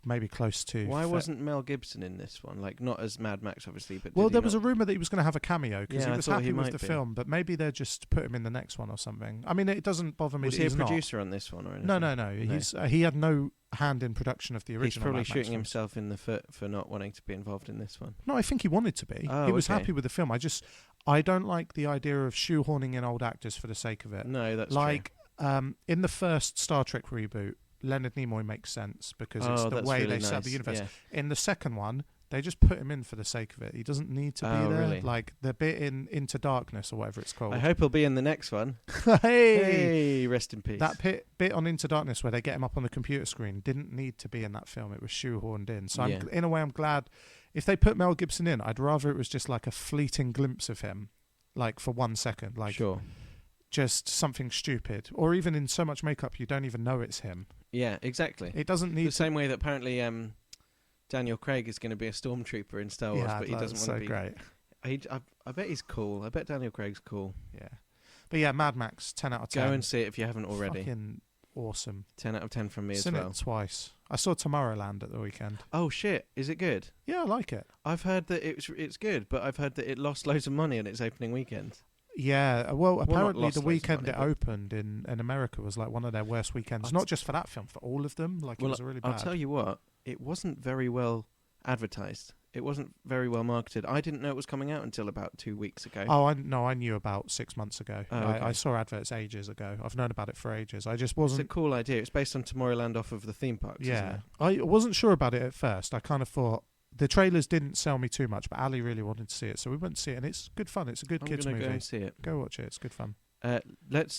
S2: maybe close to...
S1: Why wasn't Mel Gibson in this one? Like, not as Mad Max, obviously, but...
S2: Well, there was a rumour that he was going to have a cameo, because he was happy with the
S1: be.
S2: film, but maybe they're just put him in the next one or something. I mean, it doesn't bother me.
S1: Was he a producer on this one or anything?
S2: No. He had no hand in production of the original.
S1: He's probably
S2: Mad Max
S1: shooting
S2: films.
S1: himself in the foot for not wanting to be involved in this one.
S2: No, I think he wanted to be. He was happy with the film. I don't like the idea of shoehorning in old actors for the sake of it.
S1: No, that's
S2: true. In the first Star Trek reboot, Leonard Nimoy makes sense because it's the way they set up the universe. Yeah. In the second one, they just put him in for the sake of it. He doesn't need to be there.
S1: Really?
S2: Like the bit in Into Darkness or whatever it's called.
S1: I hope he'll be in the next one.
S2: Hey,
S1: rest in peace.
S2: That bit on Into Darkness where they get him up on the computer screen didn't need to be in that film. It was shoehorned in. So in a way, I'm glad. If they put Mel Gibson in, I'd rather it was just like a fleeting glimpse of him, like for 1 second. Like,
S1: sure.
S2: Just something stupid, or even in so much makeup you don't even know it's him.
S1: Yeah, exactly.
S2: It doesn't need
S1: the same way that apparently Daniel Craig is going to be a stormtrooper in Star Wars, but he doesn't want to be.
S2: Great.
S1: I bet he's cool. I bet Daniel Craig's cool.
S2: Yeah, but yeah, Mad Max 10 out of 10.
S1: Go and see it if you haven't already.
S2: Fucking awesome.
S1: 10 out of 10 from me
S2: Seen
S1: as well.
S2: It twice. I saw Tomorrowland at the weekend.
S1: Oh shit! Is it good?
S2: Yeah, I like it.
S1: I've heard that it's good, but I've heard that it lost loads of money on its opening weekend.
S2: Yeah, well, apparently the weekend it opened in America was like one of their worst weekends. Not just for that film, for all of them. Like, it was really bad.
S1: I'll tell you what, it wasn't very well advertised. It wasn't very well marketed. I didn't know it was coming out until about 2 weeks ago.
S2: Oh, I knew about 6 months ago.
S1: Oh, okay.
S2: I saw adverts ages ago. I've known about it for ages. I just wasn't...
S1: It's a cool idea. It's based on Tomorrowland off of the theme parks, isn't it?
S2: I wasn't sure about it at first. I kind of thought... The trailers didn't sell me too much, but Ali really wanted to see it, so we went to see it, and it's good fun. It's a good kids movie.
S1: Go and see it.
S2: Go watch it. It's good fun.
S1: Let's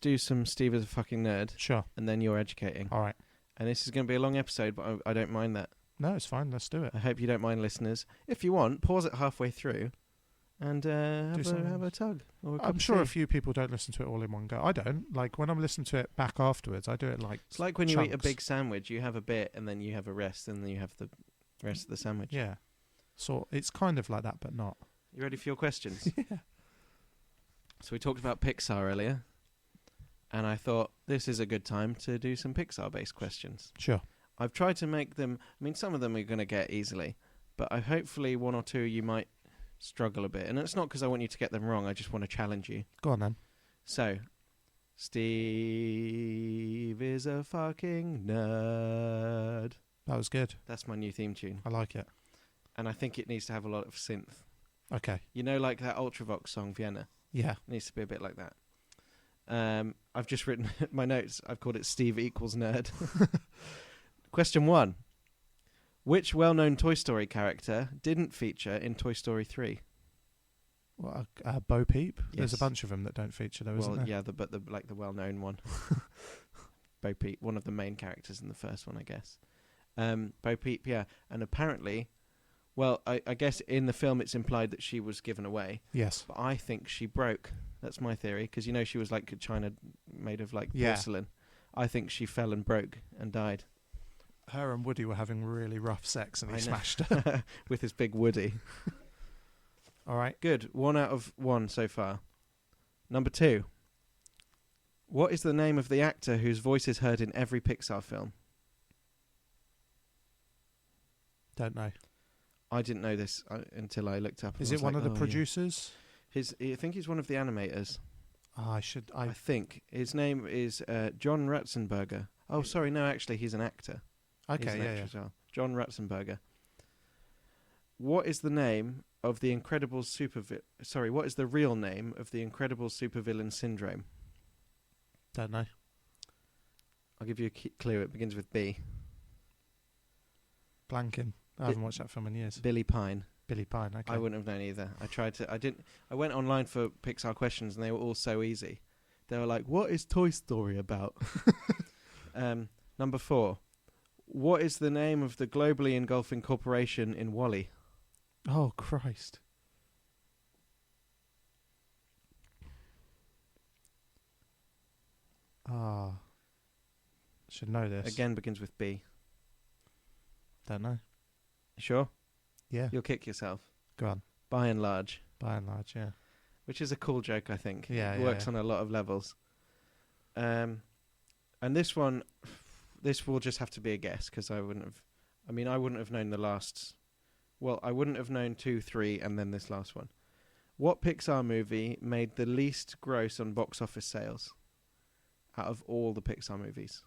S1: do some Steve is a fucking nerd.
S2: Sure.
S1: And then you're educating.
S2: All right.
S1: And this is going to be a long episode, but I don't mind that.
S2: No, it's fine. Let's do it.
S1: I hope you don't mind, listeners. If you want, pause it halfway through and have a tug.
S2: I'm sure a few people don't listen to it all in one go. I don't. Like, when I'm listening to it back afterwards, I do it like
S1: It's like when you eat a big sandwich. You have a bit, and then you have a rest, and then you have the rest of the sandwich.
S2: Yeah. So it's kind of like that, but not.
S1: You ready for your questions?
S2: Yeah.
S1: So we talked about Pixar earlier, and I thought this is a good time to do some Pixar-based questions.
S2: Sure.
S1: I've tried to make them... I mean, some of them are going to get easily, but hopefully one or two you might struggle a bit. And it's not because I want you to get them wrong. I just want to challenge you.
S2: Go on, then.
S1: So, Steve is a fucking nerd.
S2: That was good.
S1: That's my new theme tune.
S2: I like it.
S1: And I think it needs to have a lot of synth.
S2: Okay.
S1: You know, like that Ultravox song, Vienna?
S2: Yeah.
S1: It needs to be a bit like that. I've just written my notes. I've called it Steve equals nerd. Question 1. Which well-known Toy Story character didn't feature in Toy Story 3?
S2: Well, Bo Peep.
S1: Yes.
S2: There's a bunch of them that don't feature, though, isn't there?
S1: Yeah, but the well-known one. Bo Peep, one of the main characters in the first one, I guess. Bo Peep, yeah. And apparently, well, I guess in the film it's implied that she was given away.
S2: Yes.
S1: But I think she broke. That's my theory. Because, you know, she was like china made of like
S2: Yeah.
S1: porcelain. I think she fell and broke and died.
S2: Her and Woody were having really rough sex and he
S1: I know.
S2: smashed her.
S1: With his big Woody.
S2: All right.
S1: Good. 1 out of 1 so far. Number 2. What is the name of the actor whose voice is heard in every Pixar film?
S2: Don't know.
S1: I didn't know this until I looked up.
S2: Is it one of the producers?
S1: Yeah. I think he's one of the animators.
S2: Oh,
S1: I think his name is John Ratzenberger. Oh, sorry, no, actually, he's an actor.
S2: Okay,
S1: He's an
S2: yeah,
S1: actor
S2: yeah.
S1: as well. John Ratzenberger. What is the name of the Incredible what is the real name of the Incredible Supervillain Syndrome?
S2: Don't know.
S1: I'll give you a clue. It begins with B.
S2: Blanking. I haven't watched that film in years.
S1: Billy Pine.
S2: Billy Pine, okay.
S1: I wouldn't have known either. I went online for Pixar questions and they were all so easy. They were like, what is Toy Story about? Number 4. What is the name of the globally engulfing corporation in WALL-E?
S2: Oh, Christ. Should know this.
S1: Again begins with B.
S2: Don't know.
S1: Sure?
S2: Yeah.
S1: You'll kick yourself.
S2: Go on.
S1: By and large.
S2: By and large, yeah.
S1: Which is a cool joke, I think.
S2: Yeah,
S1: It works on a lot of levels. And this one, this will just have to be a guess, because I wouldn't have known the last... Well, I wouldn't have known 2, 3, and then this last one. What Pixar movie made the least gross on box office sales out of all the Pixar movies?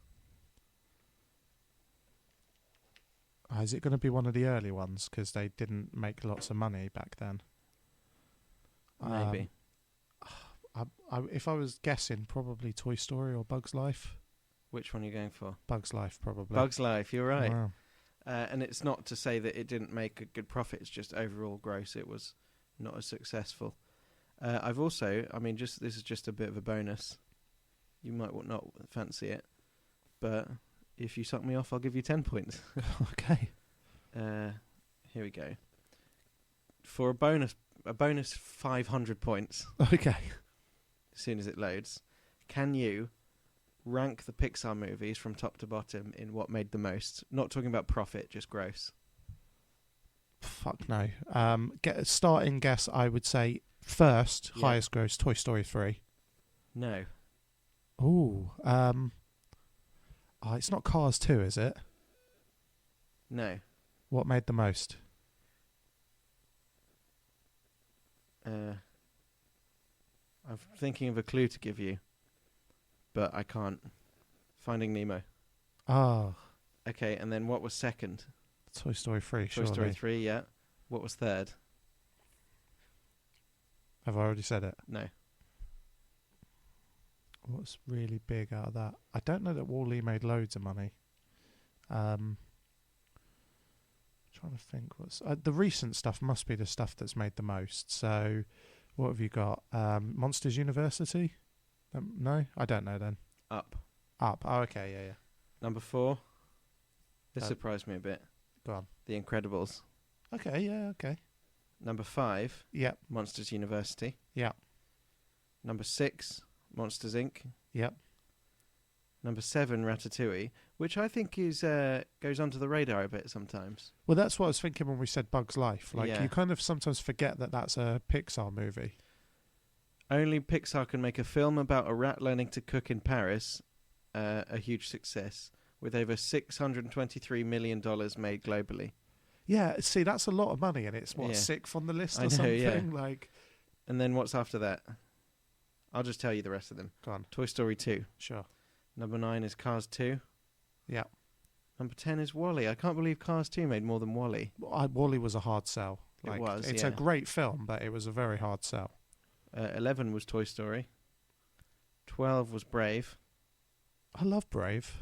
S2: Is it going to be one of the early ones? Because they didn't make lots of money back then.
S1: Maybe.
S2: If I was guessing, probably Toy Story or Bug's Life.
S1: Which one are you going for?
S2: Bug's Life, probably.
S1: Bug's Life, you're right.
S2: Wow.
S1: And it's not to say that it didn't make a good profit. It's just overall gross. It was not as successful. I've also, this is just a bit of a bonus. You might not fancy it, but if you suck me off, I'll give you 10 points.
S2: Okay.
S1: Here we go. For a bonus 500 points.
S2: Okay.
S1: As soon as it loads, can you rank the Pixar movies from top to bottom in what made the most? Not talking about profit, just gross.
S2: Fuck no. Get a starting guess. I would say first highest gross Toy Story 3.
S1: No.
S2: Ooh. It's not Cars 2, is it?
S1: No.
S2: What made the most?
S1: I'm thinking of a clue to give you, but I can't. Finding Nemo.
S2: Oh.
S1: Okay, and then what was second?
S2: Toy Story 3,
S1: Toy Story 3, yeah. What was third?
S2: Have I already said it?
S1: No.
S2: What's really big out of that? I don't know that WALL-E made loads of money. Trying to think. What's the recent stuff must be the stuff that's made the most. So, what have you got? Monsters University? No, I don't know then.
S1: Up.
S2: Oh, okay, yeah.
S1: Number 4. This surprised me a bit.
S2: Go on.
S1: The Incredibles.
S2: Okay, yeah, okay.
S1: Number 5.
S2: Yep.
S1: Monsters University.
S2: Yep.
S1: Number 6. Monsters Inc.
S2: Yep.
S1: Number 7, Ratatouille, which I think is goes under the radar a bit sometimes.
S2: Well, that's what I was thinking when we said Bug's Life. Like,
S1: Yeah.
S2: you kind of sometimes forget that that's a Pixar movie.
S1: Only Pixar can make a film about a rat learning to cook in Paris a huge success, with over $623 million made globally.
S2: Yeah, see, that's a lot of money, and it's,
S1: Yeah.
S2: 6th on the list
S1: I
S2: or
S1: know,
S2: something?
S1: yeah.
S2: Like,
S1: And then what's after that? I'll just tell you the rest of them.
S2: go on.
S1: Toy Story 2.
S2: Sure.
S1: Number 9 is Cars 2.
S2: Yeah.
S1: Number 10 is WALL-E. I can't believe Cars 2 made more than WALL-E.
S2: WALL-E was a hard sell.
S1: It
S2: Like,
S1: was,
S2: It's
S1: yeah.
S2: a great film, but it was a very hard sell.
S1: 11 was Toy Story. 12 was Brave.
S2: I love Brave.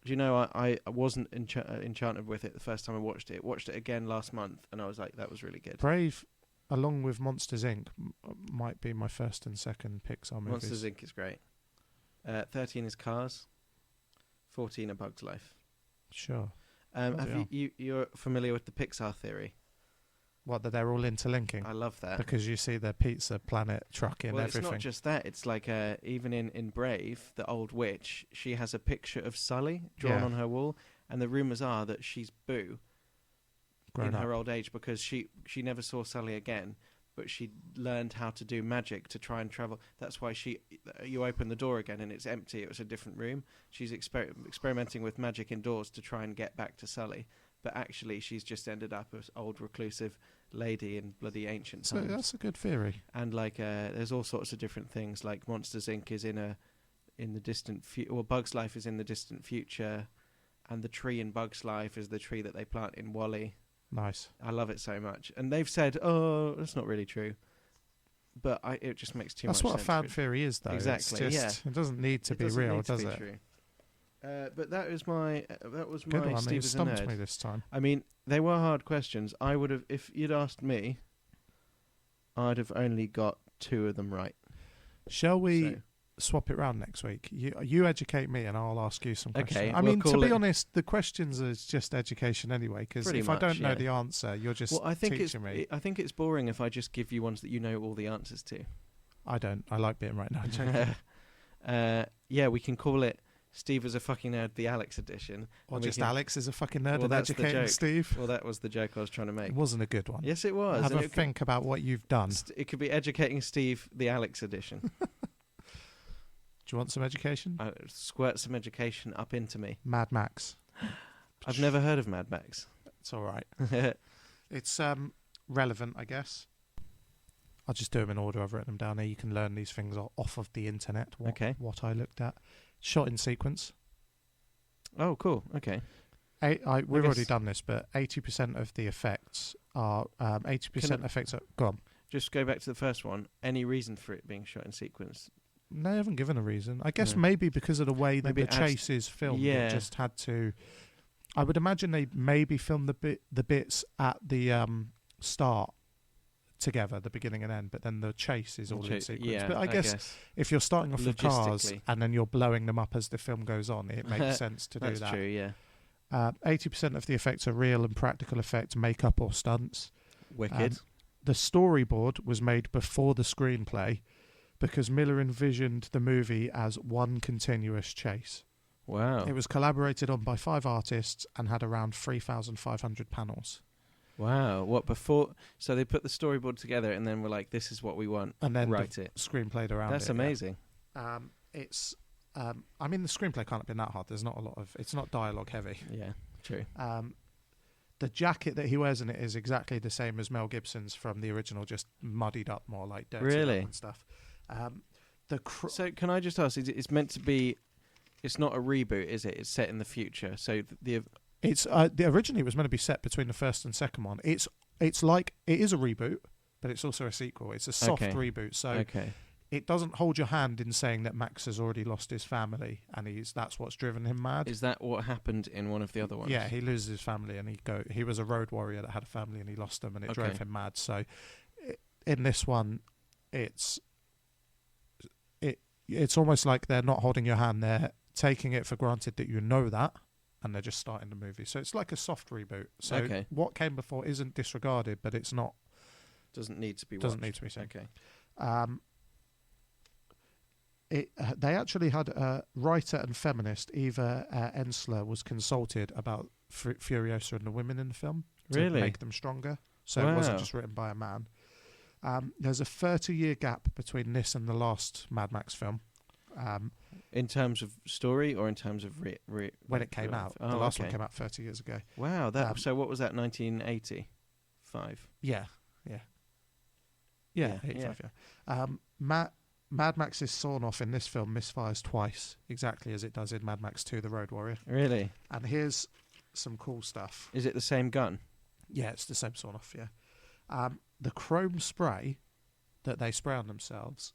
S1: Do you know, I wasn't enchanted with it the first time I watched it. Watched it again last month, and I was like, that was really good.
S2: Brave, along with Monsters, Inc., might be my first and second Pixar movies.
S1: Monsters, Inc. is great. 13 is Cars. 14 A Bug's Life.
S2: Sure.
S1: You're familiar with the Pixar theory?
S2: What, that they're all interlinking?
S1: I love that.
S2: Because you see the Pizza Planet truck in everything.
S1: It's not just that. It's like even in Brave, the old witch, she has a picture of Sully drawn on her wall, and the rumours are that she's Boo in her old age because she never saw Sully again, but she learned how to do magic to try and travel. That's why you open the door again and it's empty. It was a different room. She's experimenting with magic indoors to try and get back to Sully. But actually, she's just ended up as old reclusive lady in bloody ancient times.
S2: So that's a good theory.
S1: And like, there's all sorts of different things. Like Monsters Inc. is in the distant future. Well, Bug's Life is in the distant future, and the tree in Bug's Life is the tree that they plant in WALL-E.
S2: Nice.
S1: I love it so much. And they've said, "Oh, that's not really true," but it just makes too much sense.
S2: That's what a fan theory is, though.
S1: Exactly.
S2: It's just, it doesn't need to be real, does it?
S1: True. But that was my
S2: Good one.
S1: Steve
S2: You
S1: as a
S2: stumped
S1: nerd.
S2: me this time.
S1: I mean, they were hard questions. I would have, if you'd asked me, I'd have only got 2 of them right.
S2: Shall we swap it round next week? You educate me, and I'll ask you some questions.
S1: Okay.
S2: I mean, to be honest, the questions is just education anyway. Because if I don't know the answer, you're just teaching me.
S1: I think it's boring if I just give you ones that you know all the answers to.
S2: I don't. I like being right now.
S1: Yeah, we can call it Steve is a fucking nerd, the Alex edition.
S2: Or just Alex is a fucking nerd and
S1: that's
S2: educating Steve.
S1: Well, that was the joke I was trying to make.
S2: It wasn't a good one.
S1: Yes, it was.
S2: Have a think about what you've done.
S1: It could be educating Steve, the Alex edition.
S2: Do you want some education?
S1: Squirt some education up into me.
S2: Mad Max.
S1: I've never heard of Mad Max.
S2: It's all right. It's relevant, I guess. I'll just do them in order. I've written them down here. You can learn these things off of the internet. What I looked at. Shot in sequence.
S1: Oh, cool. Okay.
S2: We've already done this, but 80% of the effects are 80% effects. Go on.
S1: Just go back to the first one. Any reason for it being shot in sequence?
S2: No, they haven't given a reason. I guess maybe because of the way that the chase is filmed, it just had to. I would imagine they maybe filmed the bits at the start together, the beginning and end, but then the chase is all in sequence. Yeah, but I guess if you're starting off with cars and then you're blowing them up as the film goes on, it makes sense to do that.
S1: That's true, yeah.
S2: 80% of the effects are real and practical effects, makeup or stunts.
S1: Wicked.
S2: The storyboard was made before the screenplay because Miller envisioned the movie as one continuous chase.
S1: Wow.
S2: It was collaborated on by 5 artists and had around 3,500 panels.
S1: Wow. What before? So they put the storyboard together and then were like, "This is what we want."
S2: And then
S1: write it.
S2: Screenplayed around.
S1: That's amazing.
S2: Yeah. It's. I mean, the screenplay can't have been that hard. There's not a lot of. It's not dialogue heavy.
S1: Yeah. True.
S2: The jacket that he wears in it is exactly the same as Mel Gibson's from the original, just muddied up more, like dirty up and stuff.
S1: So can I just ask? It's meant to be. It's not a reboot, is it? It's set in the future. So
S2: It's originally it was meant to be set between the first and second one. It's like it is a reboot, but it's also a sequel. It's a soft reboot, so it doesn't hold your hand in saying that Max has already lost his family and that's what's driven him mad.
S1: Is that what happened in one of the other ones?
S2: Yeah, he loses his family and he was a road warrior that had a family and he lost them and it drove him mad. So in this one, it's almost like they're not holding your hand. They're taking it for granted that you know that. And they're just starting the movie. So it's like a soft reboot. So what came before isn't disregarded, but it's not...
S1: Doesn't need to be watched.
S2: Doesn't need to be seen.
S1: Okay.
S2: They actually had a writer and feminist, Eva Ensler, was consulted about Furiosa and the women in the film to make them stronger. So it wasn't just written by a man. There's a 30-year gap between this and the last Mad Max film.
S1: In terms of story or in terms of
S2: when it came out. The last one came out 30 years ago.
S1: Wow. So what was that, 1985?
S2: Yeah. 85, yeah. Mad Max's sawn-off in this film misfires twice, exactly as it does in Mad Max 2, The Road Warrior.
S1: Really?
S2: And here's some cool stuff.
S1: Is it the same gun?
S2: Yeah, it's the same sawn-off, yeah. The chrome spray that they spray on themselves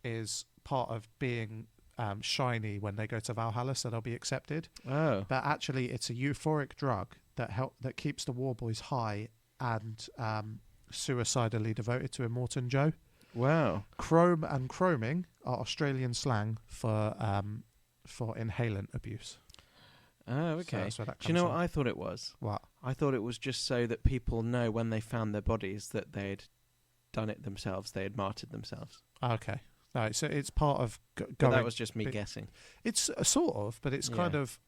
S2: is part of being shiny when they go to Valhalla, so they'll be accepted.
S1: Oh.
S2: But actually, it's a euphoric drug that keeps the war boys high and suicidally devoted to Immortan Joe.
S1: Wow.
S2: Chrome and chroming are Australian slang for inhalant abuse.
S1: Oh, okay.
S2: So that
S1: do you know what I thought it was?
S2: What?
S1: I thought it was just so that people know when they found their bodies that they'd done it themselves, they had martyred themselves.
S2: Okay. Right, so it's part of going...
S1: But that was just me guessing.
S2: It's sort of, but it's kind of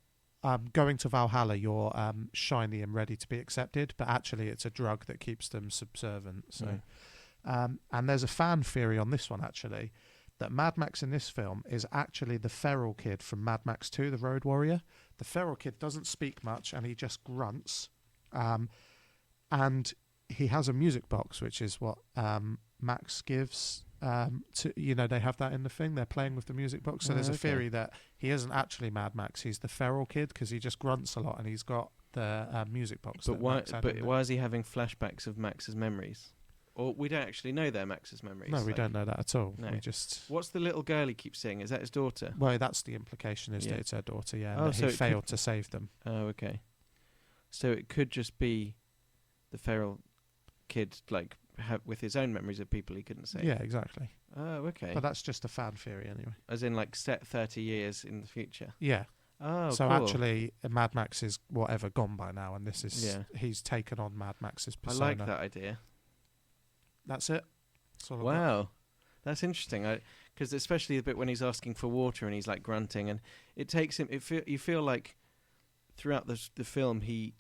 S2: going to Valhalla, you're shiny and ready to be accepted, but actually it's a drug that keeps them subservient. So, and there's a fan theory on this one, actually, that Mad Max in this film is actually the feral kid from Mad Max 2, The Road Warrior. The feral kid doesn't speak much and he just grunts. And he has a music box, which is what Max gives... they have that in the thing. They're playing with the music box. So there's a theory that he isn't actually Mad Max. He's the feral kid because he just grunts a lot and he's got the music box.
S1: But why is he having flashbacks of Max's memories? Or we don't actually know they're Max's memories.
S2: No, we don't know that at all.
S1: No.
S2: We just...
S1: What's the little girl he keeps seeing? Is that his daughter?
S2: Well, that's the implication, is that it's her daughter, yeah. And
S1: so
S2: he failed to save them.
S1: Oh, okay. So it could just be the feral kid, like, with his own memories of people he couldn't save.
S2: Yeah, exactly.
S1: Oh, okay.
S2: But that's just a fan theory anyway.
S1: As in, like, set 30 years in the future?
S2: Yeah.
S1: Oh,
S2: so
S1: cool.
S2: Actually, Mad Max is whatever gone by now, and this is he's taken on Mad Max's persona.
S1: I like that idea.
S2: That's it.
S1: Wow, that's interesting. Because especially the bit when he's asking for water and he's like grunting, and it takes him. You feel like throughout the film he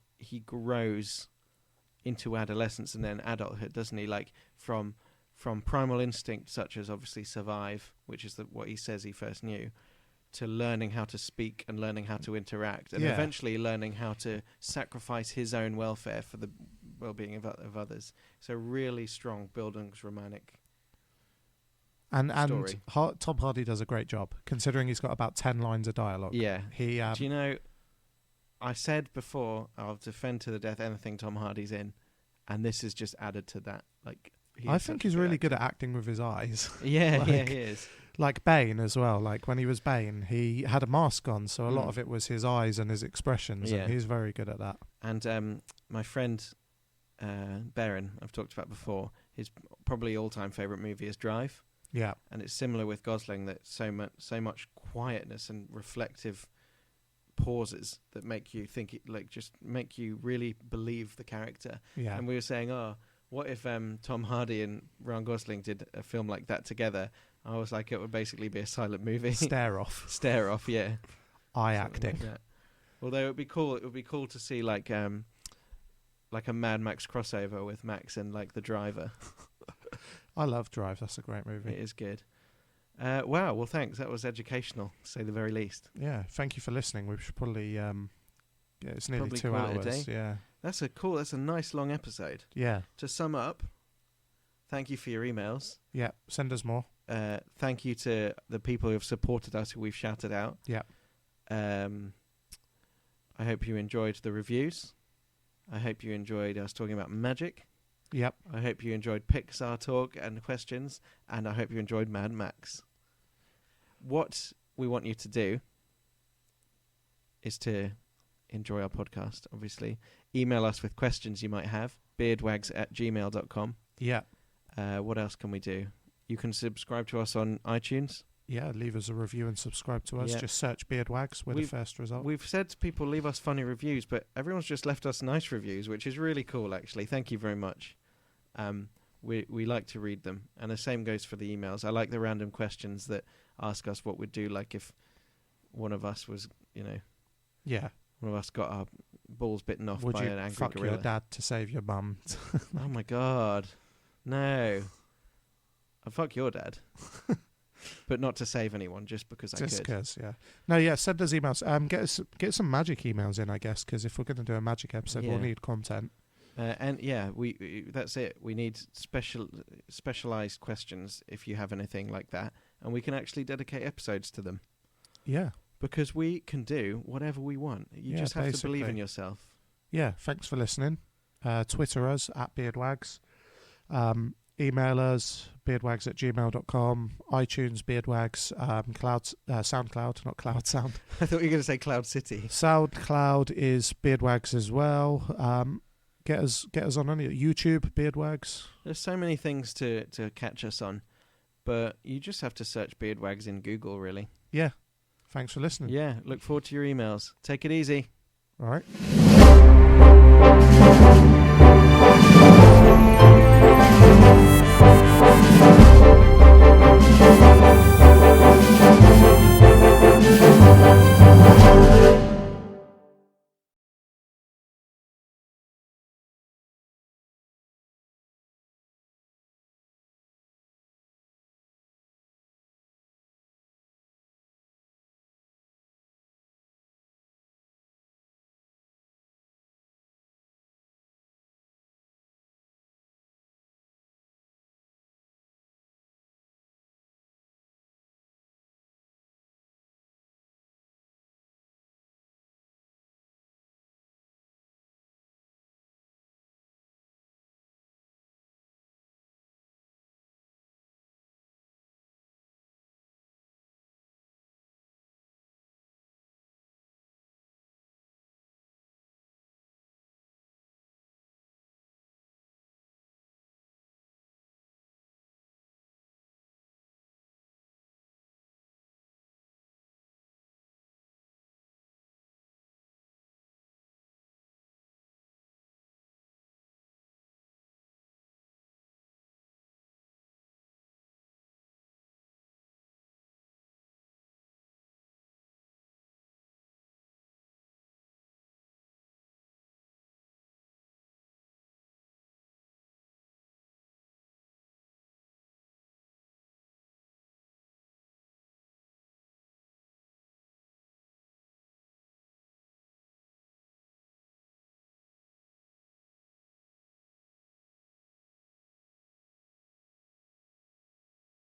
S1: grows into adolescence and then adulthood, doesn't he? Like from primal instinct, such as obviously survive, which is what he says he first knew, to learning how to speak and learning how to interact, and eventually learning how to sacrifice his own welfare for the well-being of others. So really strong Bildungsromantic story.
S2: And Tom Hardy does a great job, considering he's got about 10 lines of dialogue.
S1: Yeah.
S2: Do
S1: you know, I said before, I'll defend to the death anything Tom Hardy's in, and this is just added to that. Like,
S2: I think he's really good at acting with his eyes.
S1: Yeah, he is.
S2: Like Bane as well. Like when he was Bane, he had a mask on, so a lot of it was his eyes and his expressions, and he's very good at that. And
S1: my friend Baron, I've talked about before, his probably all-time favourite movie is Drive.
S2: Yeah.
S1: And it's similar with Gosling, that so much quietness and reflective pauses that make you think, just make you really believe the character.
S2: Yeah.
S1: And we were saying, what if Tom Hardy and Ryan Gosling did a film like that together? I was like, it would basically be a silent movie.
S2: Stare off,
S1: yeah.
S2: Eye acting.
S1: Like, although it would be cool. It would be cool to see like a Mad Max crossover with Max and like the driver.
S2: I love Drive. That's a great movie.
S1: It is good. Wow. Well, thanks. That was educational, to say the very least.
S2: Yeah. Thank you for listening. We should probably. It's nearly
S1: probably
S2: 2 hours. Yeah.
S1: That's a nice long episode.
S2: Yeah.
S1: To sum up, thank you for your emails.
S2: Yeah. Send us more.
S1: Thank you to the people who have supported us, who we've shouted out.
S2: Yeah.
S1: I hope you enjoyed the reviews. I hope you enjoyed us talking about magic.
S2: Yep.
S1: I hope you enjoyed Pixar talk and questions, and I hope you enjoyed Mad Max. What we want you to do is to enjoy our podcast, obviously. Email us with questions you might have, beardwags@gmail.com.
S2: Yeah.
S1: What else can we do? You can subscribe to us on iTunes.
S2: Yeah, leave us a review and subscribe to us.
S1: Yeah.
S2: Just search BeardWags. We're the first result.
S1: We've said to people, leave us funny reviews, but everyone's just left us nice reviews, which is really cool, actually. Thank you very much. We like to read them, and the same goes for the emails. I like the random questions that ask us what we'd do, like if one of us was,
S2: Yeah.
S1: one of us got our balls bitten off
S2: Would
S1: by
S2: you
S1: an angry
S2: fuck
S1: gorilla.
S2: your dad to save your mum?
S1: Oh my God, no! I'd fuck your dad, but not to save anyone, just because I could.
S2: Just because, yeah. No, yeah. Send us emails. Get some magic emails in, I guess, because if we're going to do a magic episode, we'll need content.
S1: And yeah, we that's it. We need specialized questions if you have anything like that, and we can actually dedicate episodes to them.
S2: Yeah.
S1: Because we can do whatever we want. You just have to believe in yourself.
S2: Yeah, thanks for listening. Twitter us at BeardWags. Email us, beardwags@gmail.com. iTunes, BeardWags. SoundCloud, not Cloud Sound.
S1: I thought you were going to say Cloud City.
S2: SoundCloud is BeardWags as well. Get us on any YouTube, BeardWags.
S1: There's so many things to catch us on, but you just have to search BeardWags in Google, really.
S2: Yeah. Thanks for listening.
S1: Yeah, look forward to your emails. Take it easy.
S2: All right.